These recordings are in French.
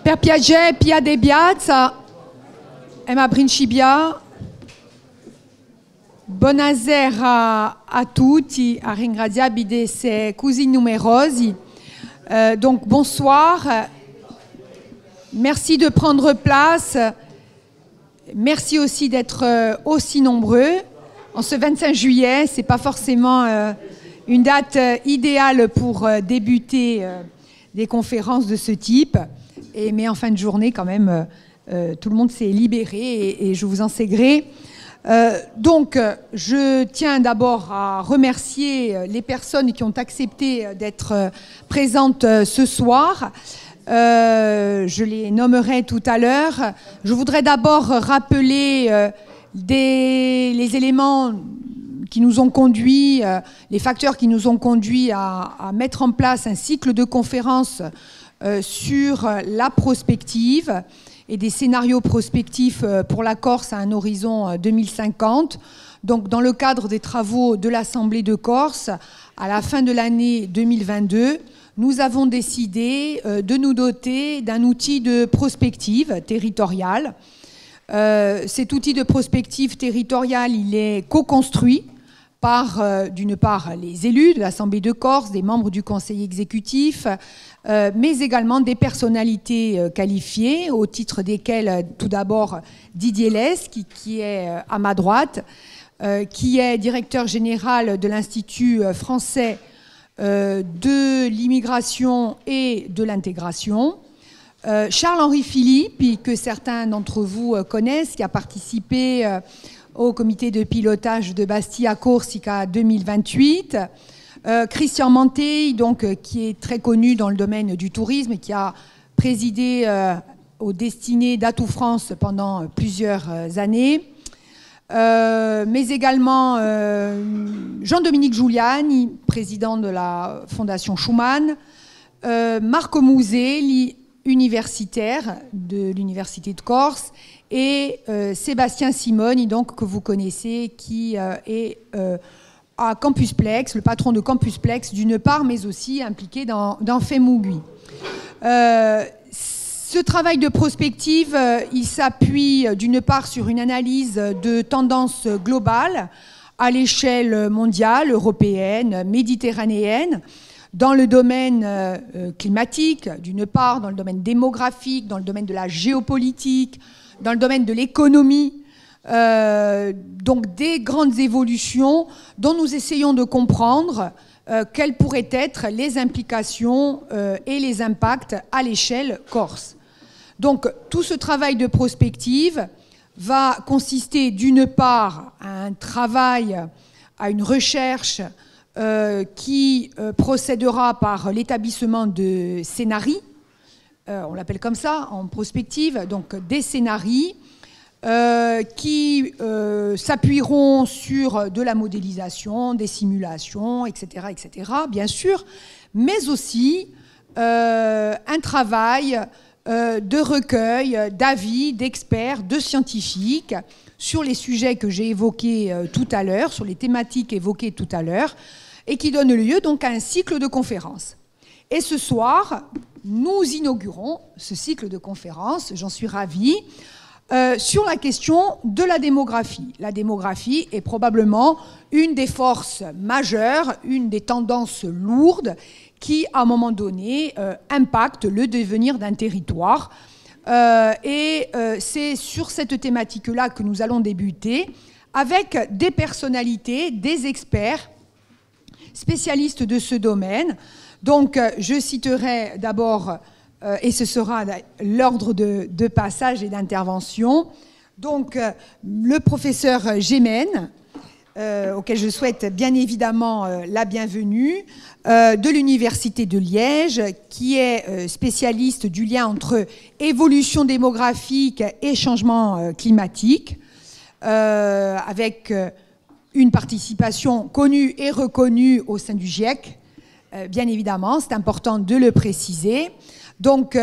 Per piacere, Pia de Piazza, Emma Principia, buonasera a tutti, a ringraziarvi di essere così numerosi. Donc bonsoir, merci de prendre place, merci aussi d'être aussi nombreux. En ce 25 juillet, c'est pas forcément une date idéale pour débuter des conférences de ce type. Mais en fin de journée, quand même, tout le monde s'est libéré et je vous en sais gré. Donc, je tiens d'abord à remercier les personnes qui ont accepté d'être présentes ce soir. Je les nommerai tout à l'heure. Je voudrais d'abord rappeler les éléments qui nous ont conduits, les facteurs qui nous ont conduits à mettre en place un cycle de conférences sur la prospective et des scénarios prospectifs pour la Corse à un horizon 2050. Donc, dans le cadre des travaux de l'Assemblée de Corse, à la fin de l'année 2022, nous avons décidé de nous doter d'un outil de prospective territoriale. Cet outil de prospective territoriale, il est co-construit par, d'une part, les élus de l'Assemblée de Corse, des membres du Conseil exécutif, mais également des personnalités qualifiées, au titre desquelles, tout d'abord, Didier Lès, qui est à ma droite, qui est directeur général de l'Institut français de l'immigration et de l'intégration, Charles-Henri Philippe, que certains d'entre vous connaissent, qui a participé au comité de pilotage de Bastia Corsica 2028, Christian Manté, donc, qui est très connu dans le domaine du tourisme et qui a présidé aux destinées d'Atout France pendant plusieurs années, mais également Jean-Dominique Giuliani, président de la Fondation Schumann, Marco Museli, universitaire de l'Université de Corse, et Sébastien Simoni, donc, que vous connaissez, qui est à Campusplex, le patron de Campusplex d'une part, mais aussi impliqué dans FEMUGUI. Ce travail de prospective, il s'appuie d'une part sur une analyse de tendances globales à l'échelle mondiale, européenne, méditerranéenne, dans le domaine climatique, d'une part, dans le domaine démographique, dans le domaine de la géopolitique, dans le domaine de l'économie, donc des grandes évolutions dont nous essayons de comprendre quelles pourraient être les implications et les impacts à l'échelle corse. Donc tout ce travail de prospective va consister d'une part à un travail, à une recherche qui procédera par l'établissement de scénarii, on l'appelle comme ça, en prospective, donc des scénarii qui s'appuieront sur de la modélisation, des simulations, etc., bien sûr, mais aussi un travail de recueil d'avis d'experts, de scientifiques sur les sujets que j'ai évoqués tout à l'heure, sur les thématiques évoquées tout à l'heure, et qui donne lieu donc à un cycle de conférences. Et ce soir, nous inaugurons ce cycle de conférences, j'en suis ravie, sur la question de la démographie. La démographie est probablement une des forces majeures, une des tendances lourdes qui, à un moment donné, impacte le devenir d'un territoire. C'est sur cette thématique-là que nous allons débuter, avec des personnalités, des experts, spécialistes de ce domaine. Donc, je citerai d'abord, et ce sera l'ordre de passage et d'intervention, donc le professeur Gémen, auquel je souhaite bien évidemment la bienvenue, de l'Université de Liège, qui est spécialiste du lien entre évolution démographique et changement climatique, avec une participation connue et reconnue au sein du GIEC, bien évidemment, c'est important de le préciser. Donc,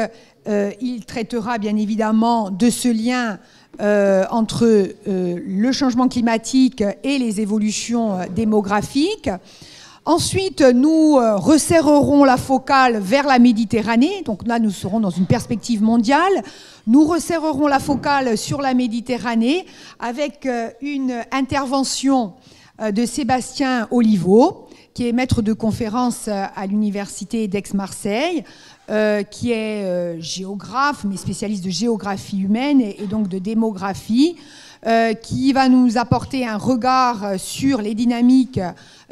il traitera bien évidemment de ce lien entre le changement climatique et les évolutions démographiques. Ensuite, nous resserrerons la focale vers la Méditerranée. Donc là, nous serons dans une perspective mondiale. Nous resserrerons la focale sur la Méditerranée avec une intervention de Sébastien Oliveau, qui est maître de conférence à l'université d'Aix-Marseille, qui est géographe, mais spécialiste de géographie humaine et donc de démographie, qui va nous apporter un regard sur les dynamiques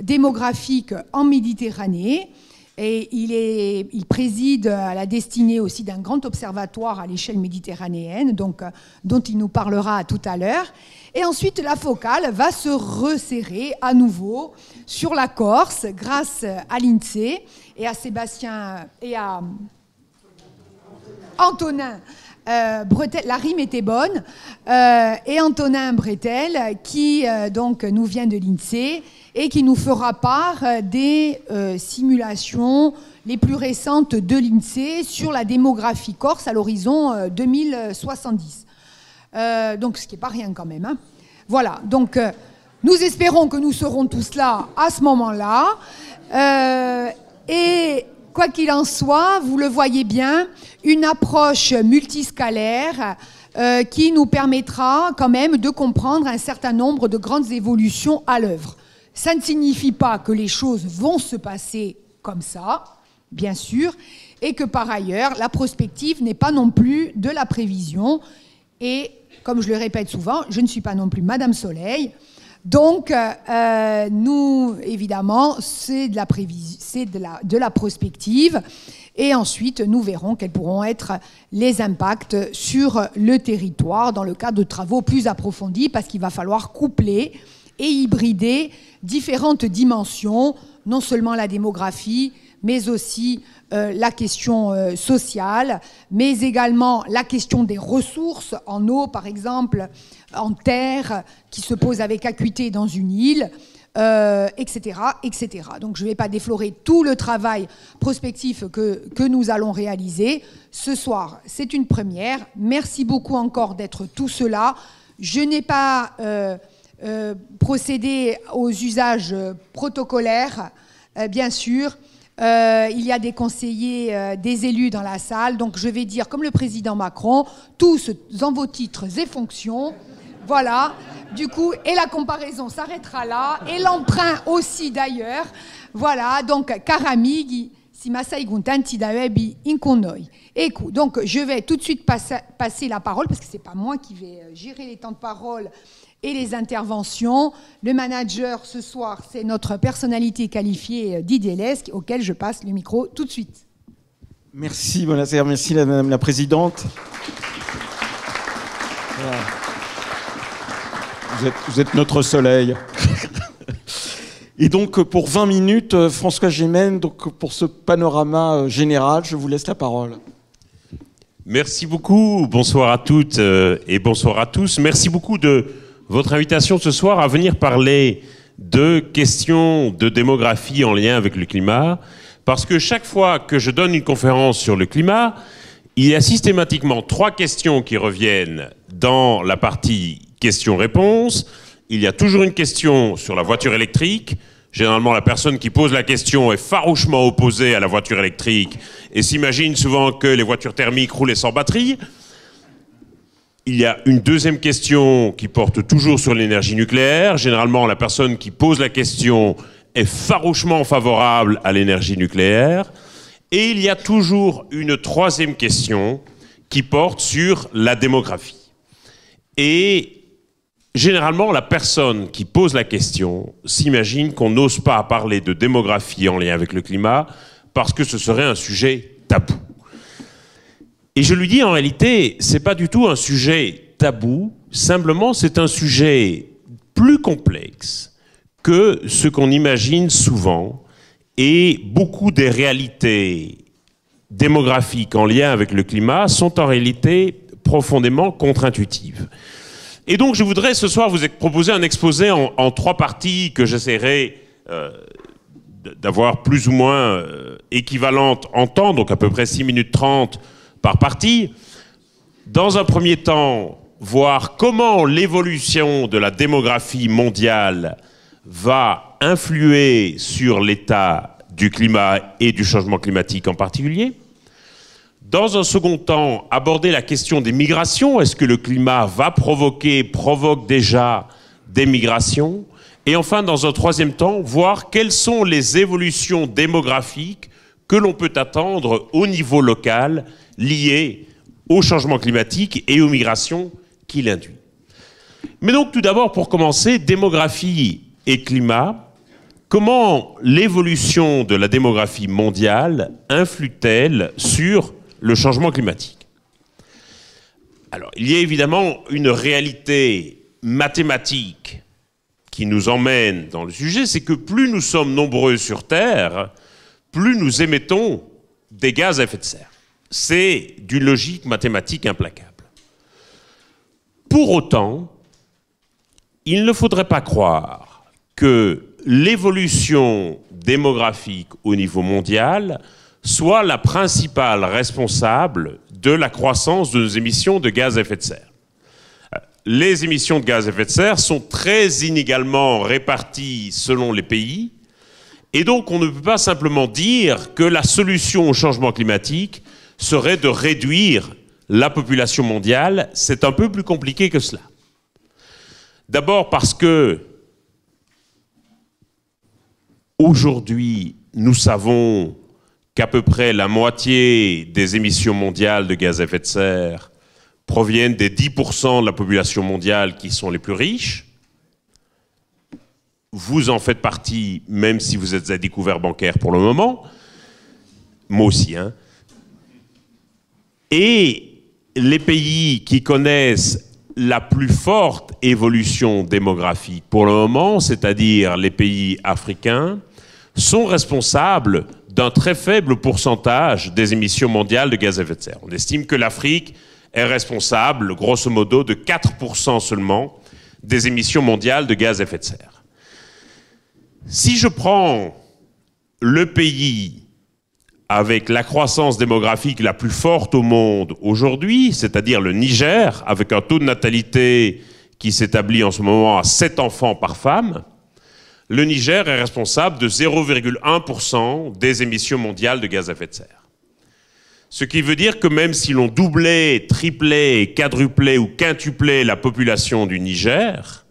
démographiques en Méditerranée. Et il préside à la destinée aussi d'un grand observatoire à l'échelle méditerranéenne, donc, dont il nous parlera tout à l'heure. Et ensuite, la focale va se resserrer à nouveau sur la Corse grâce à l'INSEE et à Sébastien et à Antonin Bretel. La rime était bonne. Et Antonin Bretel, qui donc nous vient de l'INSEE et qui nous fera part des simulations les plus récentes de l'INSEE sur la démographie corse à l'horizon 2070. Donc, ce qui n'est pas rien quand même. Hein. Voilà, donc nous espérons que nous serons tous là à ce moment-là. Et quoi qu'il en soit, vous le voyez bien, une approche multiscalaire qui nous permettra quand même de comprendre un certain nombre de grandes évolutions à l'œuvre. Ça ne signifie pas que les choses vont se passer comme ça, bien sûr, et que par ailleurs, la prospective n'est pas non plus de la prévision. Et comme je le répète souvent, je ne suis pas non plus Madame Soleil. Donc, nous, évidemment, c'est de la prévision, c'est de la prospective. Et ensuite, nous verrons quels pourront être les impacts sur le territoire dans le cadre de travaux plus approfondis, parce qu'il va falloir coupler et hybrider différentes dimensions, non seulement la démographie, mais aussi la question sociale, mais également la question des ressources en eau, par exemple, en terre, qui se pose avec acuité dans une île, etc., etc. Donc je ne vais pas déflorer tout le travail prospectif que nous allons réaliser. Ce soir, c'est une première. Merci beaucoup encore d'être tous là. Je n'ai pas procédé aux usages protocolaires, bien sûr. Il y a des conseillers, des élus dans la salle, donc je vais dire, comme le président Macron, tous dans vos titres et fonctions. Voilà, du coup, et la comparaison s'arrêtera là, et l'emprunt aussi d'ailleurs. Voilà, donc, Karamigi, si Masai Guntanti Daebi Inkonoi. Écoute, donc je vais tout de suite passer la parole, parce que c'est pas moi qui vais gérer les temps de parole et les interventions. Le manager ce soir, c'est notre personnalité qualifiée Didier Lesque, auquel je passe le micro tout de suite. Merci, Bonasser, merci Madame la Présidente. Voilà. Vous êtes notre soleil. Et donc, pour 20 minutes, François Gémen, donc pour ce panorama général, je vous laisse la parole. Merci beaucoup. Bonsoir à toutes et bonsoir à tous. Merci beaucoup de votre invitation ce soir à venir parler de questions de démographie en lien avec le climat. Parce que chaque fois que je donne une conférence sur le climat, il y a systématiquement 3 questions qui reviennent dans la partie questions-réponses. Il y a toujours une question sur la voiture électrique. Généralement, la personne qui pose la question est farouchement opposée à la voiture électrique et s'imagine souvent que les voitures thermiques roulaient sans batterie. Il y a une deuxième question qui porte toujours sur l'énergie nucléaire. Généralement, la personne qui pose la question est farouchement favorable à l'énergie nucléaire. Et il y a toujours une troisième question qui porte sur la démographie. Et généralement, la personne qui pose la question s'imagine qu'on n'ose pas parler de démographie en lien avec le climat parce que ce serait un sujet tabou. Et je lui dis, en réalité, c'est pas du tout un sujet tabou, simplement c'est un sujet plus complexe que ce qu'on imagine souvent, et beaucoup des réalités démographiques en lien avec le climat sont en réalité profondément contre-intuitives. Et donc je voudrais ce soir vous proposer un exposé en 3 parties que j'essaierai d'avoir plus ou moins équivalentes en temps, donc à peu près 6 minutes 30 par partie. Dans un premier temps, voir comment l'évolution de la démographie mondiale va influer sur l'état du climat et du changement climatique en particulier. Dans un second temps, aborder la question des migrations. Est-ce que le climat provoque déjà des migrations? Et enfin, dans un troisième temps, voir quelles sont les évolutions démographiques que l'on peut attendre au niveau local liées au changement climatique et aux migrations qu'il induit. Mais donc, tout d'abord, pour commencer, démographie et climat, comment l'évolution de la démographie mondiale influe-t-elle sur le changement climatique? Alors, il y a évidemment une réalité mathématique qui nous emmène dans le sujet, c'est que plus nous sommes nombreux sur Terre, plus nous émettons des gaz à effet de serre. C'est d'une logique mathématique implacable. Pour autant, il ne faudrait pas croire que l'évolution démographique au niveau mondial soit la principale responsable de la croissance de nos émissions de gaz à effet de serre. Les émissions de gaz à effet de serre sont très inégalement réparties selon les pays, et donc on ne peut pas simplement dire que la solution au changement climatique serait de réduire la population mondiale. C'est un peu plus compliqué que cela. D'abord parce que aujourd'hui, nous savons qu'à peu près la moitié des émissions mondiales de gaz à effet de serre proviennent des 10% de la population mondiale qui sont les plus riches. Vous en faites partie, même si vous êtes à découvert bancaire pour le moment. Moi aussi, hein. Et les pays qui connaissent la plus forte évolution démographique pour le moment, c'est-à-dire les pays africains, sont responsables d'un très faible pourcentage des émissions mondiales de gaz à effet de serre. On estime que l'Afrique est responsable, grosso modo, de 4% seulement des émissions mondiales de gaz à effet de serre. Si je prends le pays avec la croissance démographique la plus forte au monde aujourd'hui, c'est-à-dire le Niger, avec un taux de natalité qui s'établit en ce moment à 7 enfants par femme, le Niger est responsable de 0,1% des émissions mondiales de gaz à effet de serre. Ce qui veut dire que même si l'on doublait, triplait, quadruplait ou quintuplait la population du Niger,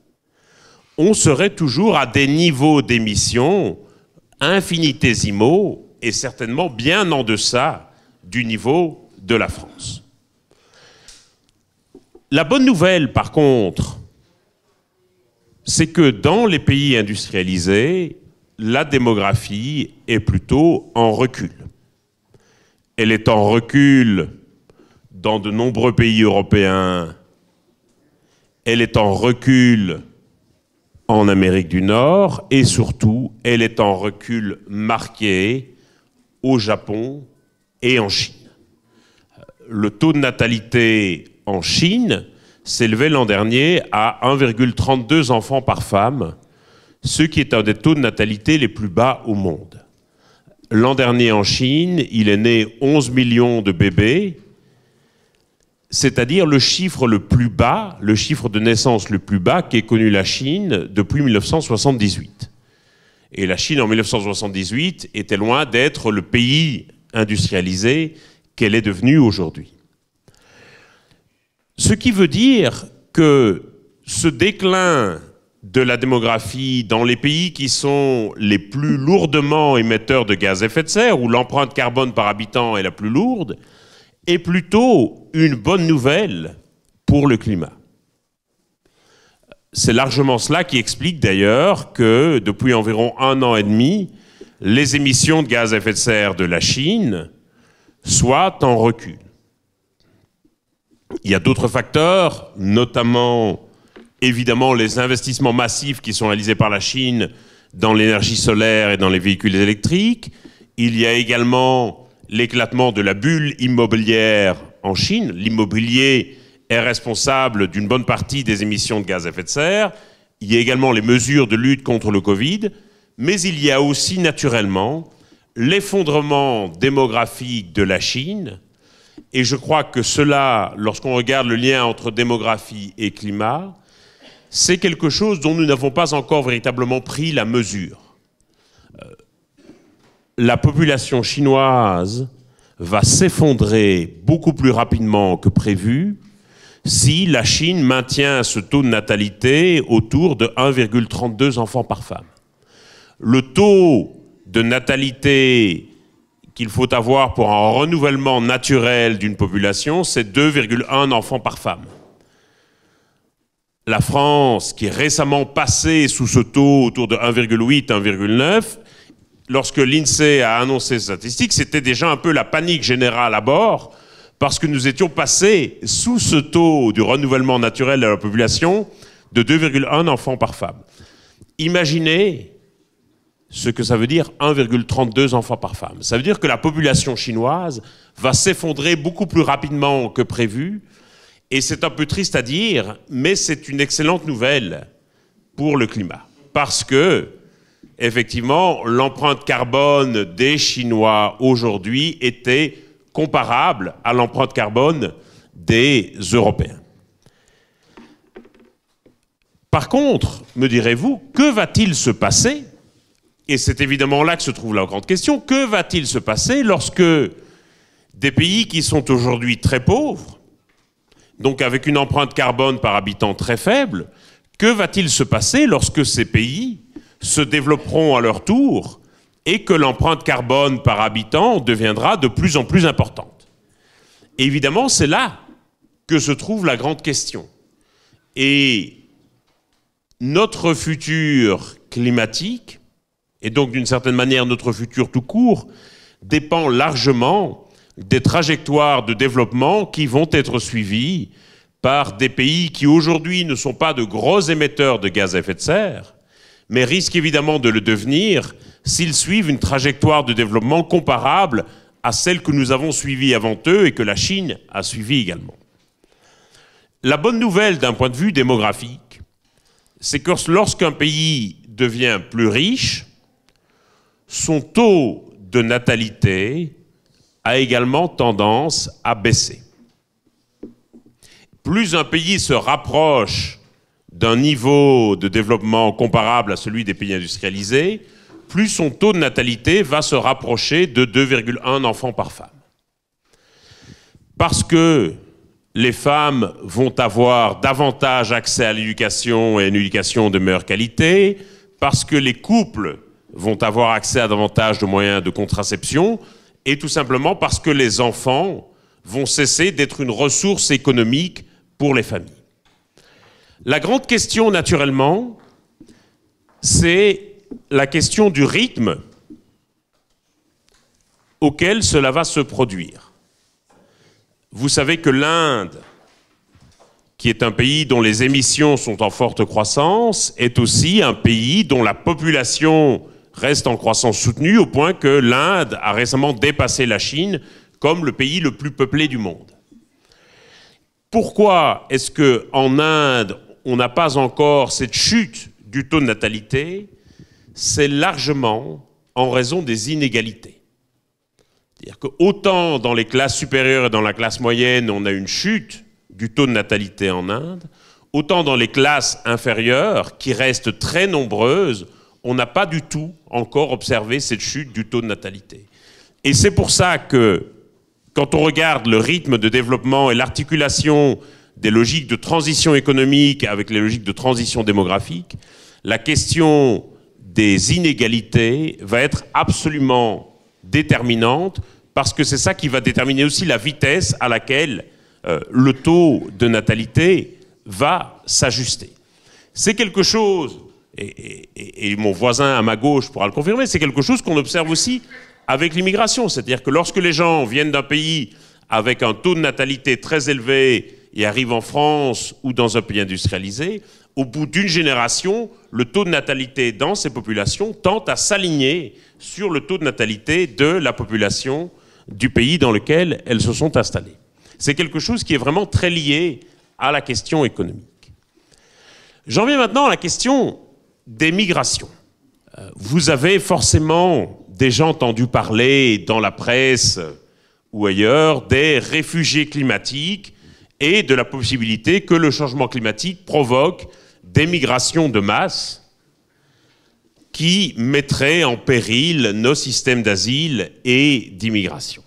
on serait toujours à des niveaux d'émissions infinitésimaux et certainement bien en deçà du niveau de la France. La bonne nouvelle, par contre, c'est que dans les pays industrialisés, la démographie est plutôt en recul. Elle est en recul dans de nombreux pays européens. Elle est en recul en Amérique du Nord et surtout, elle est en recul marqué au Japon et en Chine. Le taux de natalité en Chine s'élevait l'an dernier à 1,32 enfants par femme, ce qui est un des taux de natalité les plus bas au monde. L'an dernier en Chine, il est né 11 millions de bébés, c'est-à-dire le chiffre le plus bas, le chiffre de naissance le plus bas qu'ait connu la Chine depuis 1978. Et la Chine, en 1978, était loin d'être le pays industrialisé qu'elle est devenue aujourd'hui. Ce qui veut dire que ce déclin de la démographie dans les pays qui sont les plus lourdement émetteurs de gaz à effet de serre, où l'empreinte carbone par habitant est la plus lourde, est plutôt une bonne nouvelle pour le climat. C'est largement cela qui explique d'ailleurs que depuis environ 1 an et demi, les émissions de gaz à effet de serre de la Chine soient en recul. Il y a d'autres facteurs, notamment évidemment les investissements massifs qui sont réalisés par la Chine dans l'énergie solaire et dans les véhicules électriques. Il y a également l'éclatement de la bulle immobilière en Chine. L'immobilier est responsable d'une bonne partie des émissions de gaz à effet de serre. Il y a également les mesures de lutte contre le Covid, mais il y a aussi naturellement l'effondrement démographique de la Chine. Et je crois que cela, lorsqu'on regarde le lien entre démographie et climat, c'est quelque chose dont nous n'avons pas encore véritablement pris la mesure. La population chinoise va s'effondrer beaucoup plus rapidement que prévu si la Chine maintient ce taux de natalité autour de 1,32 enfants par femme. Le taux de natalité qu'il faut avoir pour un renouvellement naturel d'une population, c'est 2,1 enfants par femme. La France, qui est récemment passée sous ce taux autour de 1,8, 1,9, lorsque l'INSEE a annoncé ces statistiques, c'était déjà un peu la panique générale à bord, parce que nous étions passés sous ce taux du renouvellement naturel de la population de 2,1 enfants par femme. Imaginez ce que ça veut dire 1,32 enfants par femme. Ça veut dire que la population chinoise va s'effondrer beaucoup plus rapidement que prévu, et c'est un peu triste à dire, mais c'est une excellente nouvelle pour le climat. Parce que, effectivement, l'empreinte carbone des Chinois aujourd'hui était comparable à l'empreinte carbone des Européens. Par contre, me direz-vous, que va-t-il se passer? Et c'est évidemment là que se trouve la grande question. Que va-t-il se passer lorsque des pays qui sont aujourd'hui très pauvres, donc avec une empreinte carbone par habitant très faible, que va-t-il se passer lorsque ces pays se développeront à leur tour et que l'empreinte carbone par habitant deviendra de plus en plus importante? Et évidemment, c'est là que se trouve la grande question. Et notre futur climatique, et donc d'une certaine manière notre futur tout court, dépend largement des trajectoires de développement qui vont être suivies par des pays qui aujourd'hui ne sont pas de gros émetteurs de gaz à effet de serre, mais risquent évidemment de le devenir s'ils suivent une trajectoire de développement comparable à celle que nous avons suivie avant eux et que la Chine a suivie également. La bonne nouvelle d'un point de vue démographique, c'est que lorsqu'un pays devient plus riche, son taux de natalité a également tendance à baisser. Plus un pays se rapproche d'un niveau de développement comparable à celui des pays industrialisés, plus son taux de natalité va se rapprocher de 2,1 enfants par femme. Parce que les femmes vont avoir davantage accès à l'éducation et à une éducation de meilleure qualité, parce que les couples vont avoir accès à davantage de moyens de contraception, et tout simplement parce que les enfants vont cesser d'être une ressource économique pour les familles. La grande question, naturellement, c'est la question du rythme auquel cela va se produire. Vous savez que l'Inde, qui est un pays dont les émissions sont en forte croissance, est aussi un pays dont la population reste en croissance soutenue, au point que l'Inde a récemment dépassé la Chine comme le pays le plus peuplé du monde. Pourquoi est-ce qu'en Inde, on n'a pas encore cette chute du taux de natalité? C'est largement en raison des inégalités. C'est-à-dire qu'autant dans les classes supérieures et dans la classe moyenne, on a une chute du taux de natalité en Inde, autant dans les classes inférieures, qui restent très nombreuses, on n'a pas du tout encore observé cette chute du taux de natalité. Et c'est pour ça que, quand on regarde le rythme de développement et l'articulation des logiques de transition économique avec les logiques de transition démographique, la question des inégalités va être absolument déterminante, parce que c'est ça qui va déterminer aussi la vitesse à laquelle le taux de natalité va s'ajuster. C'est quelque chose, et mon voisin à ma gauche pourra le confirmer, c'est quelque chose qu'on observe aussi avec l'immigration. C'est-à-dire que lorsque les gens viennent d'un pays avec un taux de natalité très élevé et arrivent en France ou dans un pays industrialisé, au bout d'une génération, le taux de natalité dans ces populations tend à s'aligner sur le taux de natalité de la population du pays dans lequel elles se sont installées. C'est quelque chose qui est vraiment très lié à la question économique. J'en viens maintenant à la question des migrations. Vous avez forcément déjà entendu parler dans la presse ou ailleurs des réfugiés climatiques et de la possibilité que le changement climatique provoque d'émigration de masse qui mettrait en péril nos systèmes d'asile et d'immigration.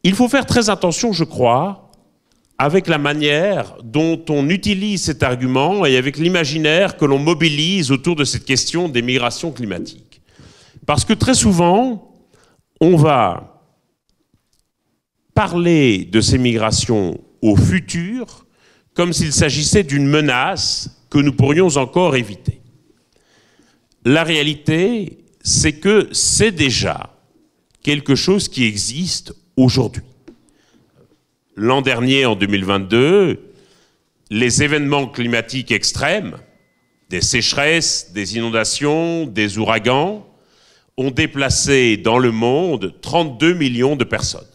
Il faut faire très attention, je crois, avec la manière dont on utilise cet argument et avec l'imaginaire que l'on mobilise autour de cette question des migrations climatiques. Parce que très souvent, on va parler de ces migrations au futur comme s'il s'agissait d'une menace que nous pourrions encore éviter. La réalité, c'est que c'est déjà quelque chose qui existe aujourd'hui. L'an dernier, en 2022, les événements climatiques extrêmes, des sécheresses, des inondations, des ouragans, ont déplacé dans le monde 32 millions de personnes.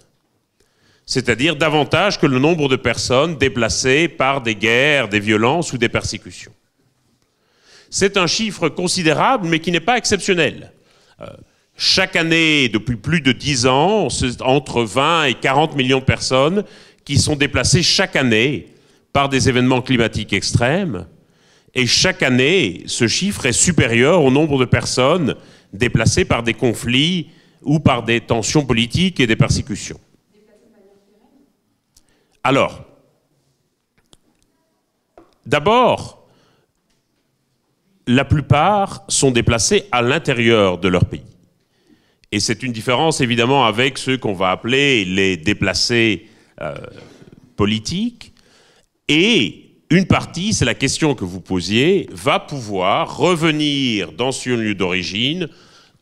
C'est-à-dire davantage que le nombre de personnes déplacées par des guerres, des violences ou des persécutions. C'est un chiffre considérable, mais qui n'est pas exceptionnel. Chaque année, depuis plus de 10 ans, entre 20 et 40 millions de personnes qui sont déplacées chaque année par des événements climatiques extrêmes. Et chaque année, ce chiffre est supérieur au nombre de personnes déplacées par des conflits ou par des tensions politiques et des persécutions. Alors, d'abord, la plupart sont déplacés à l'intérieur de leur pays. Et c'est une différence évidemment avec ceux qu'on va appeler les déplacés politiques. Et une partie, c'est la question que vous posiez, va pouvoir revenir dans son lieu d'origine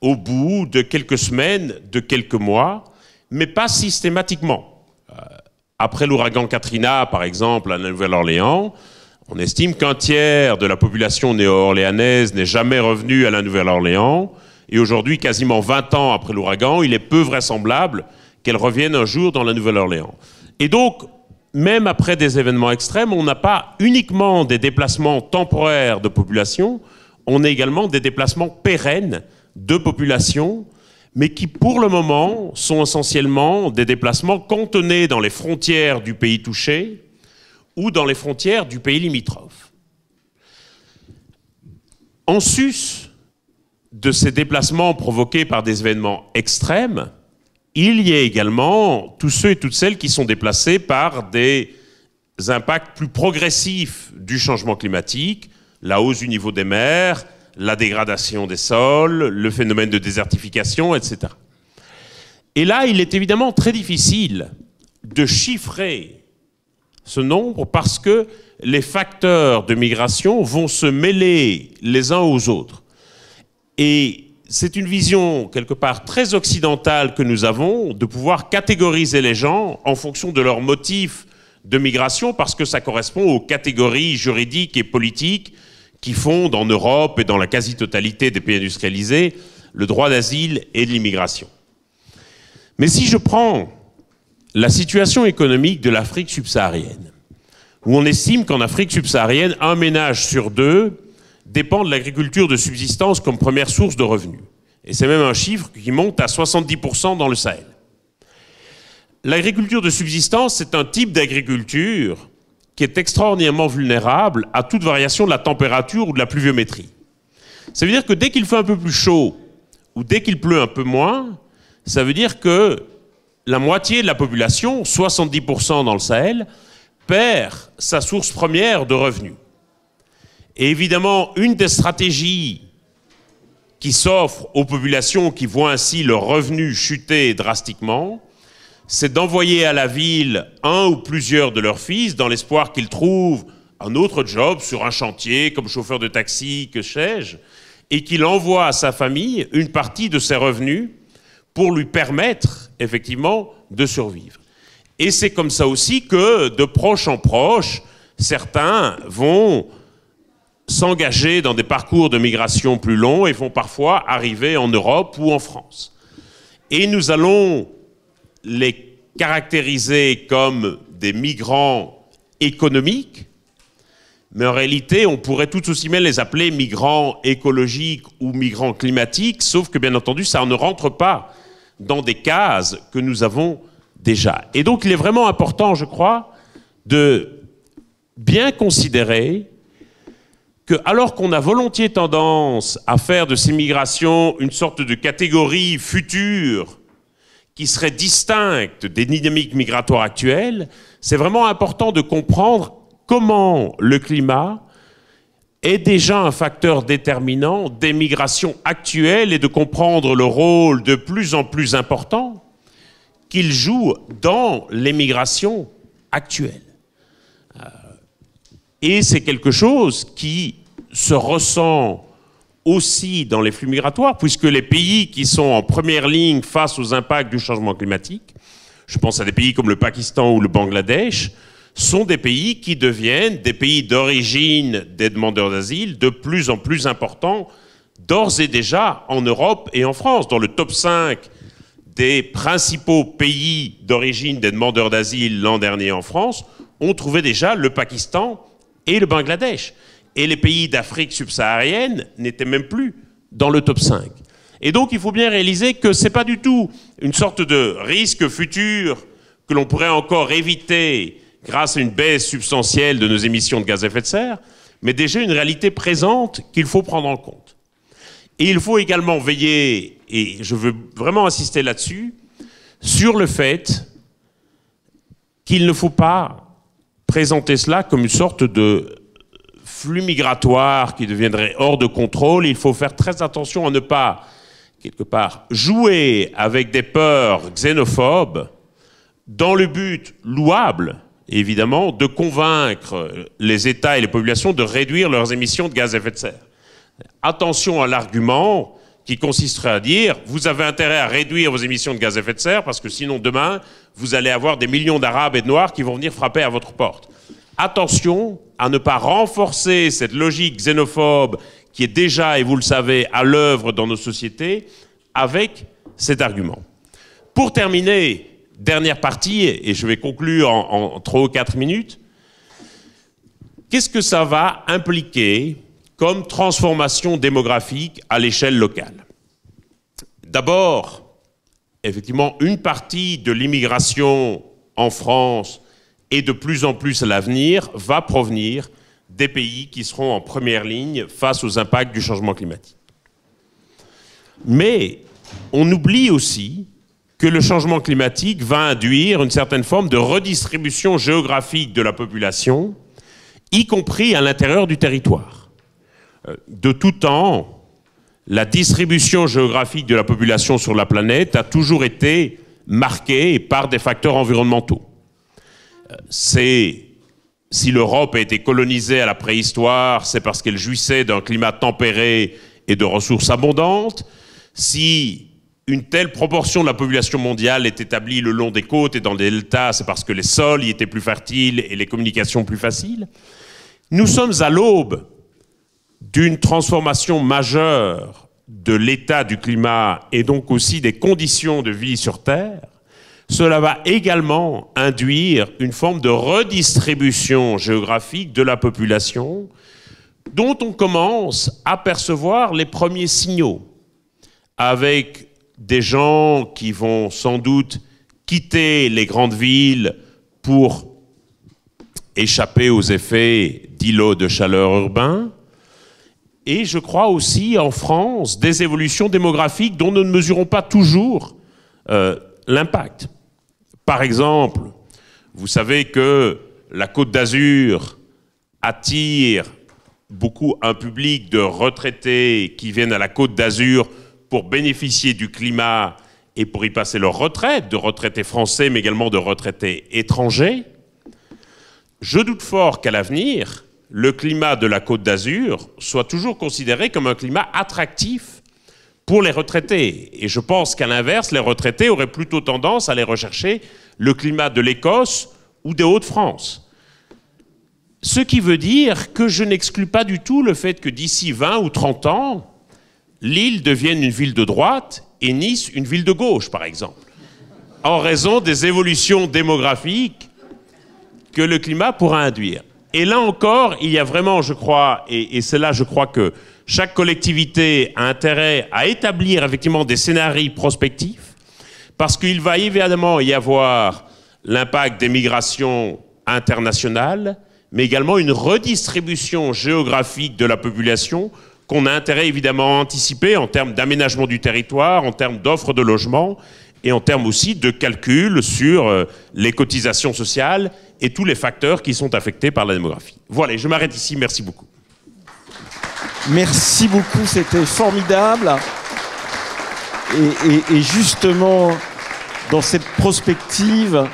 au bout de quelques semaines, de quelques mois, mais pas systématiquement. Après l'ouragan Katrina, par exemple, à la Nouvelle-Orléans, on estime qu'un tiers de la population néo-orléanaise n'est jamais revenu à la Nouvelle-Orléans. Et aujourd'hui, quasiment 20 ans après l'ouragan, il est peu vraisemblable qu'elle revienne un jour dans la Nouvelle-Orléans. Et donc, même après des événements extrêmes, on n'a pas uniquement des déplacements temporaires de population, on a également des déplacements pérennes de population, mais qui, pour le moment, sont essentiellement des déplacements cantonnés dans les frontières du pays touché, ou dans les frontières du pays limitrophe. En sus de ces déplacements provoqués par des événements extrêmes, il y a également tous ceux et toutes celles qui sont déplacés par des impacts plus progressifs du changement climatique, la hausse du niveau des mers, la dégradation des sols, le phénomène de désertification, etc. Et là, il est évidemment très difficile de chiffrer ce nombre parce que les facteurs de migration vont se mêler les uns aux autres. Et c'est une vision quelque part très occidentale que nous avons de pouvoir catégoriser les gens en fonction de leurs motifs de migration parce que ça correspond aux catégories juridiques et politiques qui fondent en Europe et dans la quasi-totalité des pays industrialisés le droit d'asile et de l'immigration. Mais si je prends la situation économique de l'Afrique subsaharienne, où on estime qu'en Afrique subsaharienne, un ménage sur deux dépend de l'agriculture de subsistance comme première source de revenus. Et c'est même un chiffre qui monte à 70% dans le Sahel. L'agriculture de subsistance, c'est un type d'agriculture qui est extraordinairement vulnérable à toute variation de la température ou de la pluviométrie. Ça veut dire que dès qu'il fait un peu plus chaud ou dès qu'il pleut un peu moins, ça veut dire que la moitié de la population, 70% dans le Sahel, perd sa source première de revenus. Et évidemment, une des stratégies qui s'offrent aux populations qui voient ainsi leurs revenus chuter drastiquement, c'est d'envoyer à la ville un ou plusieurs de leurs fils dans l'espoir qu'ils trouvent un autre job sur un chantier, comme chauffeur de taxi, que sais-je, et qu'il envoie à sa famille une partie de ses revenus pour lui permettre, effectivement, de survivre. Et c'est comme ça aussi que, de proche en proche, certains vont s'engager dans des parcours de migration plus longs et vont parfois arriver en Europe ou en France. Et nous allons les caractériser comme des migrants économiques, mais en réalité, on pourrait tout aussi bien les appeler migrants écologiques ou migrants climatiques, sauf que, bien entendu, ça ne rentre pas dans des cases que nous avons déjà. Et donc, il est vraiment important, je crois, de bien considérer que, alors qu'on a volontiers tendance à faire de ces migrations une sorte de catégorie future qui serait distincte des dynamiques migratoires actuelles, c'est vraiment important de comprendre comment le climat est déjà un facteur déterminant des migrations actuelles et de comprendre le rôle de plus en plus important qu'il joue dans les migrations actuelles. Et c'est quelque chose qui se ressent aussi dans les flux migratoires, puisque les pays qui sont en première ligne face aux impacts du changement climatique, je pense à des pays comme le Pakistan ou le Bangladesh, sont des pays qui deviennent des pays d'origine des demandeurs d'asile de plus en plus importants, d'ores et déjà en Europe et en France. Dans le top 5 des principaux pays d'origine des demandeurs d'asile l'an dernier en France, on trouvait déjà le Pakistan et le Bangladesh. Et les pays d'Afrique subsaharienne n'étaient même plus dans le top 5. Et donc il faut bien réaliser que ce n'est pas du tout une sorte de risque futur que l'on pourrait encore éviter grâce à une baisse substantielle de nos émissions de gaz à effet de serre, mais déjà une réalité présente qu'il faut prendre en compte. Et il faut également veiller, et je veux vraiment insister là-dessus, sur le fait qu'il ne faut pas présenter cela comme une sorte de flux migratoire qui deviendrait hors de contrôle. Il faut faire très attention à ne pas, quelque part, jouer avec des peurs xénophobes dans le but louable, évidemment, de convaincre les États et les populations de réduire leurs émissions de gaz à effet de serre. Attention à l'argument qui consisterait à dire « vous avez intérêt à réduire vos émissions de gaz à effet de serre parce que sinon demain, vous allez avoir des millions d'Arabes et de Noirs qui vont venir frapper à votre porte ». Attention à ne pas renforcer cette logique xénophobe qui est déjà, et vous le savez, à l'œuvre dans nos sociétés avec cet argument. Pour terminer, dernière partie, et je vais conclure en 3 ou 4 minutes, qu'est-ce que ça va impliquer comme transformation démographique à l'échelle locale? D'abord, effectivement, une partie de l'immigration en France et de plus en plus à l'avenir va provenir des pays qui seront en première ligne face aux impacts du changement climatique. Mais on oublie aussi que le changement climatique va induire une certaine forme de redistribution géographique de la population, y compris à l'intérieur du territoire. De tout temps, la distribution géographique de la population sur la planète a toujours été marquée par des facteurs environnementaux. Si l'Europe a été colonisée à la préhistoire, c'est parce qu'elle jouissait d'un climat tempéré et de ressources abondantes. Si une telle proportion de la population mondiale est établie le long des côtes et dans des deltas, c'est parce que les sols y étaient plus fertiles et les communications plus faciles. Nous sommes à l'aube d'une transformation majeure de l'état du climat et donc aussi des conditions de vie sur Terre. Cela va également induire une forme de redistribution géographique de la population dont on commence à percevoir les premiers signaux, avec des gens qui vont sans doute quitter les grandes villes pour échapper aux effets d'îlots de chaleur urbains, et je crois aussi en France des évolutions démographiques dont nous ne mesurons pas toujours l'impact. Par exemple, vous savez que la Côte d'Azur attire beaucoup un public de retraités qui viennent à la Côte d'Azur pour bénéficier du climat et pour y passer leur retraite, de retraités français mais également de retraités étrangers. Je doute fort qu'à l'avenir, le climat de la Côte d'Azur soit toujours considéré comme un climat attractif pour les retraités. Et je pense qu'à l'inverse, les retraités auraient plutôt tendance à aller rechercher le climat de l'Écosse ou des Hauts-de-France. Ce qui veut dire que je n'exclus pas du tout le fait que d'ici 20 ou 30 ans, Lille devienne une ville de droite et Nice une ville de gauche, par exemple, en raison des évolutions démographiques que le climat pourra induire. Et là encore, il y a vraiment, je crois, et c'est là, je crois que chaque collectivité a intérêt à établir effectivement des scénarios prospectifs, parce qu'il va évidemment y avoir l'impact des migrations internationales, mais également une redistribution géographique de la population qu'on a intérêt évidemment à anticiper en termes d'aménagement du territoire, en termes d'offres de logement et en termes aussi de calcul sur les cotisations sociales et tous les facteurs qui sont affectés par la démographie. Voilà, je m'arrête ici, merci beaucoup. Merci beaucoup, c'était formidable. Et justement, dans cette prospective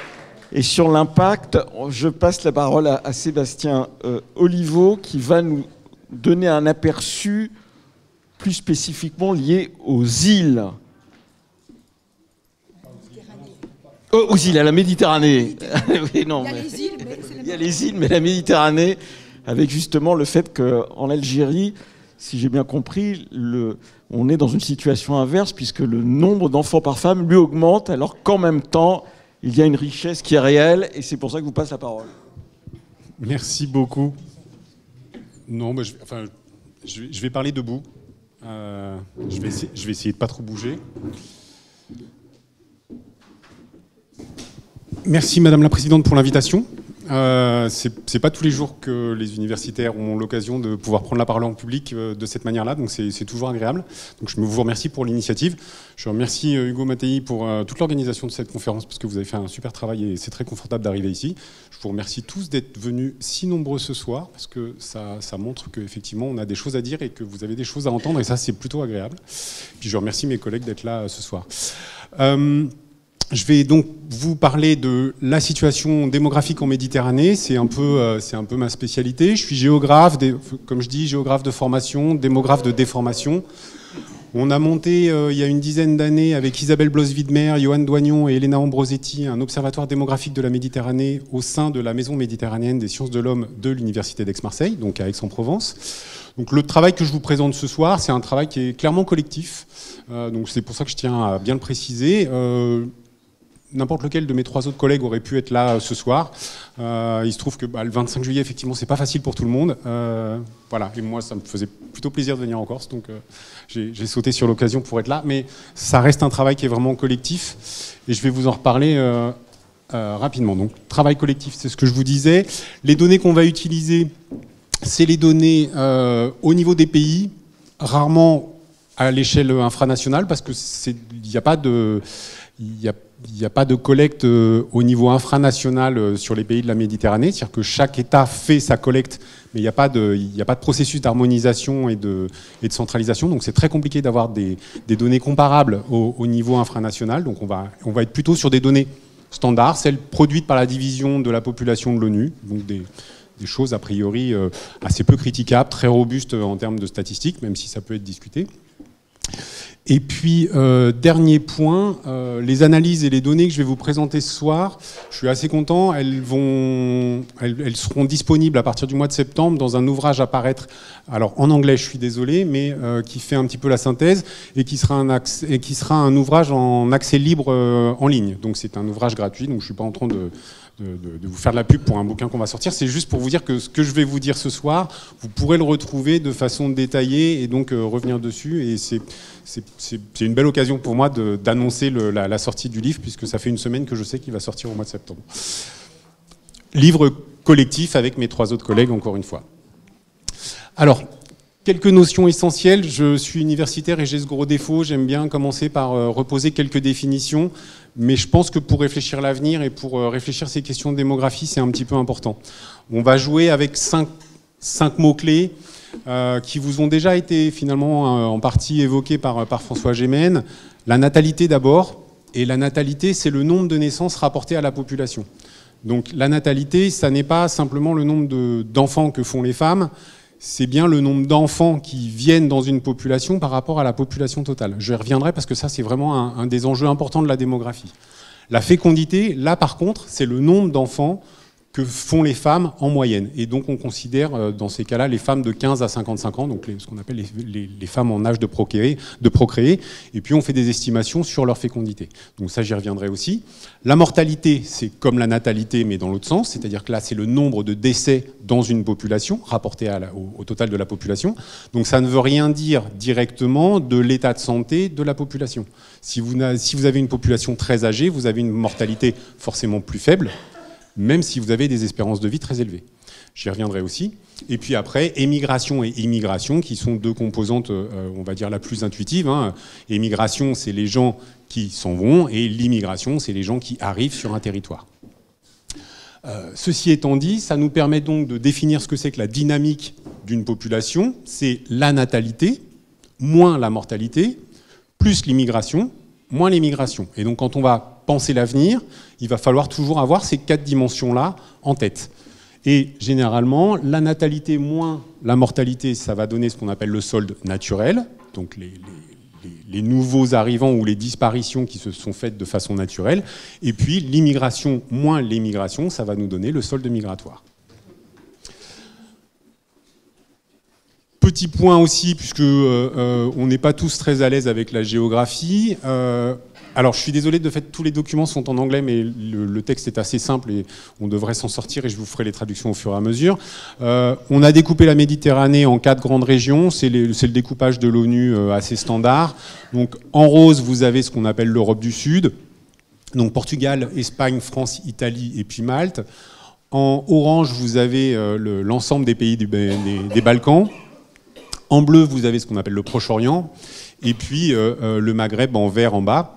et sur l'impact, je passe la parole à Sébastien Oliveau qui va nous donner un aperçu plus spécifiquement lié aux îles. Aux îles, à la Méditerranée. Oui, non, il y a les îles, mais la Méditerranée, avec justement le fait qu'en Algérie, si j'ai bien compris, on est dans une situation inverse puisque le nombre d'enfants par femme lui augmente alors qu'en même temps, il y a une richesse qui est réelle et c'est pour ça que je vous passe la parole. Merci beaucoup. Non, bah, je vais parler debout. Je vais essayer de pas trop bouger. Merci Madame la Présidente pour l'invitation. C'est pas tous les jours que les universitaires ont l'occasion de pouvoir prendre la parole en public de cette manière-là, donc c'est toujours agréable. Donc je vous remercie pour l'initiative. Je remercie Hugo Mattei pour toute l'organisation de cette conférence parce que vous avez fait un super travail et c'est très confortable d'arriver ici. Je vous remercie tous d'être venus si nombreux ce soir parce que ça montre qu'effectivement on a des choses à dire et que vous avez des choses à entendre et ça c'est plutôt agréable. Puis je remercie mes collègues d'être là ce soir. Je vais donc vous parler de la situation démographique en Méditerranée. C'est un peu ma spécialité. Je suis géographe, comme je dis, géographe de formation, démographe de déformation. On a monté il y a une dizaine d'années avec Isabelle Bloss-Widmer, Johan Doignon et Elena Ambrosetti un observatoire démographique de la Méditerranée au sein de la Maison méditerranéenne des sciences de l'homme de l'Université d'Aix-Marseille, donc à Aix-en-Provence. Donc le travail que je vous présente ce soir, c'est un travail qui est clairement collectif. Donc c'est pour ça que je tiens à bien le préciser. N'importe lequel de mes trois autres collègues aurait pu être là ce soir. Il se trouve que le 25 juillet, effectivement, c'est pas facile pour tout le monde. Voilà. Et moi, ça me faisait plutôt plaisir de venir en Corse, donc j'ai sauté sur l'occasion pour être là. Mais ça reste un travail qui est vraiment collectif, et je vais vous en reparler rapidement. Donc, travail collectif, c'est ce que je vous disais. Les données qu'on va utiliser, c'est les données au niveau des pays, rarement à l'échelle infranationale, parce que il n'y a pas de collecte au niveau infranational sur les pays de la Méditerranée, c'est-à-dire que chaque État fait sa collecte, mais il n'y a pas de processus d'harmonisation et de centralisation, donc c'est très compliqué d'avoir des données comparables au niveau infranational, donc on va être plutôt sur des données standards, celles produites par la division de la population de l'ONU, donc des choses a priori assez peu critiquables, très robustes en termes de statistiques, même si ça peut être discuté. Et puis, dernier point, les analyses et les données que je vais vous présenter ce soir, je suis assez content, elles seront disponibles à partir du mois de septembre dans un ouvrage à paraître, alors en anglais, je suis désolé, mais qui fait un petit peu la synthèse et qui sera un ouvrage en accès libre en ligne. Donc c'est un ouvrage gratuit, donc je ne suis pas en train de vous faire de la pub pour un bouquin qu'on va sortir, c'est juste pour vous dire que ce que je vais vous dire ce soir, vous pourrez le retrouver de façon détaillée et donc revenir dessus, et c'est une belle occasion pour moi d'annoncer la sortie du livre, puisque ça fait une semaine que je sais qu'il va sortir au mois de septembre. Livre collectif avec mes trois autres collègues, encore une fois. Alors, quelques notions essentielles. Je suis universitaire et j'ai ce gros défaut, j'aime bien commencer par reposer quelques définitions, mais je pense que pour réfléchir l'avenir et pour réfléchir ces questions de démographie, c'est un petit peu important. On va jouer avec cinq mots-clés qui vous ont déjà été finalement en partie évoqués par François Gémen. La natalité d'abord, et la natalité, c'est le nombre de naissances rapporté à la population. Donc la natalité, ça n'est pas simplement le nombre d'enfants que font les femmes, c'est bien le nombre d'enfants qui viennent dans une population par rapport à la population totale. Je y reviendrai parce que ça, c'est vraiment un des enjeux importants de la démographie. La fécondité, là par contre, c'est le nombre d'enfants que font les femmes en moyenne. Et donc on considère dans ces cas-là les femmes de 15 à 55 ans, donc ce qu'on appelle les femmes en âge de procréer, et puis on fait des estimations sur leur fécondité. Donc ça, j'y reviendrai aussi. La mortalité, c'est comme la natalité, mais dans l'autre sens, c'est-à-dire que là, c'est le nombre de décès dans une population, rapporté au total de la population. Donc ça ne veut rien dire directement de l'état de santé de la population. Si vous avez une population très âgée, vous avez une mortalité forcément plus faible, même si vous avez des espérances de vie très élevées. J'y reviendrai aussi. Et puis après, émigration et immigration, qui sont deux composantes, on va dire, la plus intuitive. Hein. Émigration, c'est les gens qui s'en vont, et l'immigration, c'est les gens qui arrivent sur un territoire. Ceci étant dit, ça nous permet donc de définir ce que c'est que la dynamique d'une population. C'est la natalité, moins la mortalité, plus l'immigration, moins l'émigration. Et donc quand on va penser l'avenir, il va falloir toujours avoir ces 4 dimensions-là en tête. Et généralement, la natalité moins la mortalité, ça va donner ce qu'on appelle le solde naturel, donc les nouveaux arrivants ou les disparitions qui se sont faites de façon naturelle. Et puis l'immigration moins l'émigration, ça va nous donner le solde migratoire. Petit point aussi, puisque on n'est pas tous très à l'aise avec la géographie. Alors, je suis désolé, de fait, tous les documents sont en anglais, mais le texte est assez simple et on devrait s'en sortir et je vous ferai les traductions au fur et à mesure. On a découpé la Méditerranée en 4 grandes régions. C'est le découpage de l'ONU assez standard. Donc, en rose, vous avez ce qu'on appelle l'Europe du Sud. Donc, Portugal, Espagne, France, Italie et puis Malte. En orange, vous avez l'ensemble des pays des Balkans. En bleu, vous avez ce qu'on appelle le Proche-Orient. Et puis, le Maghreb en vert en bas.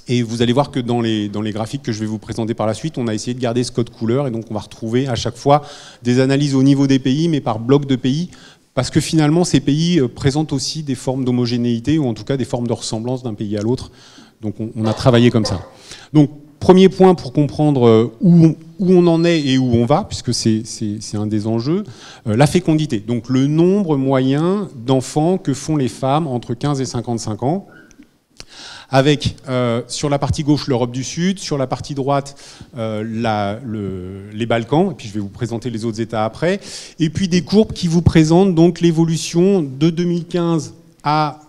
Et vous allez voir que dans les graphiques que je vais vous présenter par la suite, on a essayé de garder ce code couleur et donc on va retrouver à chaque fois des analyses au niveau des pays, mais par bloc de pays, parce que finalement ces pays présentent aussi des formes d'homogénéité ou en tout cas des formes de ressemblance d'un pays à l'autre. Donc on a travaillé comme ça. Donc premier point pour comprendre où on en est et où on va, puisque c'est un des enjeux, la fécondité. Donc le nombre moyen d'enfants que font les femmes entre 15 et 55 ans. Avec sur la partie gauche l'Europe du Sud, sur la partie droite les Balkans, et puis je vais vous présenter les autres États après, et puis des courbes qui vous présentent donc l'évolution de 2015 à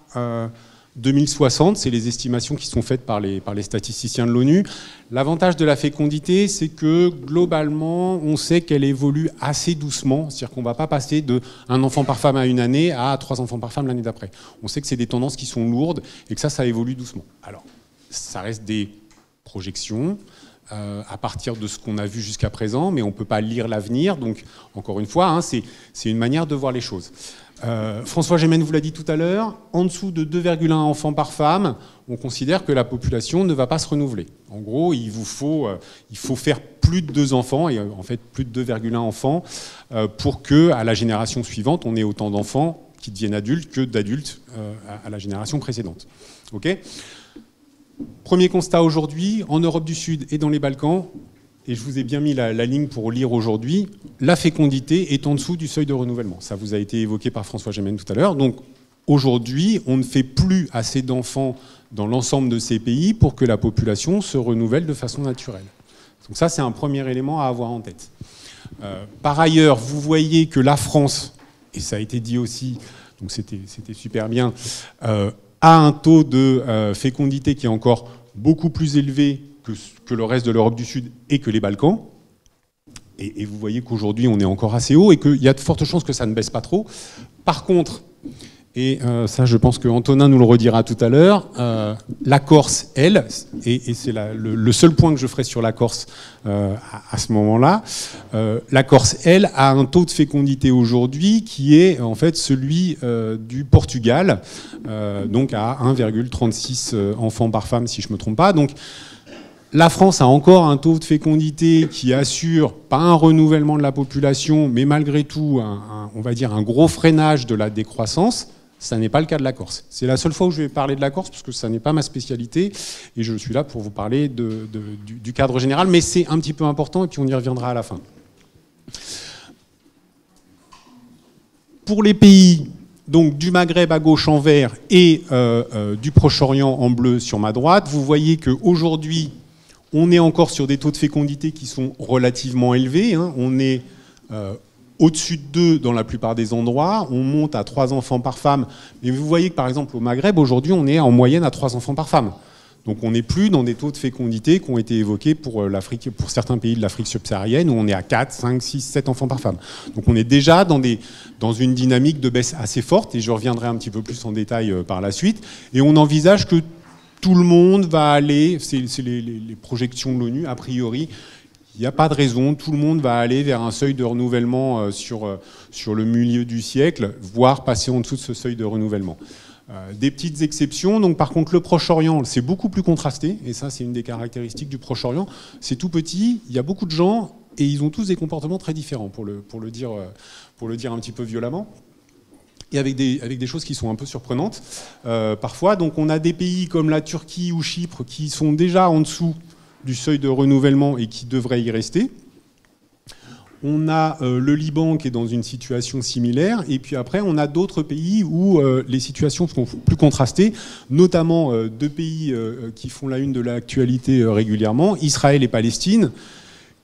2060, c'est les estimations qui sont faites par les statisticiens de l'ONU. L'avantage de la fécondité, c'est que globalement, on sait qu'elle évolue assez doucement, c'est-à-dire qu'on ne va pas passer de 1 enfant par femme à une année à 3 enfants par femme l'année d'après. On sait que c'est des tendances qui sont lourdes et que ça évolue doucement. Alors, ça reste des projections à partir de ce qu'on a vu jusqu'à présent, mais on ne peut pas lire l'avenir, donc encore une fois, hein, c'est une manière de voir les choses. François Gémen vous l'a dit tout à l'heure, en dessous de 2,1 enfants par femme, on considère que la population ne va pas se renouveler. En gros, il faut faire plus de 2 enfants, et en fait plus de 2,1 enfants, pour que à la génération suivante, on ait autant d'enfants qui deviennent adultes que d'adultes à la génération précédente. Okay ? Premier constat aujourd'hui, en Europe du Sud et dans les Balkans, et je vous ai bien mis la ligne pour lire aujourd'hui, la fécondité est en dessous du seuil de renouvellement. Ça vous a été évoqué par François Gémen tout à l'heure. Donc aujourd'hui, on ne fait plus assez d'enfants dans l'ensemble de ces pays pour que la population se renouvelle de façon naturelle. Donc ça, c'est un premier élément à avoir en tête. Par ailleurs, vous voyez que la France, et ça a été dit aussi, donc c'était super bien, a un taux de fécondité qui est encore beaucoup plus élevé que le reste de l'Europe du Sud et que les Balkans. Et vous voyez qu'aujourd'hui, on est encore assez haut et qu'il y a de fortes chances que ça ne baisse pas trop. Par contre, et ça, je pense que Antonin nous le redira tout à l'heure, la Corse, elle, et c'est le seul point que je ferai sur la Corse à ce moment-là, la Corse, elle, a un taux de fécondité aujourd'hui qui est en fait celui du Portugal, donc à 1,36 enfants par femme, si je ne me trompe pas. Donc, la France a encore un taux de fécondité qui assure pas un renouvellement de la population, mais malgré tout, on va dire un gros freinage de la décroissance. Ça n'est pas le cas de la Corse. C'est la seule fois où je vais parler de la Corse, parce que ça n'est pas ma spécialité, et je suis là pour vous parler du cadre général, mais c'est un petit peu important, et puis on y reviendra à la fin. Pour les pays donc, du Maghreb à gauche en vert et du Proche-Orient en bleu sur ma droite, vous voyez qu'aujourd'hui, on est encore sur des taux de fécondité qui sont relativement élevés. Hein. On est au-dessus de 2 dans la plupart des endroits. On monte à 3 enfants par femme. Mais vous voyez que par exemple au Maghreb, aujourd'hui, on est en moyenne à 3 enfants par femme. Donc on n'est plus dans des taux de fécondité qui ont été évoqués pour certains pays de l'Afrique subsaharienne, où on est à 4, 5, 6, 7 enfants par femme. Donc on est déjà dans une dynamique de baisse assez forte, et je reviendrai un petit peu plus en détail par la suite. Et on envisage que tout le monde va aller, c'est les projections de l'ONU, a priori, il n'y a pas de raison, tout le monde va aller vers un seuil de renouvellement sur le milieu du siècle, voire passer en dessous de ce seuil de renouvellement. Des petites exceptions, donc par contre le Proche-Orient, c'est beaucoup plus contrasté, et ça c'est une des caractéristiques du Proche-Orient, c'est tout petit, il y a beaucoup de gens, et ils ont tous des comportements très différents, pour le dire un petit peu violemment, et avec des choses qui sont un peu surprenantes parfois. Donc on a des pays comme la Turquie ou Chypre qui sont déjà en dessous du seuil de renouvellement et qui devraient y rester. On a le Liban qui est dans une situation similaire, et puis après on a d'autres pays où les situations sont plus contrastées, notamment deux pays qui font la une de l'actualité régulièrement, Israël et Palestine,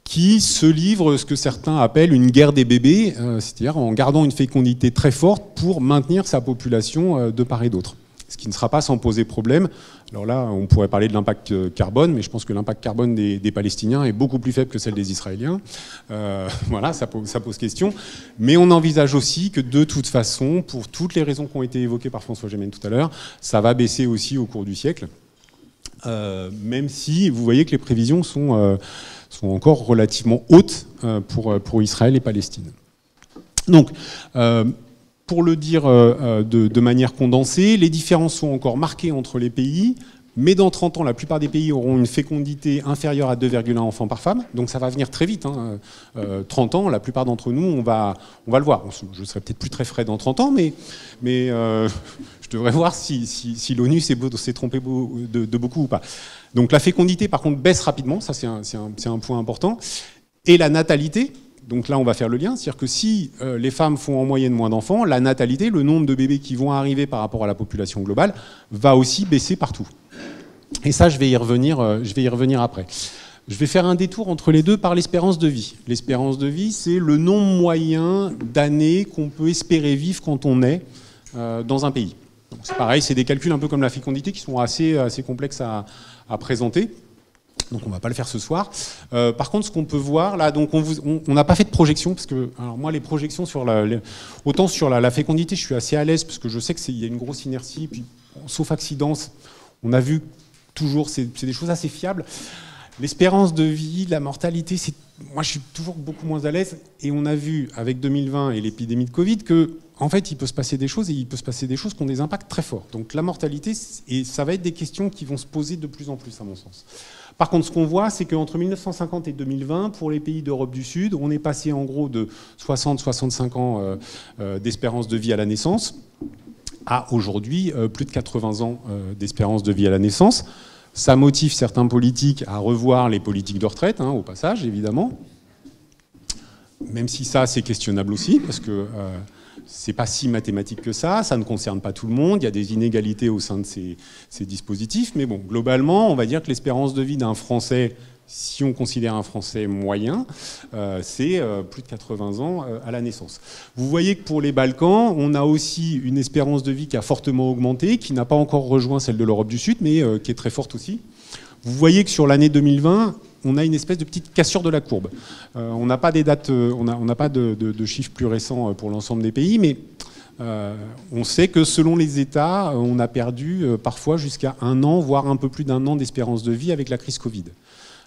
qui se livrent ce que certains appellent une guerre des bébés, c'est-à-dire en gardant une fécondité très forte pour maintenir sa population de part et d'autre. Ce qui ne sera pas sans poser problème. Alors là, on pourrait parler de l'impact carbone, mais je pense que l'impact carbone des Palestiniens est beaucoup plus faible que celle des Israéliens. Voilà, ça pose question. Mais on envisage aussi que de toute façon, pour toutes les raisons qui ont été évoquées par François Gémen tout à l'heure, ça va baisser aussi au cours du siècle. Même si vous voyez que les prévisions sont encore relativement hautes pour Israël et Palestine. Donc, pour le dire de manière condensée, les différences sont encore marquées entre les pays, mais dans 30 ans, la plupart des pays auront une fécondité inférieure à 2,1 enfants par femme, donc ça va venir très vite. 30 ans, la plupart d'entre nous, on va le voir. Je serai peut-être plus très frais dans 30 ans, mais je devrais voir si l'ONU s'est trompé de beaucoup ou pas. Donc la fécondité, par contre, baisse rapidement, ça c'est un point important, et la natalité. Donc là, on va faire le lien, c'est-à-dire que si les femmes font en moyenne moins d'enfants, la natalité, le nombre de bébés qui vont arriver par rapport à la population globale, va aussi baisser partout. Et ça, je vais y revenir après. Je vais faire un détour entre les deux par l'espérance de vie. L'espérance de vie, c'est le nombre moyen d'années qu'on peut espérer vivre quand on est dans un pays. Donc c'est pareil, c'est des calculs un peu comme la fécondité qui sont assez complexes à présenter. Donc on ne va pas le faire ce soir. Par contre, ce qu'on peut voir là, donc on n'a pas fait de projection parce que, alors moi les projections sur autant sur la fécondité, je suis assez à l'aise parce que je sais que y a une grosse inertie. Puis sauf accident, on a vu toujours, c'est des choses assez fiables. L'espérance de vie, la mortalité, moi je suis toujours beaucoup moins à l'aise. Et on a vu avec 2020 et l'épidémie de Covid que en fait il peut se passer des choses et il peut se passer des choses qui ont des impacts très forts. Donc la mortalité, et ça va être des questions qui vont se poser de plus en plus à mon sens. Par contre, ce qu'on voit, c'est qu'entre 1950 et 2020, pour les pays d'Europe du Sud, on est passé en gros de 60-65 ans d'espérance de vie à la naissance à aujourd'hui plus de 80 ans d'espérance de vie à la naissance. Ça motive certains politiques à revoir les politiques de retraite, au passage, évidemment. Même si ça, c'est questionnable aussi, parce que c'est pas si mathématique que ça ne concerne pas tout le monde, il y a des inégalités au sein de ces dispositifs, mais bon, globalement, on va dire que l'espérance de vie d'un Français, si on considère un Français moyen, c'est plus de 80 ans à la naissance. Vous voyez que pour les Balkans, on a aussi une espérance de vie qui a fortement augmenté, qui n'a pas encore rejoint celle de l'Europe du Sud, mais qui est très forte aussi. Vous voyez que sur l'année 2020, on a une espèce de petite cassure de la courbe. On n'a pas des dates, on n'a pas de chiffres plus récents pour l'ensemble des pays, mais on sait que selon les États, on a perdu parfois jusqu'à 1 an, voire un peu plus d'1 an d'espérance de vie avec la crise Covid.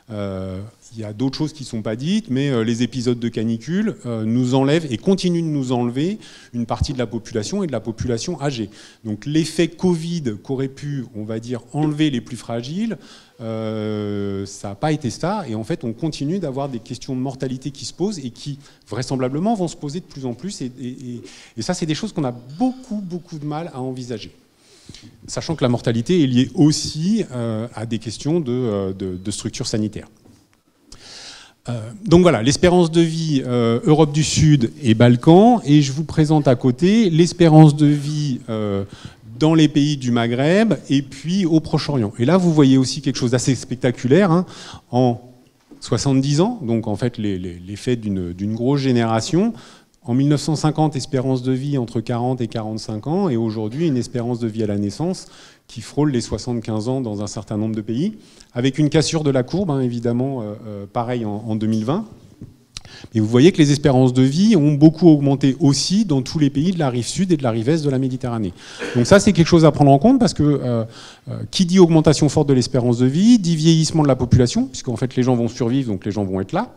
Il y a d'autres choses qui ne sont pas dites, mais les épisodes de canicule nous enlèvent et continuent de nous enlever une partie de la population et de la population âgée. Donc l'effet Covid qu'aurait pu, on va dire, enlever les plus fragiles, ça n'a pas été ça. Et en fait, on continue d'avoir des questions de mortalité qui se posent et qui, vraisemblablement, vont se poser de plus en plus. Et ça, c'est des choses qu'on a beaucoup de mal à envisager. Sachant que la mortalité est liée aussi à des questions de structure sanitaire. Donc voilà, l'espérance de vie Europe du Sud et Balkans, et je vous présente à côté l'espérance de vie dans les pays du Maghreb et puis au Proche-Orient. Et là, vous voyez aussi quelque chose d'assez spectaculaire. En 70 ans, donc en fait l'effet d'une grosse génération. En 1950, espérance de vie entre 40 et 45 ans, et aujourd'hui, une espérance de vie à la naissance qui frôle les 75 ans dans un certain nombre de pays, avec une cassure de la courbe, évidemment, pareil en 2020. Et vous voyez que les espérances de vie ont beaucoup augmenté aussi dans tous les pays de la rive sud et de la rive est de la Méditerranée. Donc ça, c'est quelque chose à prendre en compte parce que qui dit augmentation forte de l'espérance de vie, dit vieillissement de la population, puisqu'en fait les gens vont survivre, donc les gens vont être là.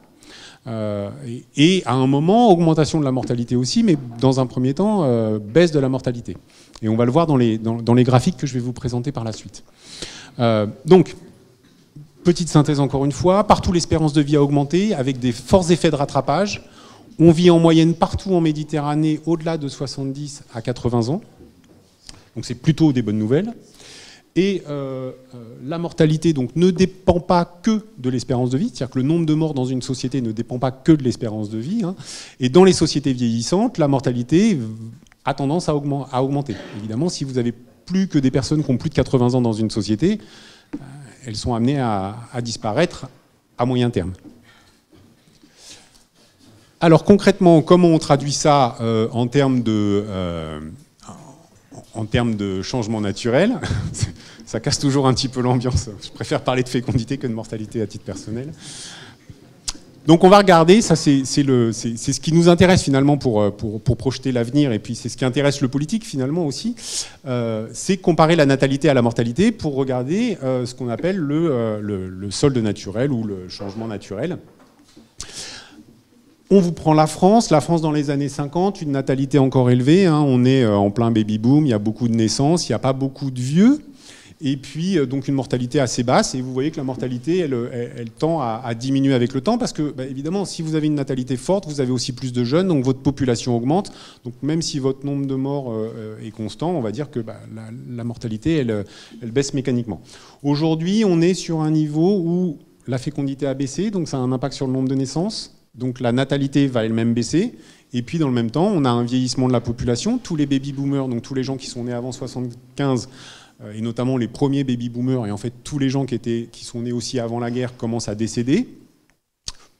Et à un moment, augmentation de la mortalité aussi, mais dans un premier temps, baisse de la mortalité. Et on va le voir dans les graphiques que je vais vous présenter par la suite. Donc, petite synthèse encore une fois, partout l'espérance de vie a augmenté avec des forts effets de rattrapage. On vit en moyenne partout en Méditerranée au-delà de 70 à 80 ans. Donc c'est plutôt des bonnes nouvelles. Et la mortalité donc, ne dépend pas que de l'espérance de vie, c'est-à-dire que le nombre de morts dans une société ne dépend pas que de l'espérance de vie. Hein. Et dans les sociétés vieillissantes, la mortalité a tendance à augmenter. Évidemment, si vous avez plus que des personnes qui ont plus de 80 ans dans une société, elles sont amenées à disparaître à moyen terme. Alors concrètement, comment on traduit ça en termes de changement naturel? Ça casse toujours un petit peu l'ambiance. Je préfère parler de fécondité que de mortalité à titre personnel. Donc on va regarder, ça c'est ce qui nous intéresse finalement pour projeter l'avenir, et puis c'est ce qui intéresse le politique finalement aussi, c'est comparer la natalité à la mortalité pour regarder ce qu'on appelle le solde naturel ou le changement naturel. On vous prend la France dans les années 50, une natalité encore élevée, hein, on est en plein baby-boom, il y a beaucoup de naissances, il n'y a pas beaucoup de vieux, et puis donc une mortalité assez basse, et vous voyez que la mortalité, elle tend à diminuer avec le temps, parce que évidemment, si vous avez une natalité forte, vous avez aussi plus de jeunes, donc votre population augmente, donc même si votre nombre de morts est constant, on va dire que la mortalité, elle baisse mécaniquement. Aujourd'hui, on est sur un niveau où la fécondité a baissé, donc ça a un impact sur le nombre de naissances, donc la natalité va elle-même baisser, et puis dans le même temps, on a un vieillissement de la population, tous les baby-boomers, donc tous les gens qui sont nés avant 75, et notamment les premiers baby-boomers, et en fait tous les gens qui sont nés aussi avant la guerre commencent à décéder,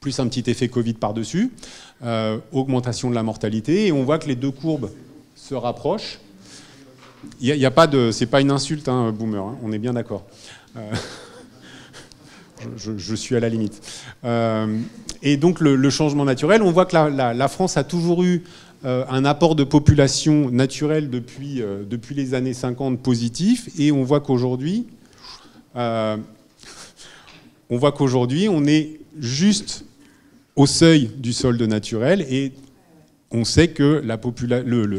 plus un petit effet Covid par-dessus, augmentation de la mortalité, et on voit que les deux courbes se rapprochent. Il y a pas de, c'est pas une insulte, hein, boomer, hein, on est bien d'accord. Je suis à la limite. Et donc le changement naturel, on voit que la France a toujours eu un apport de population naturelle depuis les années 50 positif, et on voit qu'aujourd'hui on est juste au seuil du solde naturel, et on sait que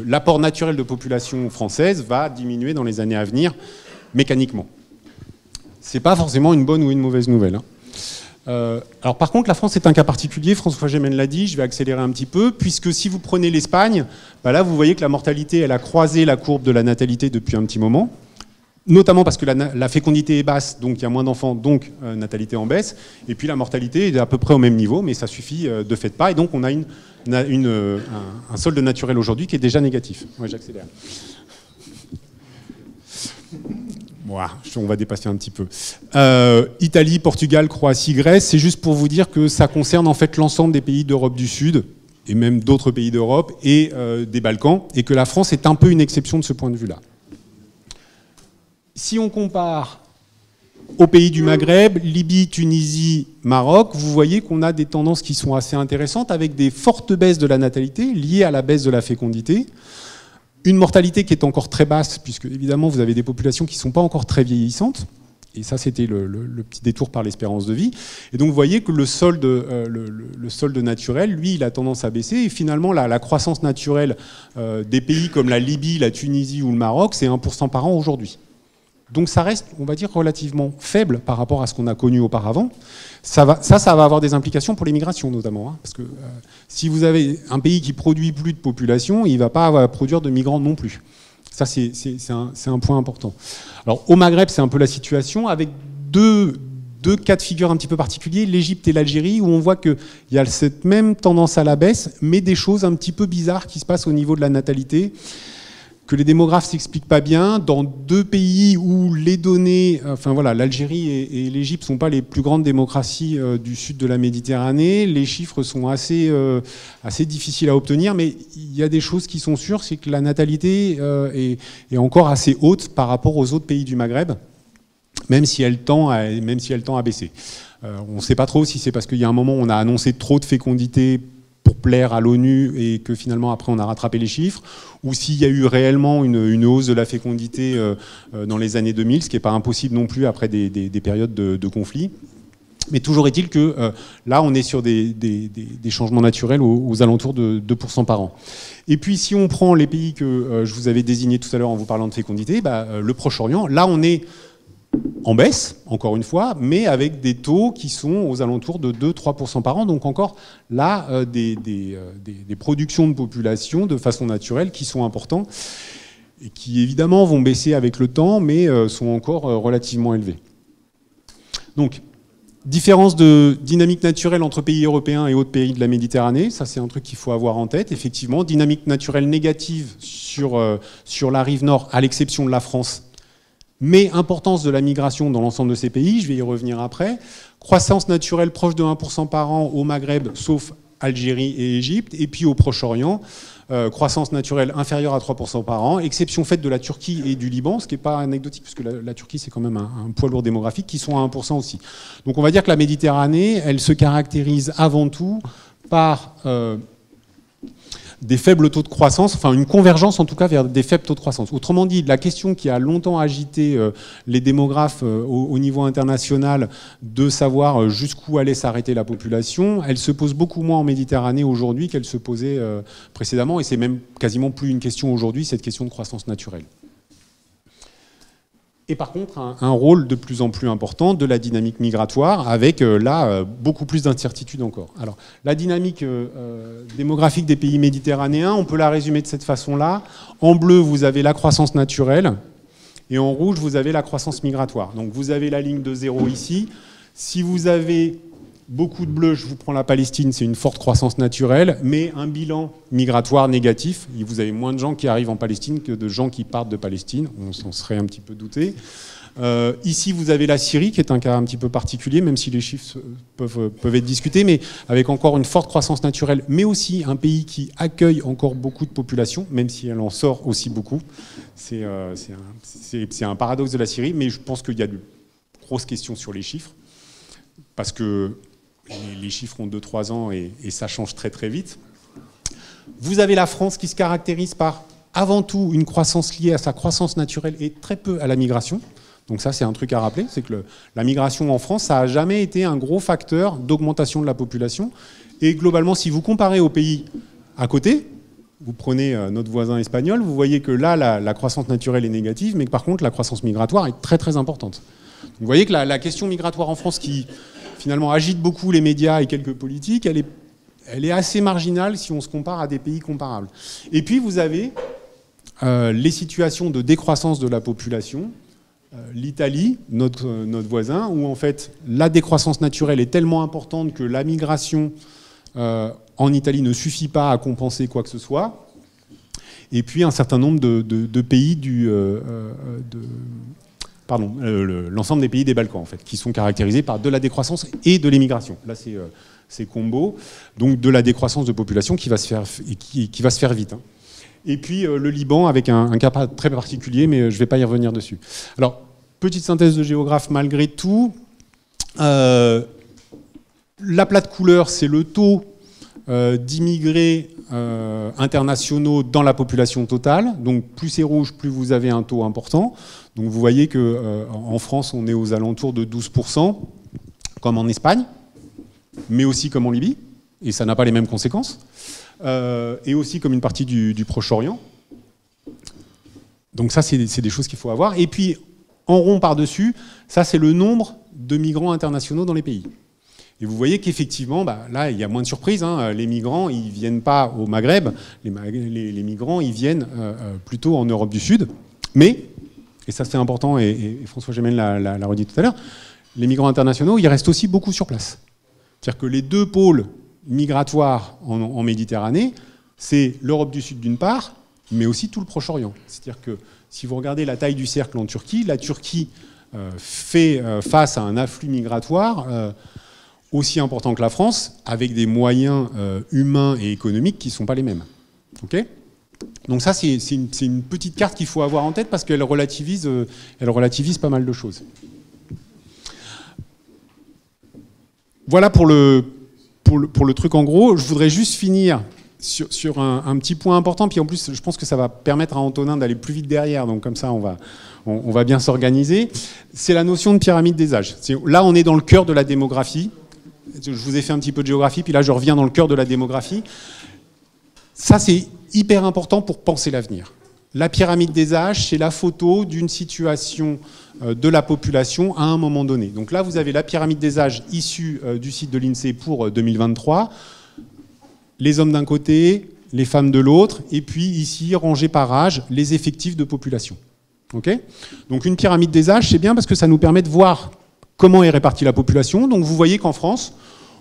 l'apport naturel de population française va diminuer dans les années à venir mécaniquement. C'est pas forcément une bonne ou une mauvaise nouvelle, hein. Alors par contre, la France est un cas particulier, François Gémen l'a dit, je vais accélérer un petit peu, puisque si vous prenez l'Espagne, là vous voyez que la mortalité, elle a croisé la courbe de la natalité depuis un petit moment, notamment parce que la fécondité est basse, donc il y a moins d'enfants, donc natalité en baisse, et puis la mortalité est à peu près au même niveau, mais ça suffit de fait pas, et donc on a un solde naturel aujourd'hui qui est déjà négatif. Ouais, j'accélère. On va dépasser un petit peu. Italie, Portugal, Croatie, Grèce, c'est juste pour vous dire que ça concerne en fait l'ensemble des pays d'Europe du Sud, et même d'autres pays d'Europe, et des Balkans, et que la France est un peu une exception de ce point de vue-là. Si on compare aux pays du Maghreb, Libye, Tunisie, Maroc, vous voyez qu'on a des tendances qui sont assez intéressantes, avec des fortes baisses de la natalité liées à la baisse de la fécondité. Une mortalité qui est encore très basse, puisque évidemment vous avez des populations qui ne sont pas encore très vieillissantes, et ça c'était le petit détour par l'espérance de vie. Et donc vous voyez que le solde naturel, lui, il a tendance à baisser, et finalement la croissance naturelle des pays comme la Libye, la Tunisie ou le Maroc, c'est 1% par an aujourd'hui. Donc ça reste, on va dire, relativement faible par rapport à ce qu'on a connu auparavant. Ça va avoir des implications pour les migrations notamment, hein, parce que si vous avez un pays qui produit plus de population, il ne va pas produire de migrants non plus. Ça, c'est un point important. Alors au Maghreb, c'est un peu la situation, avec deux cas de figure un petit peu particuliers, l'Égypte et l'Algérie, où on voit qu'il y a cette même tendance à la baisse, mais des choses un petit peu bizarres qui se passent au niveau de la natalité, que les démographes ne s'expliquent pas bien, dans deux pays où les données, enfin voilà, l'Algérie et l'Égypte ne sont pas les plus grandes démocraties du sud de la Méditerranée, les chiffres sont assez difficiles à obtenir, mais il y a des choses qui sont sûres, c'est que la natalité est encore assez haute par rapport aux autres pays du Maghreb, même si elle tend à baisser. On ne sait pas trop si c'est parce qu'il y a un moment où on a annoncé trop de fécondité pour plaire à l'ONU et que finalement après on a rattrapé les chiffres, ou s'il y a eu réellement une hausse de la fécondité dans les années 2000, ce qui n'est pas impossible non plus après des périodes de conflit. Mais toujours est-il que là, on est sur des changements naturels aux alentours de 2% par an. Et puis, si on prend les pays que je vous avais désignés tout à l'heure en vous parlant de fécondité, le Proche-Orient, là, on est en baisse, encore une fois, mais avec des taux qui sont aux alentours de 2-3% par an. Donc encore là, des productions de population de façon naturelle qui sont importants et qui, évidemment, vont baisser avec le temps, mais sont encore relativement élevés. Donc, différence de dynamique naturelle entre pays européens et autres pays de la Méditerranée, ça c'est un truc qu'il faut avoir en tête. Effectivement, dynamique naturelle négative sur la rive nord, à l'exception de la France, mais importance de la migration dans l'ensemble de ces pays, je vais y revenir après. Croissance naturelle proche de 1% par an au Maghreb, sauf Algérie et Égypte, et puis au Proche-Orient, croissance naturelle inférieure à 3% par an, exception faite de la Turquie et du Liban, ce qui n'est pas anecdotique, puisque la Turquie, c'est quand même un poids lourd démographique, qui sont à 1% aussi. Donc on va dire que la Méditerranée, elle se caractérise avant tout par des faibles taux de croissance, enfin une convergence en tout cas vers des faibles taux de croissance. Autrement dit, la question qui a longtemps agité les démographes au niveau international de savoir jusqu'où allait s'arrêter la population, elle se pose beaucoup moins en Méditerranée aujourd'hui qu'elle se posait précédemment, et c'est même quasiment plus une question aujourd'hui, cette question de croissance naturelle. Et par contre, un rôle de plus en plus important de la dynamique migratoire, avec là beaucoup plus d'incertitudes encore. Alors, la dynamique démographique des pays méditerranéens, on peut la résumer de cette façon-là. En bleu, vous avez la croissance naturelle, et en rouge, vous avez la croissance migratoire. Donc, vous avez la ligne de 0 ici. Si vous avez beaucoup de bleu, je vous prends la Palestine, c'est une forte croissance naturelle, mais un bilan migratoire négatif. Vous avez moins de gens qui arrivent en Palestine que de gens qui partent de Palestine. On s'en serait un petit peu douté. Ici, vous avez la Syrie, qui est un cas un petit peu particulier, même si les chiffres peuvent être discutés, mais avec encore une forte croissance naturelle, mais aussi un pays qui accueille encore beaucoup de population, même si elle en sort aussi beaucoup. C'est un paradoxe de la Syrie, mais je pense qu'il y a de grosses questions sur les chiffres, parce que les chiffres ont 2-3 ans et ça change très très vite. Vous avez la France qui se caractérise par, avant tout, une croissance liée à sa croissance naturelle et très peu à la migration. Donc ça, c'est un truc à rappeler, c'est que la migration en France, ça n'a jamais été un gros facteur d'augmentation de la population. Et globalement, si vous comparez aux pays à côté, vous prenez notre voisin espagnol, vous voyez que là, la croissance naturelle est négative, mais que par contre, la croissance migratoire est très très importante. Donc vous voyez que la question migratoire en France, qui finalement agite beaucoup les médias et quelques politiques, elle est assez marginale si on se compare à des pays comparables. Et puis vous avez les situations de décroissance de la population. L'Italie, notre voisin, où en fait la décroissance naturelle est tellement importante que la migration en Italie ne suffit pas à compenser quoi que ce soit. Et puis un certain nombre de pays l'ensemble des pays des Balkans, en fait, qui sont caractérisés par de la décroissance et de l'immigration. Là, c'est combo, donc de la décroissance de population qui va se faire vite. Hein. Et puis le Liban, avec un cas très particulier, mais je ne vais pas y revenir dessus. Alors, petite synthèse de géographe malgré tout. La plate couleur, c'est le taux d'immigrés internationaux dans la population totale. Donc plus c'est rouge, plus vous avez un taux important. Donc vous voyez qu'en France, on est aux alentours de 12%, comme en Espagne, mais aussi comme en Libye, et ça n'a pas les mêmes conséquences, et aussi comme une partie du Proche-Orient. Donc ça, c'est des choses qu'il faut avoir. Et puis, en rond par-dessus, ça c'est le nombre de migrants internationaux dans les pays. Et vous voyez qu'effectivement, là, il y a moins de surprises. Hein. Les migrants, ils ne viennent pas au Maghreb. Les migrants, ils viennent plutôt en Europe du Sud. Mais, et ça c'est important, et François Gémen l'a redit tout à l'heure, les migrants internationaux, ils restent aussi beaucoup sur place. C'est-à-dire que les deux pôles migratoires en Méditerranée, c'est l'Europe du Sud d'une part, mais aussi tout le Proche-Orient. C'est-à-dire que si vous regardez la taille du cercle en Turquie, la Turquie fait face à un afflux migratoire aussi important que la France, avec des moyens humains et économiques qui ne sont pas les mêmes. Okay ? Donc ça, c'est une petite carte qu'il faut avoir en tête parce qu'elle relativise pas mal de choses. voilà pour le truc en gros. Je voudrais juste finir sur un petit point important, puis en plus je pense que ça va permettre à Antonin d'aller plus vite derrière, donc comme ça on va bien s'organiser. C'est la notion de pyramide des âges. Là on est dans le cœur de la démographie. Je vous ai fait un petit peu de géographie, puis là je reviens dans le cœur de la démographie. Ça c'est hyper important pour penser l'avenir. La pyramide des âges, c'est la photo d'une situation de la population à un moment donné. Donc là vous avez la pyramide des âges issue du site de l'INSEE pour 2023. Les hommes d'un côté, les femmes de l'autre, et puis ici, rangés par âge, les effectifs de population. Okay ? Donc une pyramide des âges, c'est bien parce que ça nous permet de voir comment est répartie la population. Donc vous voyez qu'en France,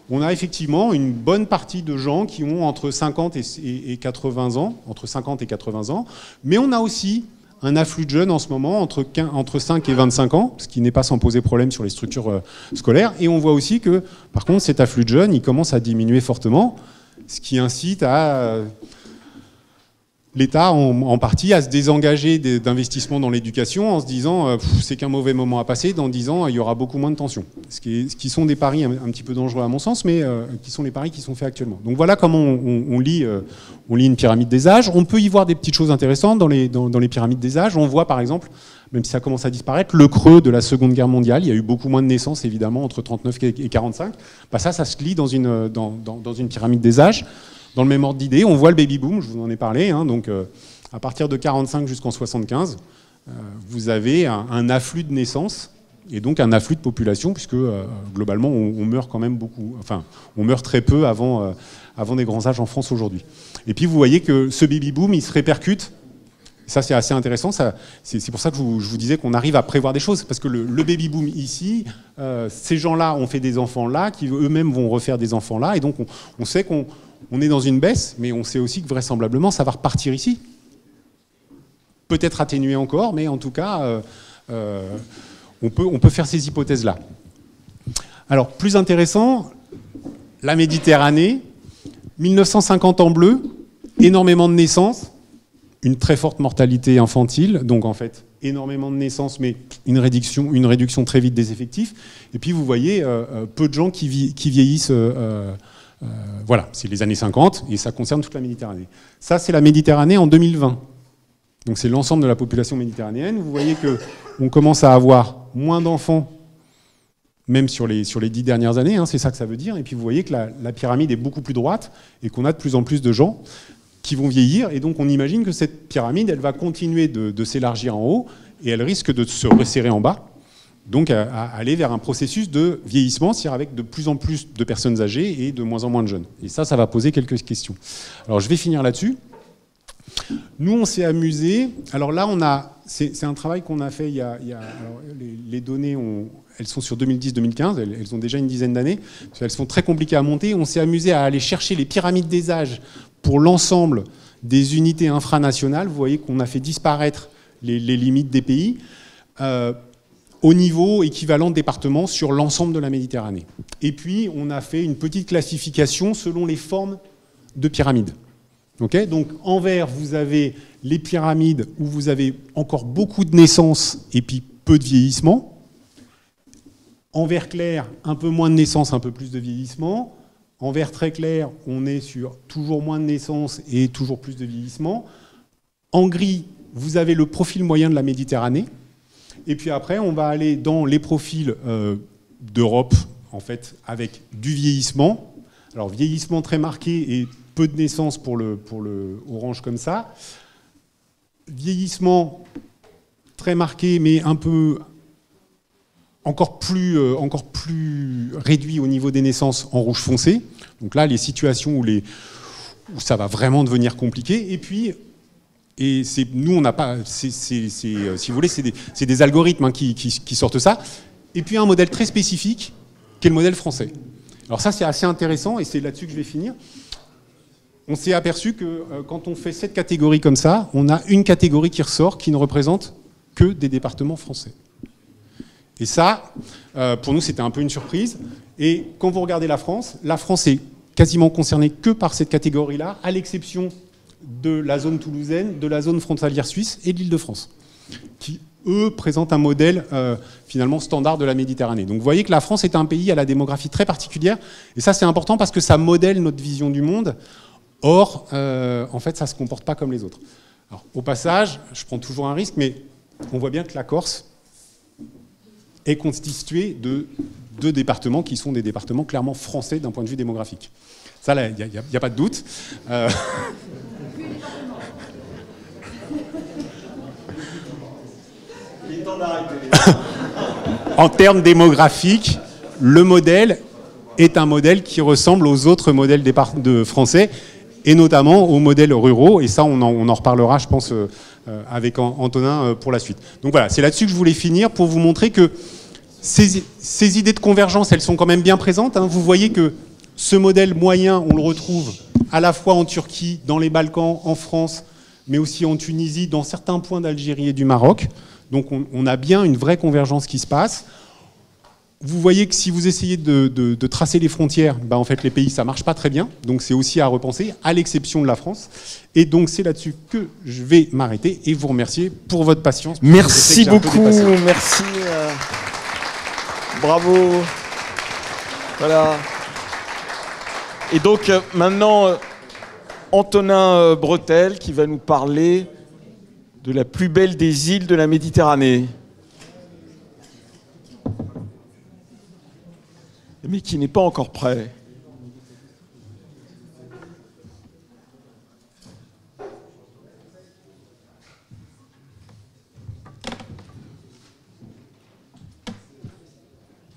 on a effectivement une bonne partie de gens qui ont entre 50 et 80 ans, entre 50 et 80 ans, mais on a aussi un afflux de jeunes en ce moment entre 5 et 25 ans, ce qui n'est pas sans poser problème sur les structures scolaires, et on voit aussi que, par contre, cet afflux de jeunes, il commence à diminuer fortement, ce qui incite à l'État, en partie, à se désengager d'investissements dans l'éducation en se disant c'est qu'un mauvais moment à passer, dans 10 ans, il y aura beaucoup moins de tensions. Ce qui sont des paris un petit peu dangereux à mon sens, mais qui sont les paris qui sont faits actuellement. Donc voilà comment on lit une pyramide des âges. On peut y voir des petites choses intéressantes dans les pyramides des âges. On voit par exemple, même si ça commence à disparaître, le creux de la Seconde Guerre mondiale. Il y a eu beaucoup moins de naissances, évidemment, entre 39 et 45. Bah ça se lit dans une pyramide des âges. Dans le même ordre d'idée, on voit le baby-boom, je vous en ai parlé. Hein, donc, à partir de 45 jusqu'en 75, vous avez un afflux de naissances et donc un afflux de population, puisque globalement, on meurt quand même beaucoup. Enfin, on meurt très peu avant des grands âges en France aujourd'hui. Et puis, vous voyez que ce baby-boom, il se répercute. Ça, c'est assez intéressant. C'est pour ça que je vous disais qu'on arrive à prévoir des choses. Parce que le baby-boom ici, ces gens-là ont fait des enfants là, qui eux-mêmes vont refaire des enfants là. Et donc, on sait qu'on est dans une baisse, mais on sait aussi que vraisemblablement, ça va repartir ici. Peut-être atténué encore, mais en tout cas, on peut faire ces hypothèses-là. Alors, plus intéressant, la Méditerranée, 1950 en bleu, énormément de naissances, une très forte mortalité infantile, donc en fait énormément de naissances, mais une réduction très vite des effectifs. Et puis vous voyez peu de gens qui vieillissent. Voilà, c'est les années 50 et ça concerne toute la Méditerranée. Ça, c'est la Méditerranée en 2020. Donc c'est l'ensemble de la population méditerranéenne. Vous voyez qu'on commence à avoir moins d'enfants, même sur les 10 dernières années, hein, c'est ça que ça veut dire. Et puis vous voyez que la pyramide est beaucoup plus droite et qu'on a de plus en plus de gens qui vont vieillir, et donc on imagine que cette pyramide, elle va continuer de s'élargir en haut, et elle risque de se resserrer en bas, donc à aller vers un processus de vieillissement, c'est-à-dire avec de plus en plus de personnes âgées et de moins en moins de jeunes. Et ça va poser quelques questions. Alors je vais finir là-dessus. Nous, on s'est amusé. Alors là, c'est un travail qu'on a fait alors, les données, elles sont sur 2010-2015, elles ont déjà une dizaine d'années. Elles sont très compliquées à monter. On s'est amusé à aller chercher les pyramides des âges pour l'ensemble des unités infranationales. Vous voyez qu'on a fait disparaître les limites des pays au niveau équivalent de département sur l'ensemble de la Méditerranée. Et puis, on a fait une petite classification selon les formes de pyramides. Okay, donc en vert, vous avez les pyramides où vous avez encore beaucoup de naissances et puis peu de vieillissement. En vert clair, un peu moins de naissances, un peu plus de vieillissement. En vert très clair, on est sur toujours moins de naissances et toujours plus de vieillissement. En gris, vous avez le profil moyen de la Méditerranée. Et puis après, on va aller dans les profils d'Europe, en fait, avec du vieillissement. Alors vieillissement très marqué et peu de naissances pour le orange comme ça. Vieillissement très marqué, mais un peu encore plus réduit au niveau des naissances en rouge foncé. Donc là, les situations où ça va vraiment devenir compliqué. Et puis, nous, on n'a pas... si vous voulez, c'est des algorithmes hein, qui sortent ça. Et puis un modèle très spécifique, qui est le modèle français. Alors ça, c'est assez intéressant, et c'est là-dessus que je vais finir. On s'est aperçu que quand on fait cette catégorie comme ça, on a une catégorie qui ressort, qui ne représente que des départements français. Et ça, pour nous, c'était un peu une surprise. Et quand vous regardez la France est quasiment concernée que par cette catégorie-là, à l'exception de la zone toulousaine, de la zone frontalière suisse et de l'Île-de-France, qui eux, présentent un modèle finalement standard de la Méditerranée. Donc vous voyez que la France est un pays à la démographie très particulière, et ça c'est important parce que ça modèle notre vision du monde. Or, en fait, ça ne se comporte pas comme les autres. Alors, au passage, je prends toujours un risque, mais on voit bien que la Corse est constituée de 2 départements qui sont des départements clairement français d'un point de vue démographique. Ça, il n'y a pas de doute. En termes démographiques, le modèle est un modèle qui ressemble aux autres modèles de français, et notamment aux modèles ruraux, et ça on en reparlera je pense avec Antonin pour la suite. Donc voilà, c'est là-dessus que je voulais finir pour vous montrer que ces idées de convergence, elles sont quand même bien présentes, hein. Vous voyez que ce modèle moyen, on le retrouve à la fois en Turquie, dans les Balkans, en France, mais aussi en Tunisie, dans certains points d'Algérie et du Maroc. Donc on a bien une vraie convergence qui se passe. Vous voyez que si vous essayez de tracer les frontières, en fait les pays ça marche pas très bien, donc c'est aussi à repenser, à l'exception de la France. Et donc c'est là-dessus que je vais m'arrêter et vous remercier pour votre patience. Merci beaucoup, merci. Bravo. Voilà. Et donc maintenant, Antonin Bretel qui va nous parler de la plus belle des îles de la Méditerranée. Mais qui n'est pas encore prêt.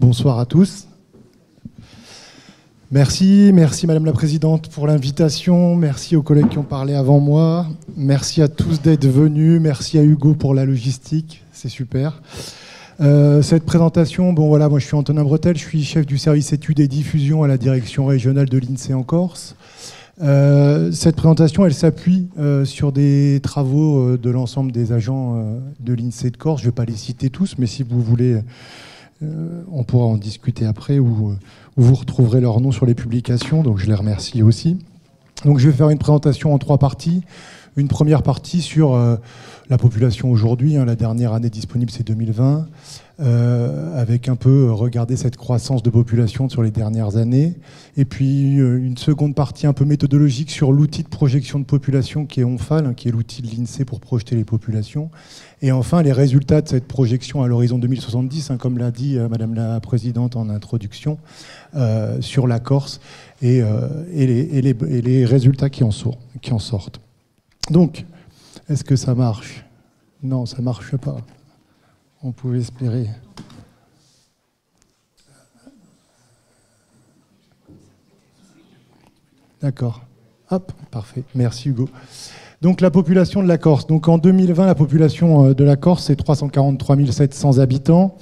Bonsoir à tous. Merci Madame la Présidente pour l'invitation, merci aux collègues qui ont parlé avant moi, merci à tous d'être venus, merci à Hugo pour la logistique, c'est super. Cette présentation, moi je suis Antonin Bretel, je suis chef du service études et diffusion à la direction régionale de l'INSEE en Corse. Cette présentation, elle s'appuie sur des travaux de l'ensemble des agents de l'INSEE de Corse. Je ne vais pas les citer tous, mais si vous voulez, on pourra en discuter après ou vous retrouverez leurs noms sur les publications, donc je les remercie aussi. Donc je vais faire une présentation en 3 parties. Une première partie sur la population aujourd'hui, la dernière année disponible c'est 2020, avec un peu regarder cette croissance de population sur les dernières années. Et puis une seconde partie un peu méthodologique sur l'outil de projection de population qui est ONFAL, qui est l'outil de l'INSEE pour projeter les populations. Et enfin les résultats de cette projection à l'horizon 2070, comme l'a dit Madame la Présidente en introduction, sur la Corse et les résultats qui en sortent. Donc, est-ce que ça marche? Non, ça ne marche pas. On pouvait espérer. D'accord. Hop, parfait. Merci Hugo. Donc la population de la Corse. Donc en 2020, la population de la Corse, c'est 343 700 habitants.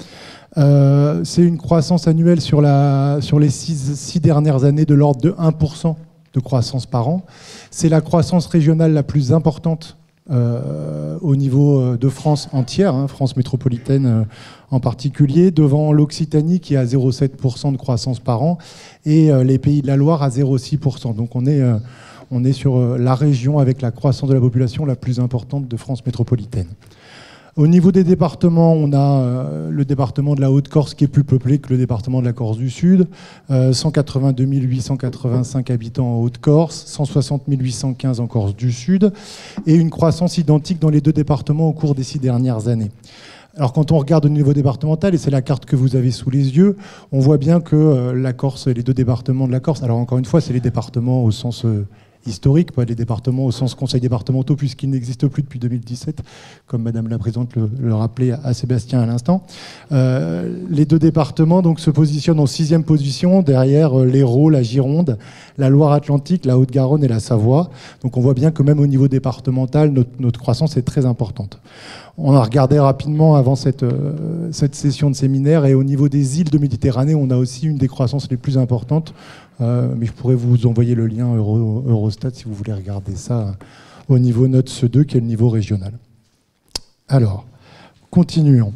C'est une croissance annuelle sur les 6 dernières années de l'ordre de 1% de croissance par an. C'est la croissance régionale la plus importante au niveau de France entière, France métropolitaine en particulier, devant l'Occitanie qui est à 0,7% de croissance par an et les Pays de la Loire à 0,6%. Donc on est sur la région avec la croissance de la population la plus importante de France métropolitaine. Au niveau des départements, on a le département de la Haute-Corse qui est plus peuplé que le département de la Corse du Sud. 182 885 habitants en Haute-Corse, 160 815 en Corse du Sud, et une croissance identique dans les 2 départements au cours des 6 dernières années. Alors quand on regarde au niveau départemental, et c'est la carte que vous avez sous les yeux, on voit bien que la Corse, les 2 départements de la Corse, alors encore une fois, c'est les départements au sens historique, pas les départements au sens conseils départementaux, puisqu'ils n'existent plus depuis 2017, comme Madame la Présidente le rappelait à Sébastien à l'instant. Les 2 départements donc, se positionnent en 6e position, derrière l'Hérault, la Gironde, la Loire-Atlantique, la Haute-Garonne et la Savoie. Donc on voit bien que même au niveau départemental, notre croissance est très importante. On a regardé rapidement avant cette session de séminaire, et au niveau des îles de Méditerranée, on a aussi une des croissances les plus importantes. Mais je pourrais vous envoyer le lien Eurostat si vous voulez regarder ça au niveau NOTS 2, qui est le niveau régional. Alors, continuons.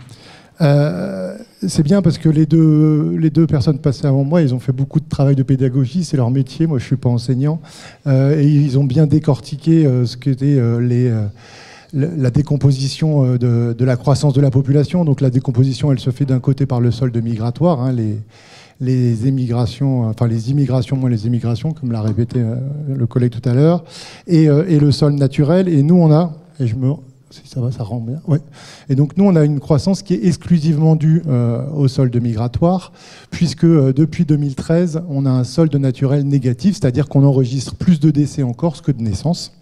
C'est bien parce que les deux personnes passées avant moi, ils ont fait beaucoup de travail de pédagogie, c'est leur métier, moi je ne suis pas enseignant, et ils ont bien décortiqué ce qu'étaient la décomposition de la croissance de la population. Donc la décomposition, elle se fait d'un côté par le solde migratoire, hein, les émigrations, enfin les immigrations moins les émigrations, comme l'a répété le collègue tout à l'heure, et le solde naturel. Et nous, on a, si ça va, ça rend bien. Ouais. Et donc nous, on a une croissance qui est exclusivement due au solde migratoire, puisque depuis 2013, on a un solde naturel négatif, c'est-à-dire qu'on enregistre plus de décès en Corse que de naissances.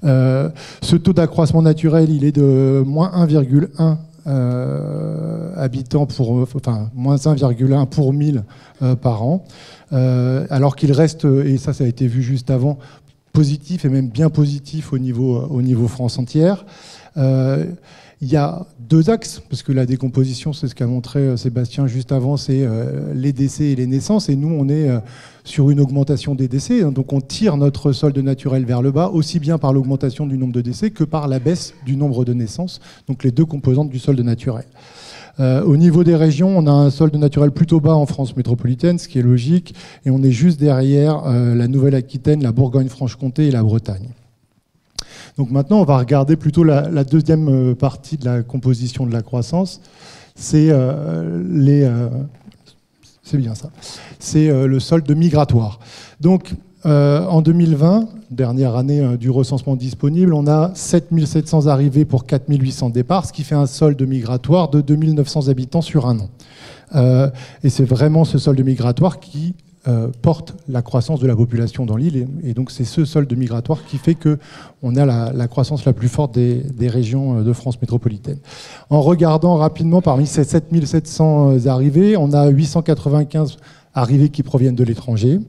Ce taux d'accroissement naturel, il est de moins 1,1 habitants moins 1,1 pour 1000 par an, alors qu'il reste, et ça a été vu juste avant, positif et même bien positif au niveau France entière. Il y a deux axes, parce que la décomposition, c'est ce qu'a montré Sébastien juste avant, c'est les décès et les naissances, et nous on est sur une augmentation des décès, donc on tire notre solde naturel vers le bas, aussi bien par l'augmentation du nombre de décès que par la baisse du nombre de naissances, donc les deux composantes du solde naturel. Au niveau des régions, on a un solde naturel plutôt bas en France métropolitaine, ce qui est logique, et on est juste derrière la Nouvelle-Aquitaine, la Bourgogne-Franche-Comté et la Bretagne. Donc maintenant, on va regarder plutôt la deuxième partie de la composition de la croissance, c'est c'est bien ça, c'est le solde migratoire. Donc en 2020, dernière année du recensement disponible, on a 7700 arrivées pour 4800 départs, ce qui fait un solde migratoire de 2900 habitants sur un an. Et c'est vraiment ce solde migratoire qui porte la croissance de la population dans l'île. Et donc c'est ce solde migratoire qui fait qu'on a la croissance la plus forte des régions de France métropolitaine. En regardant rapidement, parmi ces 7700 arrivées, on a 895 arrivées qui proviennent de l'étranger.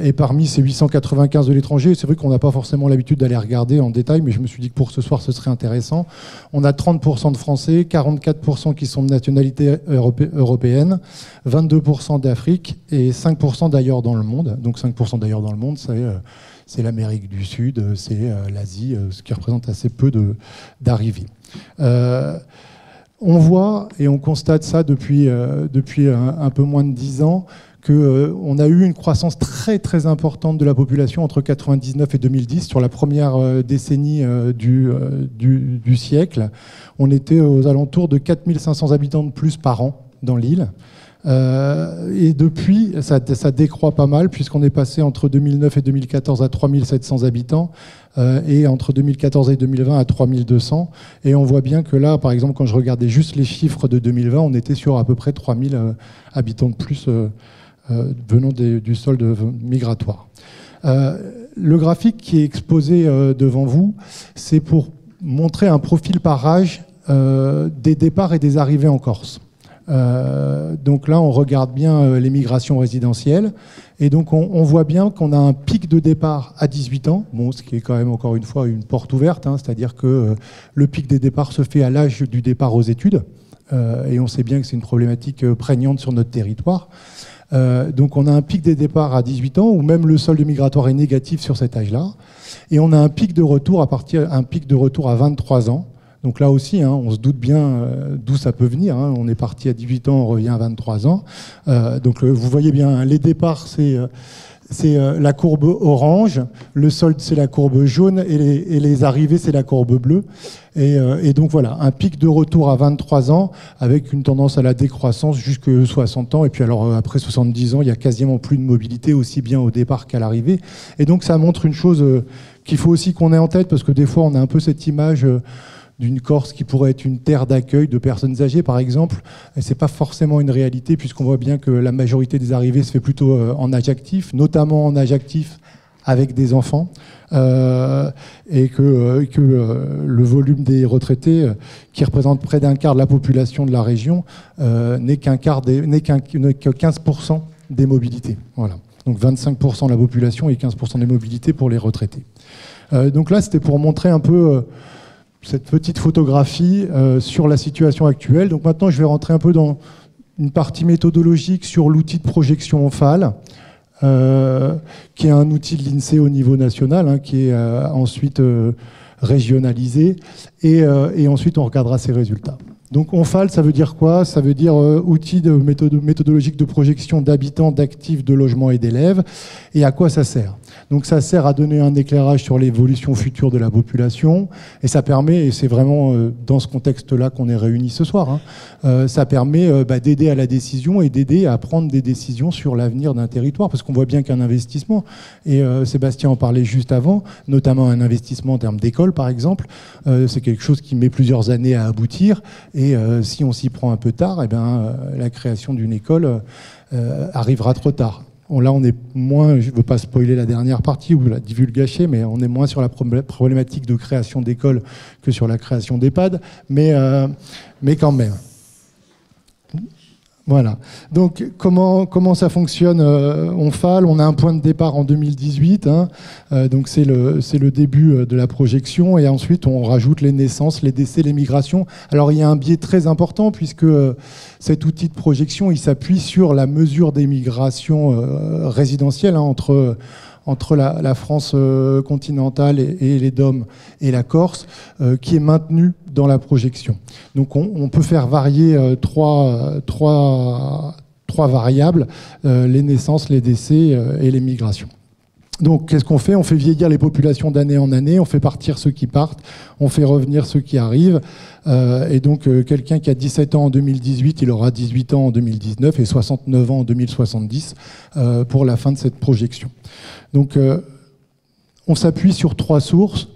Et parmi ces 895 de l'étranger, c'est vrai qu'on n'a pas forcément l'habitude d'aller regarder en détail, mais je me suis dit que pour ce soir, ce serait intéressant. On a 30% de Français, 44% qui sont de nationalité européenne, 22% d'Afrique et 5% d'ailleurs dans le monde. Donc 5% d'ailleurs dans le monde, c'est l'Amérique du Sud, c'est l'Asie, ce qui représente assez peu d'arrivées. On voit et on constate ça depuis un peu moins de 10 ans, qu'on a eu une croissance très très importante de la population entre 1999 et 2010, sur la première décennie du siècle. On était aux alentours de 4500 habitants de plus par an dans l'île. Et depuis, ça décroît pas mal, puisqu'on est passé entre 2009 et 2014 à 3700 habitants, et entre 2014 et 2020 à 3200. Et on voit bien que là, par exemple, quand je regardais juste les chiffres de 2020, on était sur à peu près 3000 habitants de plus venant du solde migratoire. Le graphique qui est exposé devant vous, c'est pour montrer un profil par âge des départs et des arrivées en Corse. Donc là, on regarde bien les migrations résidentielles, et donc on voit bien qu'on a un pic de départ à 18 ans, bon, ce qui est quand même encore une fois une porte ouverte, hein, c'est-à-dire que le pic des départs se fait à l'âge du départ aux études, et on sait bien que c'est une problématique prégnante sur notre territoire. Donc on a un pic des départs à 18 ans, où même le solde migratoire est négatif sur cet âge-là, et on a un pic de retour à 23 ans. Donc là aussi, hein, on se doute bien d'où ça peut venir. Hein. On est parti à 18 ans, on revient à 23 ans. Donc vous voyez bien, hein, les départs, c'est la courbe orange, le solde, c'est la courbe jaune, et les arrivées, c'est la courbe bleue. Et donc voilà, un pic de retour à 23 ans, avec une tendance à la décroissance jusqu'à 60 ans. Et puis alors après 70 ans, il n'y a quasiment plus de mobilité, aussi bien au départ qu'à l'arrivée. Et donc ça montre une chose qu'il faut aussi qu'on ait en tête, parce que des fois, on a un peu cette image d'une Corse qui pourrait être une terre d'accueil de personnes âgées, par exemple. Et c'est pas forcément une réalité, puisqu'on voit bien que la majorité des arrivées se fait plutôt en âge actif, notamment en âge actif avec des enfants, et que le volume des retraités, qui représente près d'un quart de la population de la région, n'est que 15% des mobilités. Voilà. Donc 25% de la population et 15% des mobilités pour les retraités. Donc là, c'était pour montrer un peu cette petite photographie sur la situation actuelle. Donc maintenant, je vais rentrer un peu dans une partie méthodologique sur l'outil de projection ONFAL, qui est un outil de l'INSEE au niveau national, hein, qui est ensuite régionalisé, et ensuite on regardera ses résultats. Donc ONFAL, ça veut dire quoi? Ça veut dire outil méthodologique de projection d'habitants, d'actifs, de logements et d'élèves. Et à quoi ça sert? Donc ça sert à donner un éclairage sur l'évolution future de la population, et ça permet, et c'est vraiment dans ce contexte-là qu'on est réunis ce soir, ça permet d'aider à la décision et d'aider à prendre des décisions sur l'avenir d'un territoire, parce qu'on voit bien qu'un investissement, et Sébastien en parlait juste avant, notamment un investissement en termes d'école par exemple, c'est quelque chose qui met plusieurs années à aboutir, et si on s'y prend un peu tard, la création d'une école arrivera trop tard. Là, on est moins, je ne veux pas spoiler la dernière partie ou la divulgacher, mais on est moins sur la problématique de création d'écoles que sur la création d'EHPAD, mais quand même. Voilà. Donc, comment ça fonctionne ONFAL? On a un point de départ en 2018, donc c'est le début de la projection, et ensuite on rajoute les naissances, les décès, les migrations. Alors il y a un biais très important puisque cet outil de projection, il s'appuie sur la mesure des migrations résidentielles entre la France continentale et les DOM et la Corse, qui est maintenue dans la projection. Donc on peut faire varier trois variables, les naissances, les décès et les migrations. Donc qu'est-ce qu'on fait? On fait vieillir les populations d'année en année, on fait partir ceux qui partent, on fait revenir ceux qui arrivent. Et donc quelqu'un qui a 17 ans en 2018, il aura 18 ans en 2019 et 69 ans en 2070 pour la fin de cette projection. Donc on s'appuie sur 3 sources.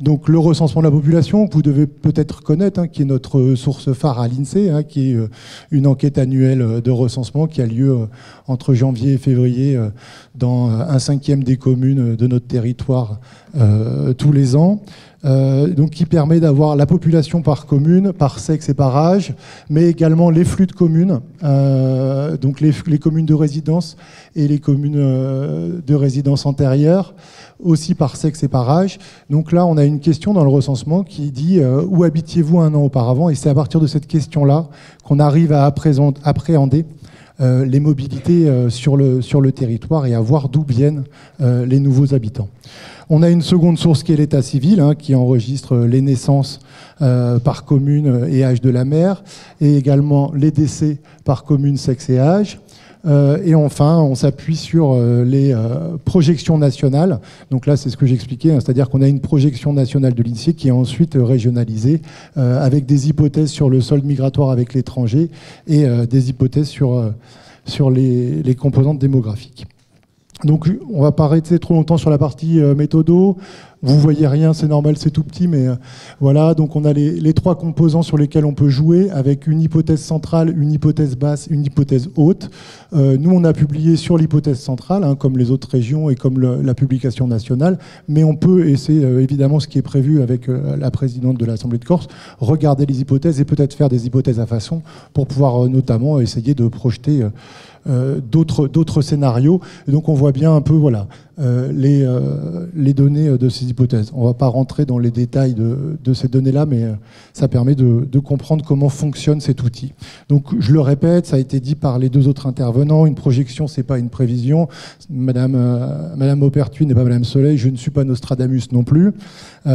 Donc le recensement de la population, que vous devez peut-être connaître, qui est notre source phare à l'INSEE, qui est une enquête annuelle de recensement qui a lieu entre janvier et février dans 1/5 des communes de notre territoire tous les ans. Donc qui permet d'avoir la population par commune, par sexe et par âge, mais également les flux de communes, donc les communes de résidence et les communes de résidence antérieure, aussi par sexe et par âge. Donc là, on a une question dans le recensement qui dit où habitiez-vous un an auparavant, et c'est à partir de cette question-là qu'on arrive à appréhender les mobilités sur le territoire et à voir d'où viennent les nouveaux habitants. On a une seconde source qui est l'état civil, qui enregistre les naissances par commune et âge de la mère, et également les décès par commune, sexe et âge. Et enfin, on s'appuie sur les projections nationales. Donc là, c'est ce que j'expliquais, c'est-à-dire qu'on a une projection nationale de l'INSEE qui est ensuite régionalisée avec des hypothèses sur le solde migratoire avec l'étranger et des hypothèses sur les composantes démographiques. Donc on va pas rester trop longtemps sur la partie méthodo. Vous voyez rien, c'est normal, c'est tout petit, mais voilà. Donc on a les 3 composants sur lesquels on peut jouer, avec une hypothèse centrale, une hypothèse basse, une hypothèse haute. Nous, on a publié sur l'hypothèse centrale, comme les autres régions et comme la publication nationale, mais on peut, et c'est évidemment ce qui est prévu avec la présidente de l'Assemblée de Corse, regarder les hypothèses et peut-être faire des hypothèses à façon pour pouvoir notamment essayer de projeter d'autres scénarios. Et donc on voit bien un peu les données de ces hypothèses. On ne va pas rentrer dans les détails de ces données-là, mais ça permet de comprendre comment fonctionne cet outil. Donc je le répète, ça a été dit par les 2 autres intervenants, une projection, c'est pas une prévision. Madame Maupertuis n'est pas Madame Soleil, je ne suis pas Nostradamus non plus. On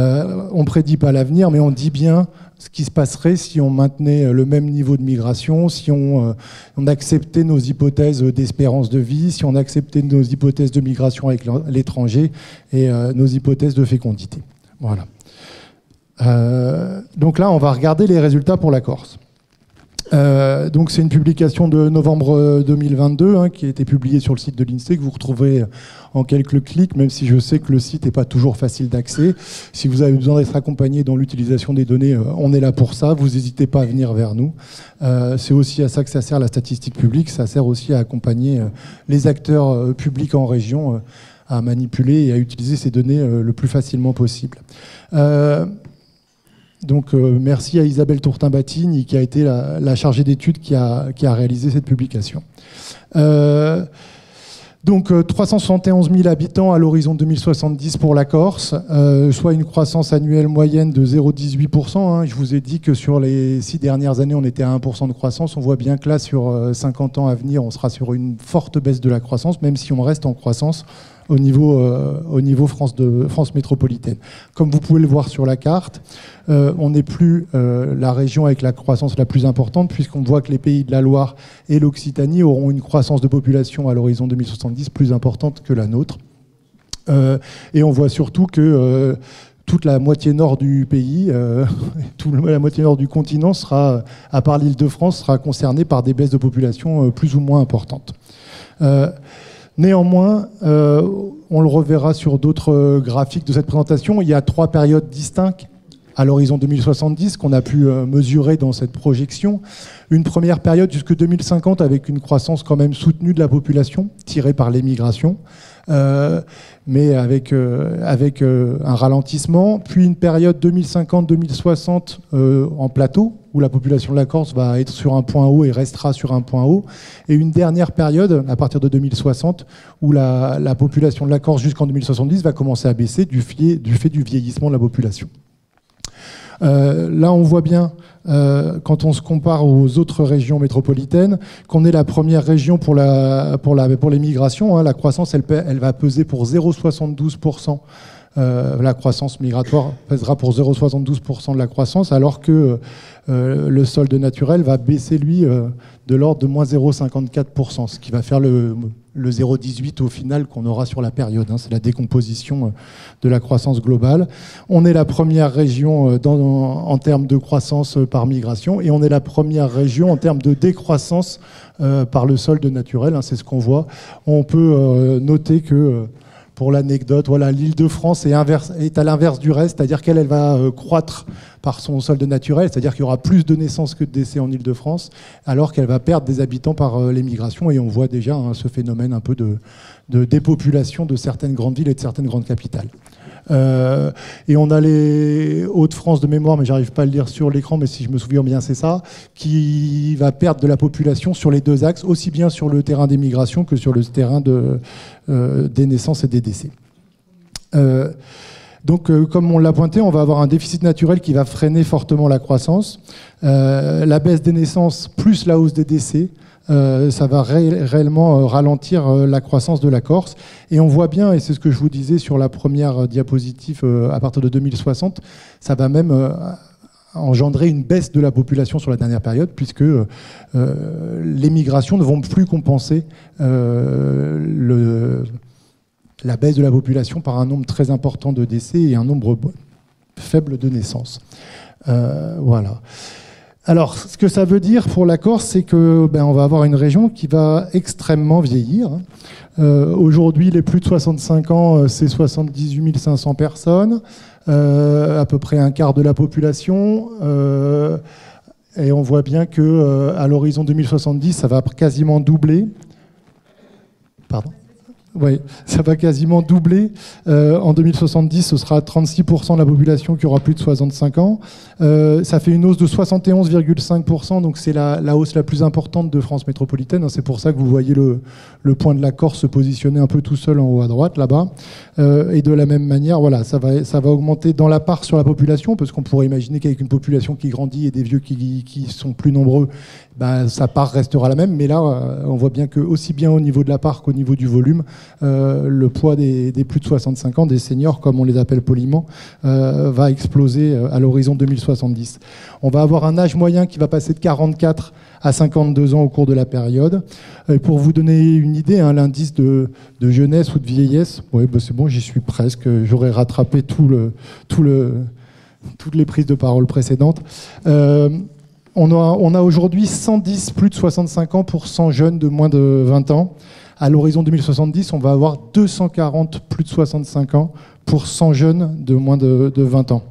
ne prédit pas l'avenir, mais on dit bien ce qui se passerait si on maintenait le même niveau de migration, si on acceptait nos hypothèses d'espérance de vie, si on acceptait nos hypothèses de migration avec l'étranger et nos hypothèses de fécondité. Voilà. Donc là, on va regarder les résultats pour la Corse. Donc c'est une publication de novembre 2022 qui a été publiée sur le site de l'INSEE, que vous retrouverez en quelques clics, même si je sais que le site n'est pas toujours facile d'accès. Si vous avez besoin d'être accompagné dans l'utilisation des données, on est là pour ça, vous n'hésitez pas à venir vers nous. C'est aussi à ça que ça sert la statistique publique, ça sert aussi à accompagner les acteurs publics en région à manipuler et à utiliser ces données le plus facilement possible. Donc merci à Isabelle Tourtin-Batigny qui a été la chargée d'études qui a réalisé cette publication. Donc 371 000 habitants à l'horizon 2070 pour la Corse, soit une croissance annuelle moyenne de 0,18%. Je vous ai dit que sur les 6 dernières années, on était à 1% de croissance. On voit bien que là, sur 50 ans à venir, on sera sur une forte baisse de la croissance, même si on reste en croissance. au niveau France métropolitaine. Comme vous pouvez le voir sur la carte, on n'est plus la région avec la croissance la plus importante, puisqu'on voit que les pays de la Loire et l'Occitanie auront une croissance de population à l'horizon 2070 plus importante que la nôtre. Et on voit surtout que toute la moitié nord du pays, la moitié nord du continent sera, à part l'Île-de-France, sera concernée par des baisses de population plus ou moins importantes. Néanmoins, on le reverra sur d'autres graphiques de cette présentation, il y a 3 périodes distinctes à l'horizon 2070 qu'on a pu mesurer dans cette projection. Une première période jusque 2050 avec une croissance quand même soutenue de la population, tirée par l'émigration, mais avec un ralentissement. Puis une période 2050-2060 en plateau, où la population de la Corse va être sur un point haut et restera sur un point haut. Et une dernière période, à partir de 2060, où la population de la Corse jusqu'en 2070 va commencer à baisser du fait du vieillissement de la population. Là, on voit bien, quand on se compare aux autres régions métropolitaines, qu'on est la première région pour les migrations. La croissance, elle va peser pour 0,72%. La croissance migratoire pèsera pour 0,72% de la croissance, alors que le solde naturel va baisser, lui, de l'ordre de moins 0,54%, ce qui va faire le 0,18 au final qu'on aura sur la période. C'est la décomposition de la croissance globale. On est la première région en termes de croissance par migration, et on est la première région en termes de décroissance par le solde naturel. C'est ce qu'on voit. On peut noter que, pour l'anecdote, voilà, l'Île-de-France est à l'inverse du reste, c'est-à-dire qu'elle va croître par son solde naturel, c'est-à-dire qu'il y aura plus de naissances que de décès en Île-de-France, alors qu'elle va perdre des habitants par l'émigration. Et on voit déjà ce phénomène un peu de dépopulation de certaines grandes villes et de certaines grandes capitales. Et on a les Hauts-de-France de mémoire, mais j'arrive pas à le lire sur l'écran, mais si je me souviens bien, c'est ça, qui va perdre de la population sur les 2 axes, aussi bien sur le terrain des migrations que sur le terrain des naissances et des décès. Donc, comme on l'a pointé, on va avoir un déficit naturel qui va freiner fortement la croissance. La baisse des naissances plus la hausse des décès, ça va réellement ralentir la croissance de la Corse. Et on voit bien, et c'est ce que je vous disais sur la première diapositive, à partir de 2060, ça va même engendrer une baisse de la population sur la dernière période, puisque les migrations ne vont plus compenser la baisse de la population par un nombre très important de décès et un nombre faible de naissances. Voilà. Alors, ce que ça veut dire pour la Corse, c'est que on va avoir une région qui va extrêmement vieillir. Aujourd'hui, les plus de 65 ans, c'est 78 500 personnes, à peu près un quart de la population. Et on voit bien que à l'horizon 2070, ça va quasiment doubler. Pardon ? Oui, ça va quasiment doubler. En 2070, ce sera 36% de la population qui aura plus de 65 ans. Ça fait une hausse de 71,5%, donc c'est la hausse la plus importante de France métropolitaine. C'est pour ça que vous voyez le point de la Corse se positionner un peu tout seul en haut à droite, là-bas. Et de la même manière, voilà, ça va augmenter dans la part sur la population, parce qu'on pourrait imaginer qu'avec une population qui grandit et des vieux qui sont plus nombreux, sa part restera la même. Mais là, on voit bien que aussi bien au niveau de la part qu'au niveau du volume, le poids des plus de 65 ans, des seniors, comme on les appelle poliment, va exploser à l'horizon 2070. On va avoir un âge moyen qui va passer de 44 à 52 ans au cours de la période. Et pour vous donner une idée, l'indice de jeunesse ou de vieillesse, c'est bon, j'y suis presque, j'aurais rattrapé toutes les prises de parole précédentes. On a aujourd'hui 110 plus de 65 ans pour 100 jeunes de moins de 20 ans. À l'horizon 2070, on va avoir 240 plus de 65 ans pour 100 jeunes de moins de 20 ans.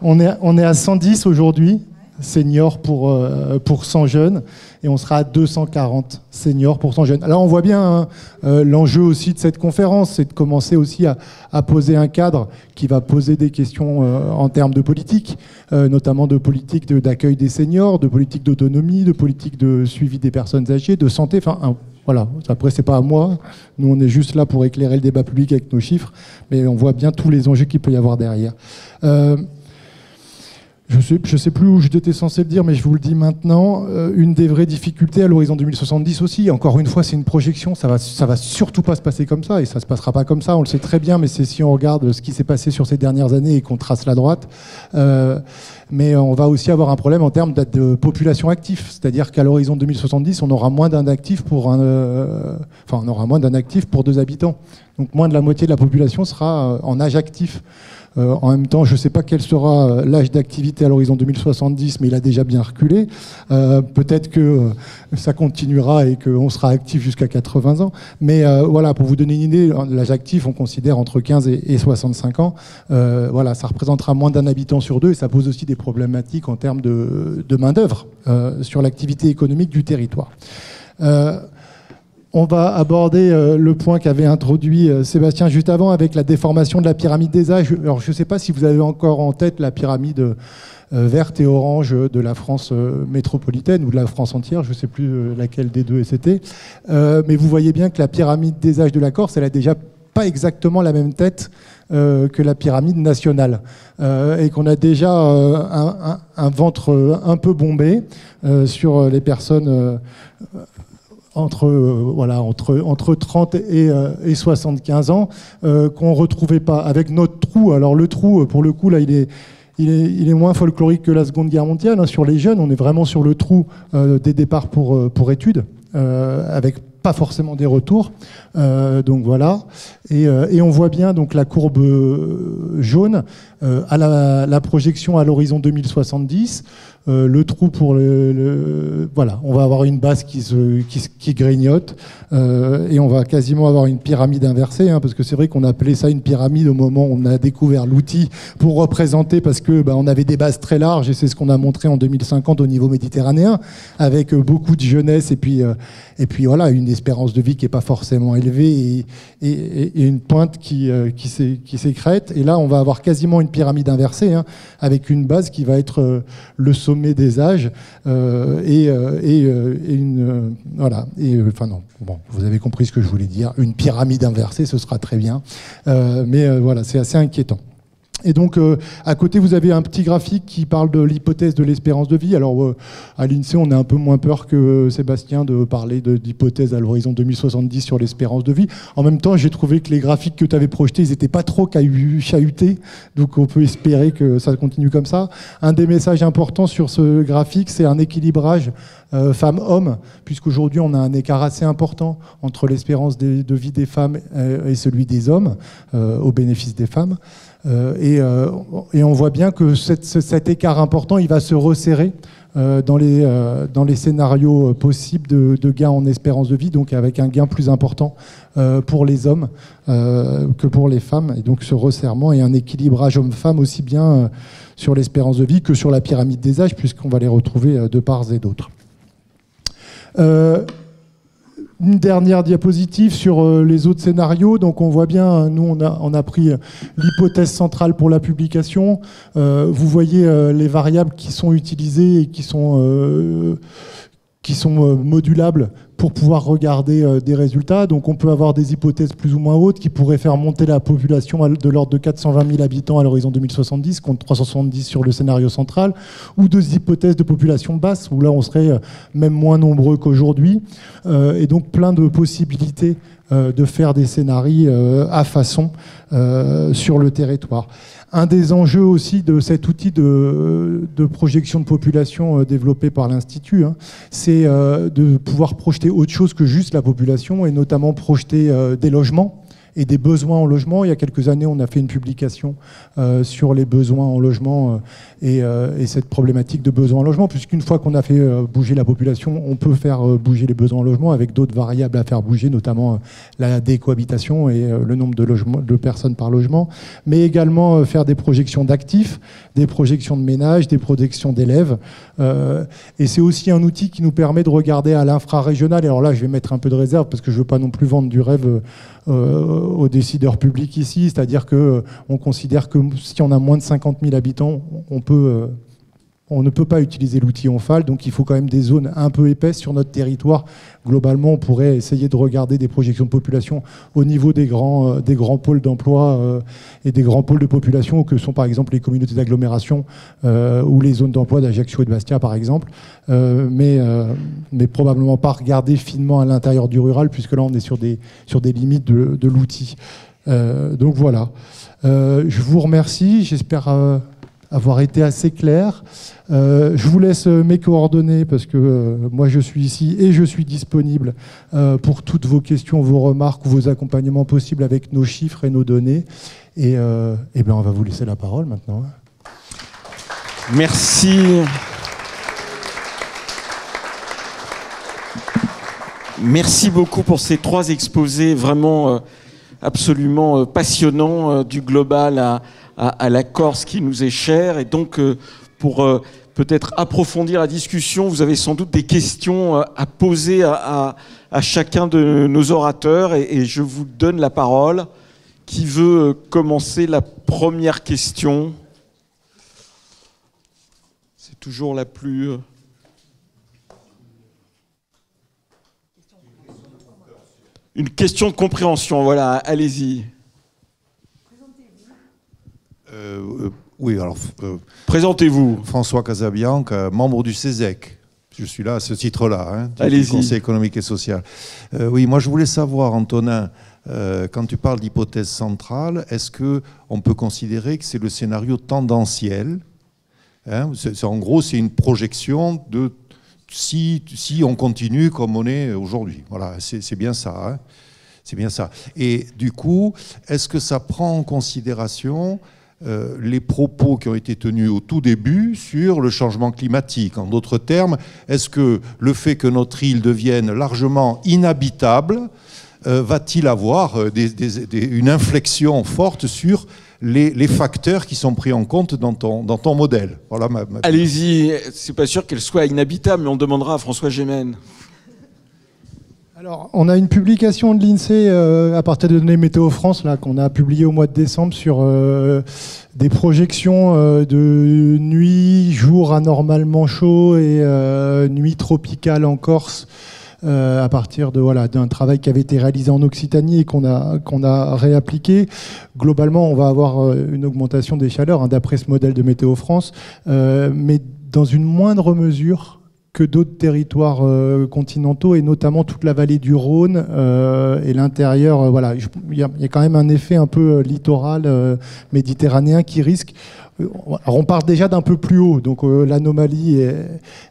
On est à 110 aujourd'hui, seniors pour 100 jeunes, et on sera à 240 seniors pour 100 jeunes. Alors on voit bien l'enjeu aussi de cette conférence, c'est de commencer aussi à poser un cadre qui va poser des questions en termes de politique, notamment de politique d'accueil des seniors, de politique d'autonomie, de politique de suivi des personnes âgées, de santé, voilà. Après, c'est pas à moi. Nous, on est juste là pour éclairer le débat public avec nos chiffres, mais on voit bien tous les enjeux qu'il peut y avoir derrière. Je sais plus où j'étais censé le dire, mais je vous le dis maintenant. Une des vraies difficultés à l'horizon 2070 aussi, encore une fois, c'est une projection. Ça va surtout pas se passer comme ça, et ça se passera pas comme ça. On le sait très bien, mais c'est si on regarde ce qui s'est passé sur ces dernières années et qu'on trace la droite. Mais on va aussi avoir un problème en termes de population active, c'est-à-dire qu'à l'horizon 2070, on aura moins d'un actif pour on aura moins d'un actif pour 2 habitants. Donc moins de la moitié de la population sera en âge actif. En même temps, je ne sais pas quel sera l'âge d'activité à l'horizon 2070, mais il a déjà bien reculé. Peut-être que ça continuera et qu'on sera actif jusqu'à 80 ans. Mais voilà, pour vous donner une idée, l'âge actif, on considère entre 15 et 65 ans. Voilà, ça représentera moins d'un habitant sur 2 et ça pose aussi des problématiques en termes de main-d'œuvre sur l'activité économique du territoire. On va aborder le point qu'avait introduit Sébastien juste avant avec la déformation de la pyramide des âges. Alors, je ne sais pas si vous avez encore en tête la pyramide verte et orange de la France métropolitaine ou de la France entière, je ne sais plus laquelle des deux c'était. Mais vous voyez bien que la pyramide des âges de la Corse, elle a déjà pas exactement la même tête que la pyramide nationale. Et qu'on a déjà un ventre un peu bombé sur les personnes... entre 30 et 75 ans, qu'on ne retrouvait pas avec notre trou. Alors le trou, pour le coup, là, il est moins folklorique que la Seconde Guerre mondiale. Hein. Sur les jeunes, on est vraiment sur le trou des départs pour études, avec pas forcément des retours. Donc voilà. Et on voit bien donc la courbe jaune à la projection à l'horizon 2070. Le trou pour voilà, on va avoir une base qui grignote et on va quasiment avoir une pyramide inversée, hein, parce que c'est vrai qu'on appelait ça une pyramide au moment où on a découvert l'outil pour représenter, parce que on avait des bases très larges et c'est ce qu'on a montré en 2050 au niveau méditerranéen, avec beaucoup de jeunesse et puis voilà, une espérance de vie qui est pas forcément élevée et une pointe qui s'écrète. Et là, on va avoir quasiment une pyramide inversée, hein, avec une base qui va être le sommet des âges vous avez compris ce que je voulais dire. Une pyramide inversée, ce sera très bien, mais voilà, c'est assez inquiétant. Et donc, à côté, vous avez un petit graphique qui parle de l'hypothèse de l'espérance de vie. Alors, à l'INSEE, on a un peu moins peur que Sébastien de parler d'hypothèse à l'horizon 2070 sur l'espérance de vie. En même temps, j'ai trouvé que les graphiques que tu avais projetés, ils n'étaient pas trop chahutés. Donc, on peut espérer que ça continue comme ça. Un des messages importants sur ce graphique, c'est un équilibrage femmes-hommes, puisqu'aujourd'hui, on a un écart assez important entre l'espérance de vie des femmes et celui des hommes, au bénéfice des femmes. Et on voit bien que cet écart important, il va se resserrer dans les scénarios possibles de gains en espérance de vie, donc avec un gain plus important pour les hommes que pour les femmes. Et donc ce resserrement et un équilibrage homme-femme aussi bien sur l'espérance de vie que sur la pyramide des âges, puisqu'on va les retrouver de part et d'autre. Une dernière diapositive sur les autres scénarios. Donc on voit bien, nous on a pris l'hypothèse centrale pour la publication. Vous voyez les variables qui sont utilisées et qui sont modulables pour pouvoir regarder des résultats. Donc on peut avoir des hypothèses plus ou moins hautes qui pourraient faire monter la population de l'ordre de 420 000 habitants à l'horizon 2070 contre 370 sur le scénario central, ou deux hypothèses de population basse où là on serait même moins nombreux qu'aujourd'hui, et donc plein de possibilités de faire des scénarios à façon sur le territoire. Un des enjeux aussi de cet outil de projection de population développé par l'Institut, hein, c'est de pouvoir projeter autre chose que juste la population, et notamment projeter des logements et des besoins en logement. Il y a quelques années, on a fait une publication sur les besoins en logement et cette problématique de besoins en logement, puisqu'une fois qu'on a fait bouger la population, on peut faire bouger les besoins en logement avec d'autres variables à faire bouger, notamment la décohabitation et le nombre de personnes par logement, mais également faire des projections d'actifs, des projections de ménages, des projections d'élèves. Et c'est aussi un outil qui nous permet de regarder à l'infrarégional. Et alors là, je vais mettre un peu de réserve parce que je ne veux pas non plus vendre du rêve aux décideurs publics ici, c'est-à-dire qu'on considère que si on a moins de 50 000 habitants, on peut on ne peut pas utiliser l'outil ONFAL, donc il faut quand même des zones un peu épaisses sur notre territoire. Globalement, on pourrait essayer de regarder des projections de population au niveau des grands pôles d'emploi et des grands pôles de population, que sont par exemple les communautés d'agglomération ou les zones d'emploi d'Ajaccio et de Bastia, par exemple, mais probablement pas regarder finement à l'intérieur du rural, puisque là, on est sur des limites de l'outil. Donc voilà. Je vous remercie. J'espère avoir été assez clair. Je vous laisse mes coordonnées parce que moi je suis ici et je suis disponible pour toutes vos questions, vos remarques ou vos accompagnements possibles avec nos chiffres et nos données. Et bien on va vous laisser la parole maintenant. Merci. Merci beaucoup pour ces 3 exposés vraiment absolument passionnants du global à la Corse qui nous est chère. Et donc, pour peut-être approfondir la discussion, vous avez sans doute des questions à poser à chacun de nos orateurs. Et je vous donne la parole. Qui veut commencer la première question? C'est toujours la plus... Une question de compréhension, voilà, allez-y. Oui, alors... Présentez-vous. François Casabianca, membre du CESEC. Je suis là à ce titre-là, du Conseil économique et social. Oui, moi je voulais savoir, Antonin, quand tu parles d'hypothèse centrale, est-ce qu'on peut considérer que c'est le scénario tendanciel, en gros, c'est une projection de... Si on continue comme on est aujourd'hui. Voilà, c'est bien ça. C'est bien ça. Et du coup, est-ce que ça prend en considération les propos qui ont été tenus au tout début sur le changement climatique? En d'autres termes, est-ce que le fait que notre île devienne largement inhabitable va-t-il avoir une inflexion forte sur les facteurs qui sont pris en compte dans ton modèle? Voilà Allez-y, c'est pas sûr qu'elle soit inhabitable, mais on demandera à François Gémen. Alors, on a une publication de l'INSEE à partir de données Météo France là, qu'on a publiée au mois de décembre sur des projections de nuit, jour anormalement chaud et nuit tropicale en Corse. À partir d'un travail qui avait été réalisé en Occitanie et qu'on a réappliqué. Globalement, on va avoir une augmentation des chaleurs d'après ce modèle de Météo France, mais dans une moindre mesure que d'autres territoires continentaux et notamment toute la vallée du Rhône et l'intérieur. Voilà, il y a quand même un effet un peu littoral méditerranéen qui risque. Alors on part déjà d'un peu plus haut, donc l'anomalie,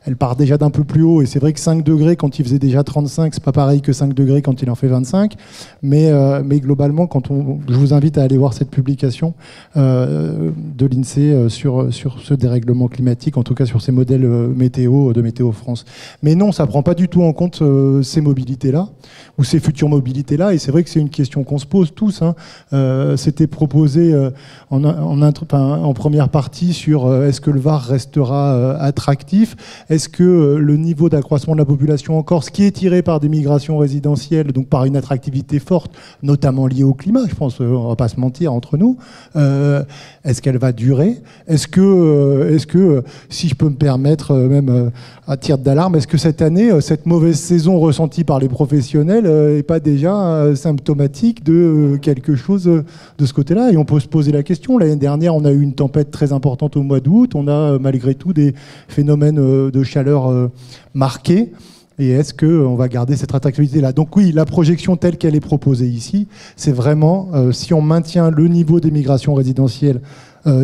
elle part déjà d'un peu plus haut, et c'est vrai que 5 degrés quand il faisait déjà 35, c'est pas pareil que 5 degrés quand il en fait 25, mais globalement, je vous invite à aller voir cette publication de l'INSEE sur ce dérèglement climatique, en tout cas sur ces modèles météo de Météo France. Mais non, ça prend pas du tout en compte ces mobilités-là, ou ces futures mobilités-là, et c'est vrai que c'est une question qu'on se pose tous. C'était proposé en première partie sur est-ce que le Var restera attractif, est-ce que le niveau d'accroissement de la population en Corse, qui est tiré par des migrations résidentielles, donc par une attractivité forte, notamment liée au climat, je pense, on va pas se mentir entre nous, est-ce qu'elle va durer? Est-ce que si je peux me permettre, même à tir d'alarme, est-ce que cette année, cette mauvaise saison ressentie par les professionnels n'est pas déjà symptomatique de quelque chose de ce côté-là? Et on peut se poser la question. L'année dernière, on a eu une tempête très importante au mois d'août. On a malgré tout des phénomènes de chaleur marqués. Et est-ce qu'on va garder cette attractivité-là? Donc oui, la projection telle qu'elle est proposée ici, c'est vraiment, si on maintient le niveau des migrations résidentielles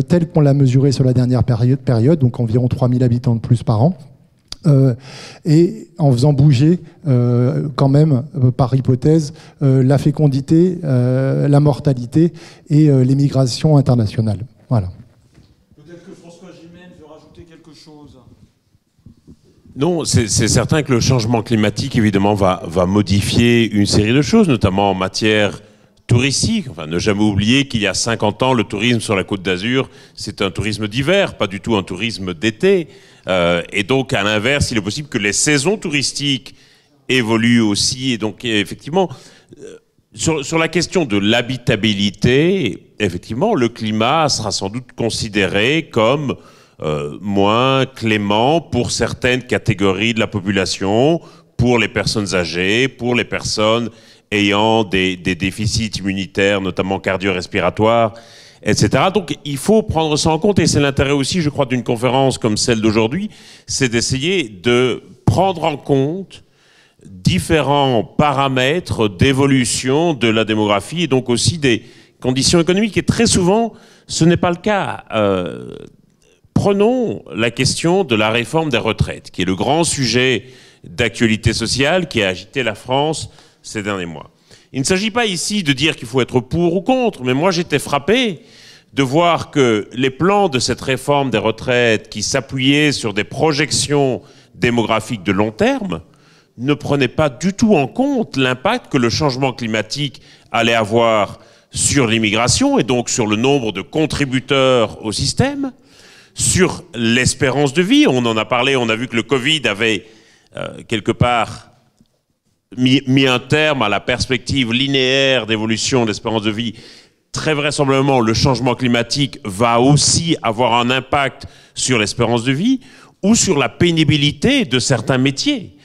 tel qu'on l'a mesuré sur la dernière période, donc environ 3000 habitants de plus par an, et en faisant bouger quand même, par hypothèse, la fécondité, la mortalité et les migrations internationales. Voilà. Peut-être que François Gémen veut rajouter quelque chose. Non, c'est certain que le changement climatique, évidemment, va modifier une série de choses, notamment en matière touristique. Enfin, ne jamais oublier qu'il y a 50 ans, le tourisme sur la Côte d'Azur, c'est un tourisme d'hiver, pas du tout un tourisme d'été. Et donc, à l'inverse, il est possible que les saisons touristiques évoluent aussi. Et donc, effectivement, sur la question de l'habitabilité, effectivement, le climat sera sans doute considéré comme moins clément pour certaines catégories de la population, pour les personnes âgées, pour les personnes ayant des déficits immunitaires, notamment cardio-respiratoires, etc. Donc il faut prendre ça en compte, et c'est l'intérêt aussi, je crois, d'une conférence comme celle d'aujourd'hui, c'est d'essayer de prendre en compte différents paramètres d'évolution de la démographie, et donc aussi des conditions économiques, et très souvent, ce n'est pas le cas. Prenons la question de la réforme des retraites, qui est le grand sujet d'actualité sociale qui a agité la France ces derniers mois. Il ne s'agit pas ici de dire qu'il faut être pour ou contre, mais moi j'étais frappé de voir que les plans de cette réforme des retraites, qui s'appuyaient sur des projections démographiques de long terme, ne prenaient pas du tout en compte l'impact que le changement climatique allait avoir sur l'immigration et donc sur le nombre de contributeurs au système, sur l'espérance de vie. On en a parlé, on a vu que le Covid avait quelque part mis un terme à la perspective linéaire d'évolution de l'espérance de vie. Très vraisemblablement, le changement climatique va aussi avoir un impact sur l'espérance de vie ou sur la pénibilité de certains métiers.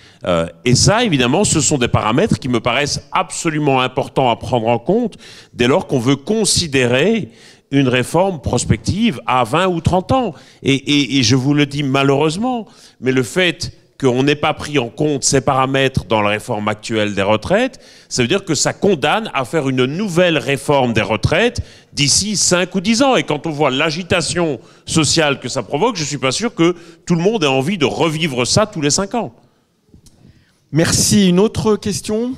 Et ça, évidemment, ce sont des paramètres qui me paraissent absolument importants à prendre en compte dès lors qu'on veut considérer une réforme prospective à 20 ou 30 ans. Et je vous le dis malheureusement, mais le fait qu'on n'ait pas pris en compte ces paramètres dans la réforme actuelle des retraites, ça veut dire que ça condamne à faire une nouvelle réforme des retraites d'ici 5 ou 10 ans. Et quand on voit l'agitation sociale que ça provoque, je ne suis pas sûr que tout le monde ait envie de revivre ça tous les 5 ans. Merci. Une autre question ?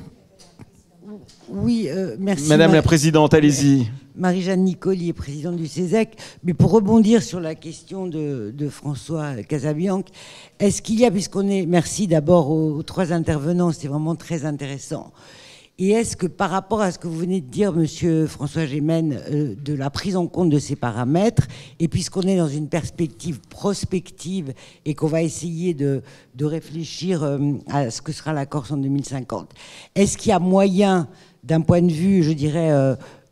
Oui, merci. Madame la Présidente, allez-y. Marie-Jeanne Nicoli est présidente du CESEC. Mais pour rebondir sur la question de François Casabianca, est-ce qu'il y a, puisqu'on est... Merci d'abord aux 3 intervenants, c'est vraiment très intéressant. Et est-ce que par rapport à ce que vous venez de dire, monsieur François Gémen, de la prise en compte de ces paramètres, et puisqu'on est dans une perspective prospective et qu'on va essayer de réfléchir à ce que sera la Corse en 2050, est-ce qu'il y a moyen, d'un point de vue, je dirais,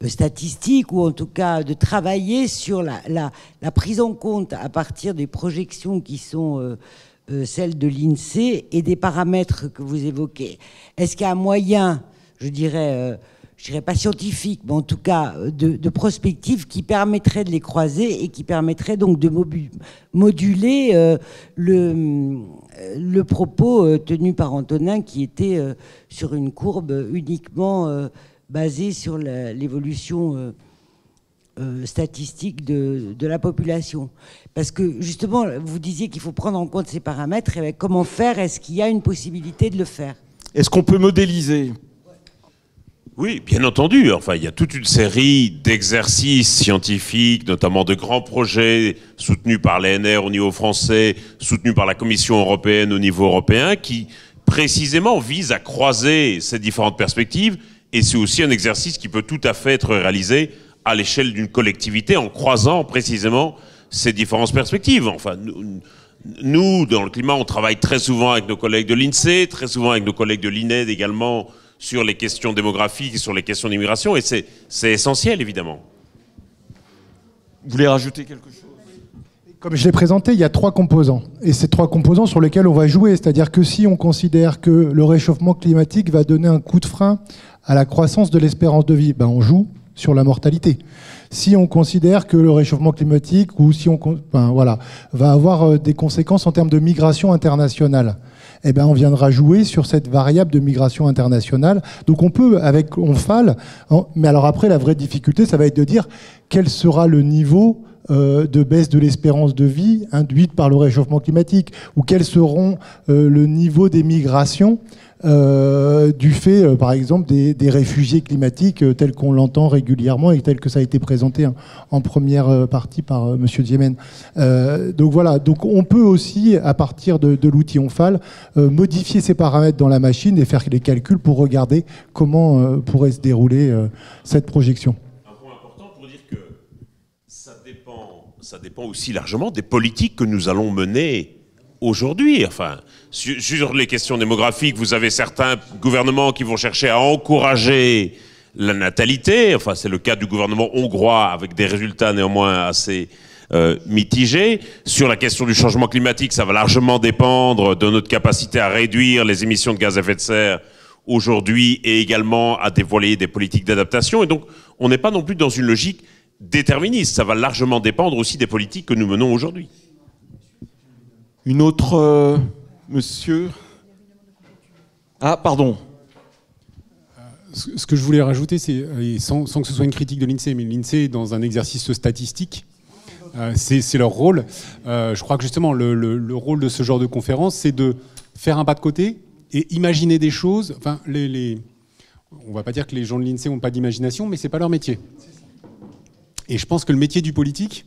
statistique, ou en tout cas de travailler sur la prise en compte à partir des projections qui sont celles de l'INSEE et des paramètres que vous évoquez? Est-ce qu'il y a un moyen, je dirais pas scientifique, mais en tout cas de prospective, qui permettrait de les croiser et qui permettrait donc de moduler le propos tenu par Antonin, qui était sur une courbe uniquement basée sur l'évolution statistique de la population. Parce que justement, vous disiez qu'il faut prendre en compte ces paramètres, et comment faire? Est-ce qu'il y a une possibilité de le faire? Est-ce qu'on peut modéliser? Oui, bien entendu. Enfin, il y a toute une série d'exercices scientifiques, notamment de grands projets soutenus par l'ANR au niveau français, soutenus par la Commission européenne au niveau européen, qui précisément visent à croiser ces différentes perspectives. Et c'est aussi un exercice qui peut tout à fait être réalisé à l'échelle d'une collectivité en croisant précisément ces différentes perspectives. Enfin, nous, dans le climat, on travaille très souvent avec nos collègues de l'INSEE, très souvent avec nos collègues de l'INED également, sur les questions démographiques, sur les questions d'immigration, et c'est essentiel, évidemment. Vous voulez rajouter quelque chose? Comme je l'ai présenté, il y a 3 composants. Et ces 3 composants sur lesquels on va jouer. C'est-à-dire que si on considère que le réchauffement climatique va donner un coup de frein à la croissance de l'espérance de vie, ben on joue sur la mortalité. Si on considère que le réchauffement climatique va avoir des conséquences en termes de migration internationale, eh ben on viendra jouer sur cette variable de migration internationale. Donc on peut, avec ONFAL, mais alors après, la vraie difficulté, ça va être de dire quel sera le niveau de baisse de l'espérance de vie induite par le réchauffement climatique, ou quels seront le niveau des migrations du fait, par exemple, des réfugiés climatiques tels qu'on l'entend régulièrement et tel que ça a été présenté en première partie par M. Diemen. Donc voilà, donc on peut aussi, à partir de l'outil ONFAL, modifier ces paramètres dans la machine et faire les calculs pour regarder comment pourrait se dérouler cette projection. Un point important pour dire que ça dépend aussi largement des politiques que nous allons mener aujourd'hui. Enfin, sur les questions démographiques, vous avez certains gouvernements qui vont chercher à encourager la natalité. Enfin, c'est le cas du gouvernement hongrois, avec des résultats néanmoins mitigé. Sur la question du changement climatique, ça va largement dépendre de notre capacité à réduire les émissions de gaz à effet de serre aujourd'hui et également à dévoiler des politiques d'adaptation. Et donc, on n'est pas non plus dans une logique déterministe. Ça va largement dépendre aussi des politiques que nous menons aujourd'hui. Une autre... monsieur? Ah, pardon. Ce que je voulais rajouter, c'est, sans que ce soit une critique de l'INSEE, mais l'INSEE, dans un exercice statistique, c'est leur rôle. Je crois que justement, le rôle de ce genre de conférence, c'est de faire un pas de côté et imaginer des choses. Enfin, on ne va pas dire que les gens de l'INSEE n'ont pas d'imagination, mais ce n'est pas leur métier. Et je pense que le métier du politique,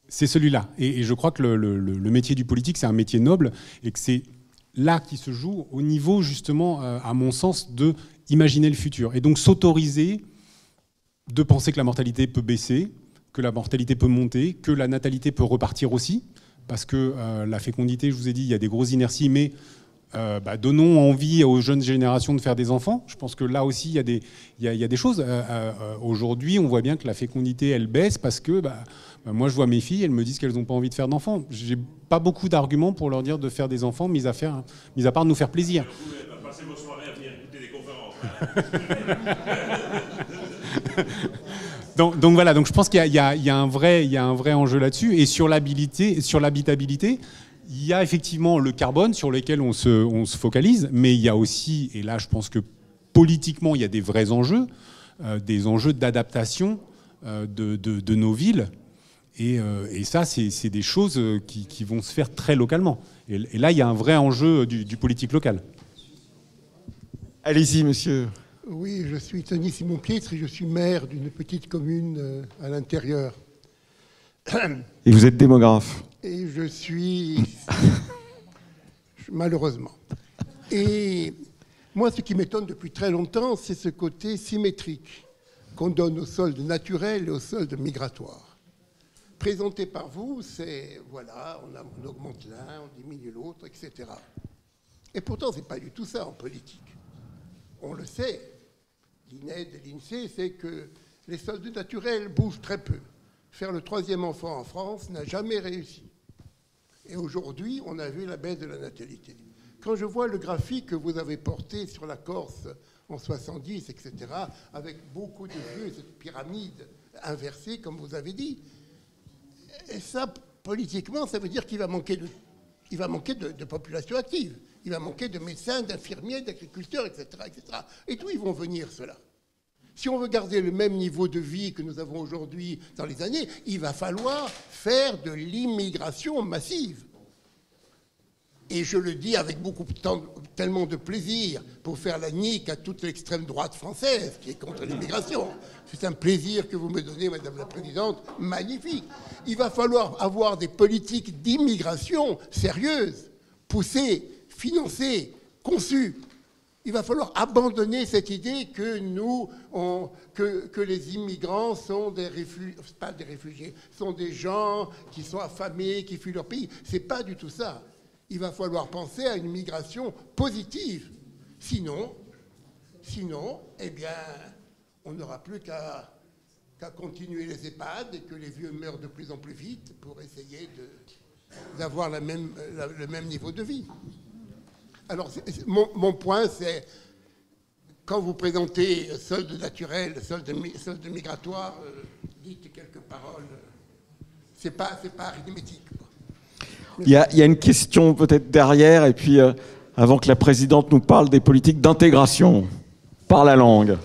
c'est celui-là. Et je crois que le métier du politique, c'est un métier noble et que c'est là qui se joue au niveau, justement, à mon sens, de imaginer le futur. Et donc s'autoriser de penser que la mortalité peut baisser, que la mortalité peut monter, que la natalité peut repartir aussi, parce que la fécondité, je vous ai dit, il y a des grosses inerties, mais donnons envie aux jeunes générations de faire des enfants. Je pense que là aussi, il y a des choses. Aujourd'hui, on voit bien que la fécondité, elle baisse parce que moi, je vois mes filles, elles me disent qu'elles n'ont pas envie de faire d'enfants. J'ai pas beaucoup d'arguments pour leur dire de faire des enfants, mis à part de nous faire plaisir. Passez vos soirées à venir écouter des conférences. donc voilà, donc je pense qu'il y a un vrai enjeu là-dessus. Et sur l'habitabilité, il y a effectivement le carbone sur lequel on se focalise, mais il y a aussi, et là je pense que politiquement il y a des vrais enjeux, des enjeux d'adaptation de nos villes. Et ça, c'est des choses qui vont se faire très localement. Et là, il y a un vrai enjeu du politique local. Allez-y, monsieur. Oui, je suis Tony Simon-Pietre et je suis maire d'une petite commune à l'intérieur. Et vous êtes démographe. Et je suis... malheureusement. Et moi, ce qui m'étonne depuis très longtemps, c'est ce côté symétrique qu'on donne aux soldes naturels et aux soldes migratoires. Présenté par vous, c'est, voilà, on augmente l'un, on diminue l'autre, etc. Et pourtant, ce n'est pas du tout ça en politique. On le sait, l'INED et l'INSEE, c'est que les soldes naturels bougent très peu. Faire le 3e enfant en France n'a jamais réussi. Et aujourd'hui, on a vu la baisse de la natalité. Quand je vois le graphique que vous avez porté sur la Corse en 70, etc., avec beaucoup de vues, cette pyramide inversée, comme vous avez dit, et ça, politiquement, ça veut dire qu'il va manquer de population active. Il va manquer de médecins, d'infirmiers, d'agriculteurs, etc., etc. Et d'où ils vont venir, cela? Si on veut garder le même niveau de vie que nous avons aujourd'hui dans les années, il va falloir faire de l'immigration massive. Et je le dis avec tellement de plaisir pour faire la nique à toute l'extrême droite française qui est contre l'immigration. C'est un plaisir que vous me donnez, Madame la Présidente, magnifique. Il va falloir avoir des politiques d'immigration sérieuses, poussées, financées, conçues. Il va falloir abandonner cette idée que que les immigrants sont pas des réfugiés, sont des gens qui sont affamés, qui fuient leur pays. C'est pas du tout ça. Il va falloir penser à une migration positive. Sinon, eh bien, on n'aura plus qu'à continuer les EHPAD et que les vieux meurent de plus en plus vite pour essayer d'avoir le même niveau de vie. Alors, mon point, c'est, quand vous présentez solde naturel, solde migratoire, dites quelques paroles. C'est pas arithmétique. Il y a une question peut-être derrière, et puis avant que la présidente nous parle des politiques d'intégration par la langue.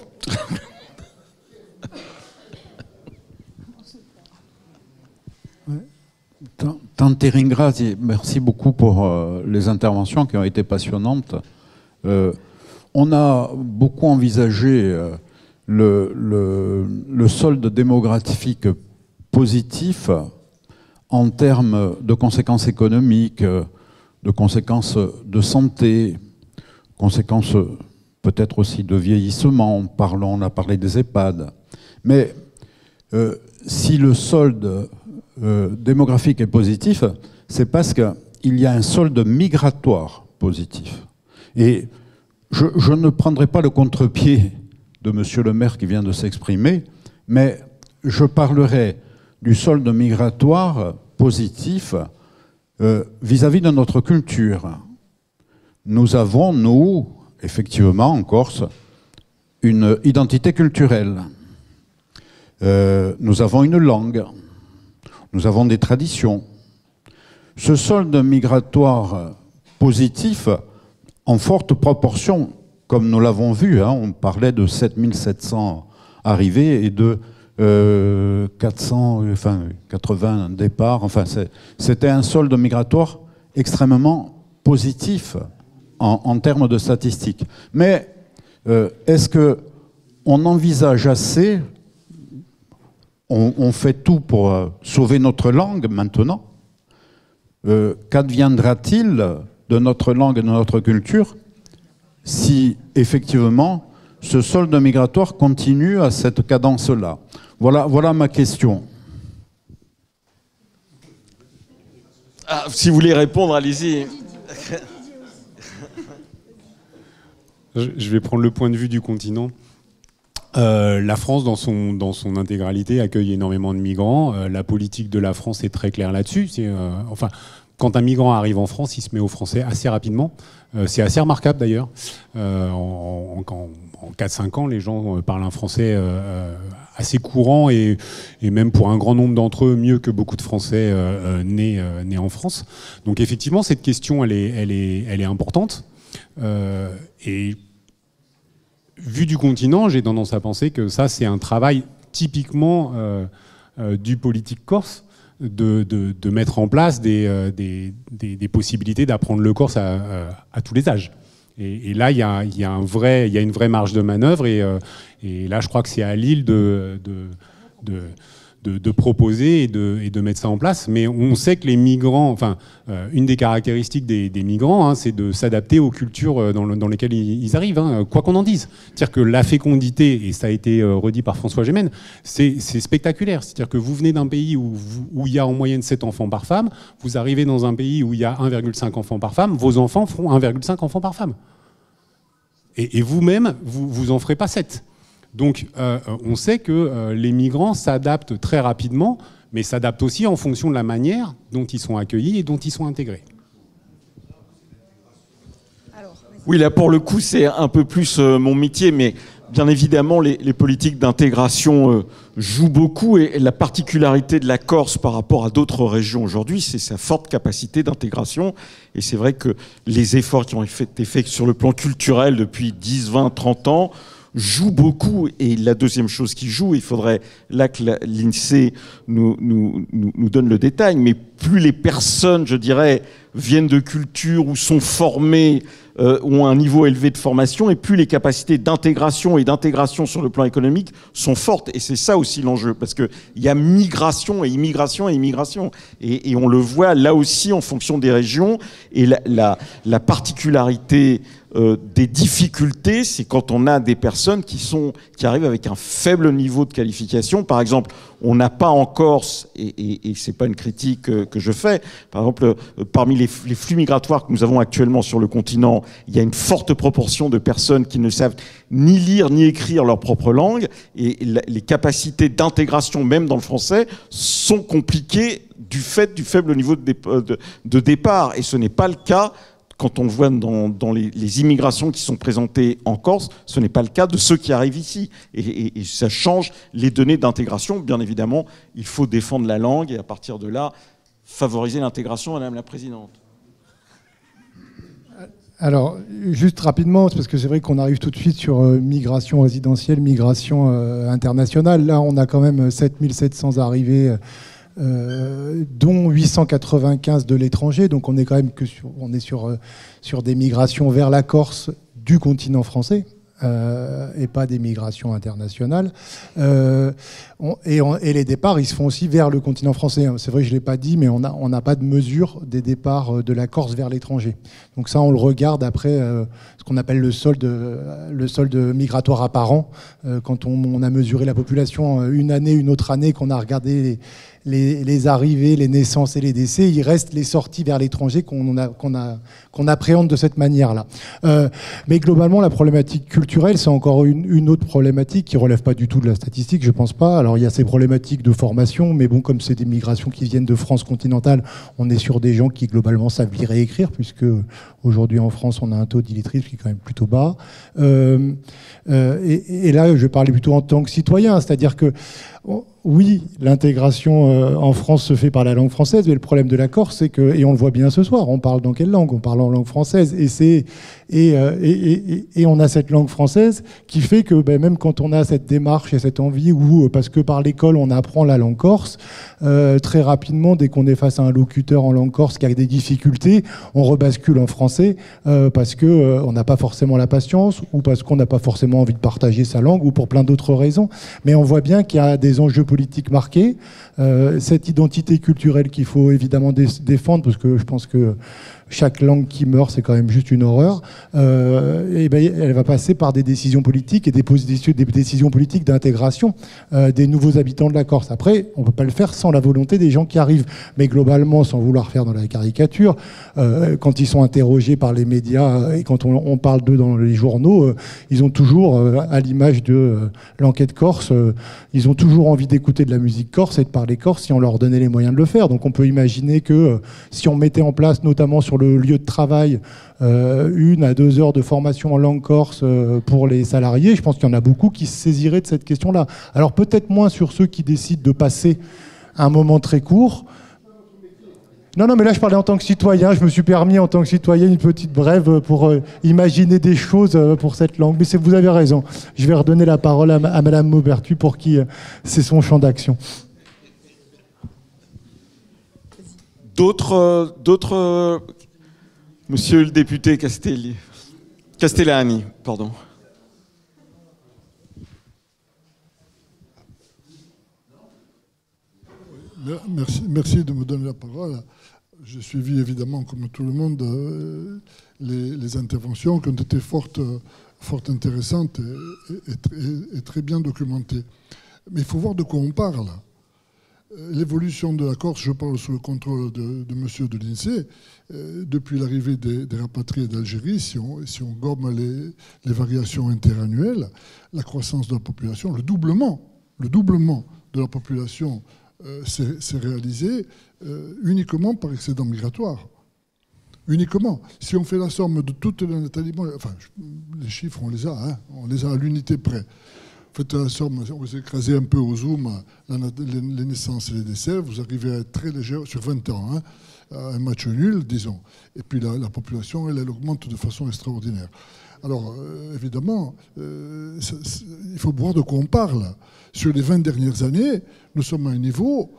Tante ringrazio, merci beaucoup pour les interventions qui ont été passionnantes. On a beaucoup envisagé le solde démographique positif en termes de conséquences économiques, de conséquences de santé, conséquences peut-être aussi de vieillissement. On a parlé des EHPAD. Mais si le solde démographique est positif, c'est parce qu'il y a un solde migratoire positif. Et je ne prendrai pas le contre-pied de monsieur le maire qui vient de s'exprimer, mais je parlerai du solde migratoire positif vis-à-vis de notre culture. Nous avons, nous, effectivement, en Corse, une identité culturelle. Nous avons une langue, nous avons des traditions. Ce solde migratoire positif, en forte proportion, comme nous l'avons vu, hein, on parlait de 7700 arrivées et de 480 départs. Enfin, c'était un solde migratoire extrêmement positif en termes de statistiques. Mais est-ce qu'on envisage assez, on fait tout pour sauver notre langue maintenant, qu'adviendra-t-il de notre langue et de notre culture si effectivement ce solde migratoire continue à cette cadence-là? Voilà ma question. Ah, si vous voulez répondre, allez-y. Je vais prendre le point de vue du continent. La France, dans son intégralité, accueille énormément de migrants. La politique de la France est très claire là-dessus. Enfin, quand un migrant arrive en France, il se met au français assez rapidement. C'est assez remarquable d'ailleurs. En 4-5 ans, les gens parlent un français assez courant et même pour un grand nombre d'entre eux, mieux que beaucoup de Français nés en France. Donc effectivement, cette question, elle est importante. Et vu du continent, j'ai tendance à penser que ça, c'est un travail typiquement du politique corse, de mettre en place des possibilités d'apprendre le corse à tous les âges. Et là, il y a une vraie marge de manœuvre. Et là, je crois que c'est à Lille de proposer et de mettre ça en place. Mais on sait que les migrants, enfin, une des caractéristiques des migrants, hein, c'est de s'adapter aux cultures dans lesquelles ils arrivent, hein, quoi qu'on en dise. C'est-à-dire que la fécondité, et ça a été redit par François Gémen, c'est spectaculaire. C'est-à-dire que vous venez d'un pays où il y a en moyenne 7 enfants par femme, vous arrivez dans un pays où il y a 1,5 enfants par femme, vos enfants feront 1,5 enfants par femme. Et vous-même, vous en ferez pas 7. Donc, on sait que les migrants s'adaptent très rapidement, mais s'adaptent aussi en fonction de la manière dont ils sont accueillis et dont ils sont intégrés. Oui, là, pour le coup, c'est un peu plus mon métier, mais bien évidemment, les politiques d'intégration jouent beaucoup, et la particularité de la Corse par rapport à d'autres régions aujourd'hui, c'est sa forte capacité d'intégration. Et c'est vrai que les efforts qui ont été faits sur le plan culturel depuis 10, 20, 30 ans joue beaucoup. Et la deuxième chose qui joue, il faudrait là que l'INSEE nous donne le détail, mais plus les personnes, je dirais, viennent de culture ou sont formées, ont un niveau élevé de formation, et plus les capacités d'intégration et d'intégration sur le plan économique sont fortes. Et c'est ça aussi l'enjeu, parce qu'il y a migration et immigration et immigration. Et on le voit là aussi en fonction des régions. Et la particularité des difficultés, c'est quand on a des personnes qui arrivent avec un faible niveau de qualification. Par exemple, on n'a pas en Corse, et c'est pas une critique que je fais, par exemple, parmi les flux migratoires que nous avons actuellement sur le continent, il y a une forte proportion de personnes qui ne savent ni lire ni écrire leur propre langue, et les capacités d'intégration, même dans le français, sont compliquées du fait du faible niveau de départ. Et ce n'est pas le cas quand on voit dans les immigrations qui sont présentées en Corse, ce n'est pas le cas de ceux qui arrivent ici. Et ça change les données d'intégration. Bien évidemment, il faut défendre la langue et à partir de là, favoriser l'intégration, Madame la Présidente. Alors, juste rapidement, parce que c'est vrai qu'on arrive tout de suite sur migration résidentielle, migration internationale. Là, on a quand même 7700 arrivées, dont 895 de l'étranger. Donc on est quand même sur des migrations vers la Corse du continent français. Et pas des migrations internationales. Et les départs, ils se font aussi vers le continent français. C'est vrai, je ne l'ai pas dit, mais on n'a pas de mesure des départs de la Corse vers l'étranger. Donc ça, on le regarde après, parce qu'on appelle le solde migratoire apparent. Quand on a mesuré la population une année, une autre année, qu'on a regardé les arrivées, les naissances et les décès, il reste les sorties vers l'étranger qu'on appréhende de cette manière-là. Mais globalement, la problématique culturelle, c'est encore une autre problématique qui ne relève pas du tout de la statistique, je ne pense pas. Alors il y a ces problématiques de formation, mais bon, comme c'est des migrations qui viennent de France continentale, on est sur des gens qui globalement savent lire et écrire, puisque aujourd'hui en France, on a un taux d'illettrisme qui est quand même plutôt bas. Et là, je parlais plutôt en tant que citoyen, c'est-à-dire que oui, l'intégration en France se fait par la langue française, mais le problème de la Corse, c'est que, et on le voit bien ce soir, on parle dans quelle langue? On parle en langue française, et on a cette langue française qui fait que même quand on a cette démarche et cette envie, ou parce que par l'école on apprend la langue corse, très rapidement, dès qu'on est face à un locuteur en langue corse qui a des difficultés, on rebascule en français parce que on n'a pas forcément la patience, ou parce qu'on n'a pas forcément envie de partager sa langue, ou pour plein d'autres raisons. Mais on voit bien qu'il y a des enjeux politiques marqués, cette identité culturelle qu'il faut évidemment défendre, parce que je pense que chaque langue qui meurt, c'est quand même juste une horreur. Elle va passer par des décisions politiques et des décisions politiques d'intégration des nouveaux habitants de la Corse. Après, on ne peut pas le faire sans la volonté des gens qui arrivent. Mais globalement, sans vouloir faire dans la caricature, quand ils sont interrogés par les médias et quand on parle d'eux dans les journaux, ils ont toujours, à l'image de l'enquête corse, ils ont toujours envie d'écouter de la musique corse et de parler corse si on leur donnait les moyens de le faire. Donc on peut imaginer que si on mettait en place, notamment sur le lieu de travail, 1 à 2 heures de formation en langue corse pour les salariés, je pense qu'il y en a beaucoup qui se saisiraient de cette question-là. Alors peut-être moins sur ceux qui décident de passer un moment très court. Non, mais là je parlais en tant que citoyen, je me suis permis en tant que citoyen une petite brève pour imaginer des choses pour cette langue. Mais vous avez raison, je vais redonner la parole à Madame Maupertuis pour qui c'est son champ d'action. D'autres Monsieur le député Castellani, pardon. Merci de me donner la parole. J'ai suivi évidemment, comme tout le monde, les interventions qui ont été fort intéressantes et très bien documentées. Mais il faut voir de quoi on parle. L'évolution de la Corse, je parle sous le contrôle de monsieur de l'INSEE, depuis l'arrivée des rapatriés d'Algérie, si on gomme les variations interannuelles, la croissance de la population, le doublement de la population s'est réalisé uniquement par excédent migratoire. Uniquement. Si on fait la somme de toutes les natalités, enfin, les chiffres, on les a à l'unité près. Faites la somme, vous écrasez un peu au zoom les naissances et les décès, vous arrivez à être très léger sur 20 ans, un match nul, disons. Et puis la population, elle augmente de façon extraordinaire. Alors, évidemment, il faut voir de quoi on parle. Sur les 20 dernières années, nous sommes à un niveau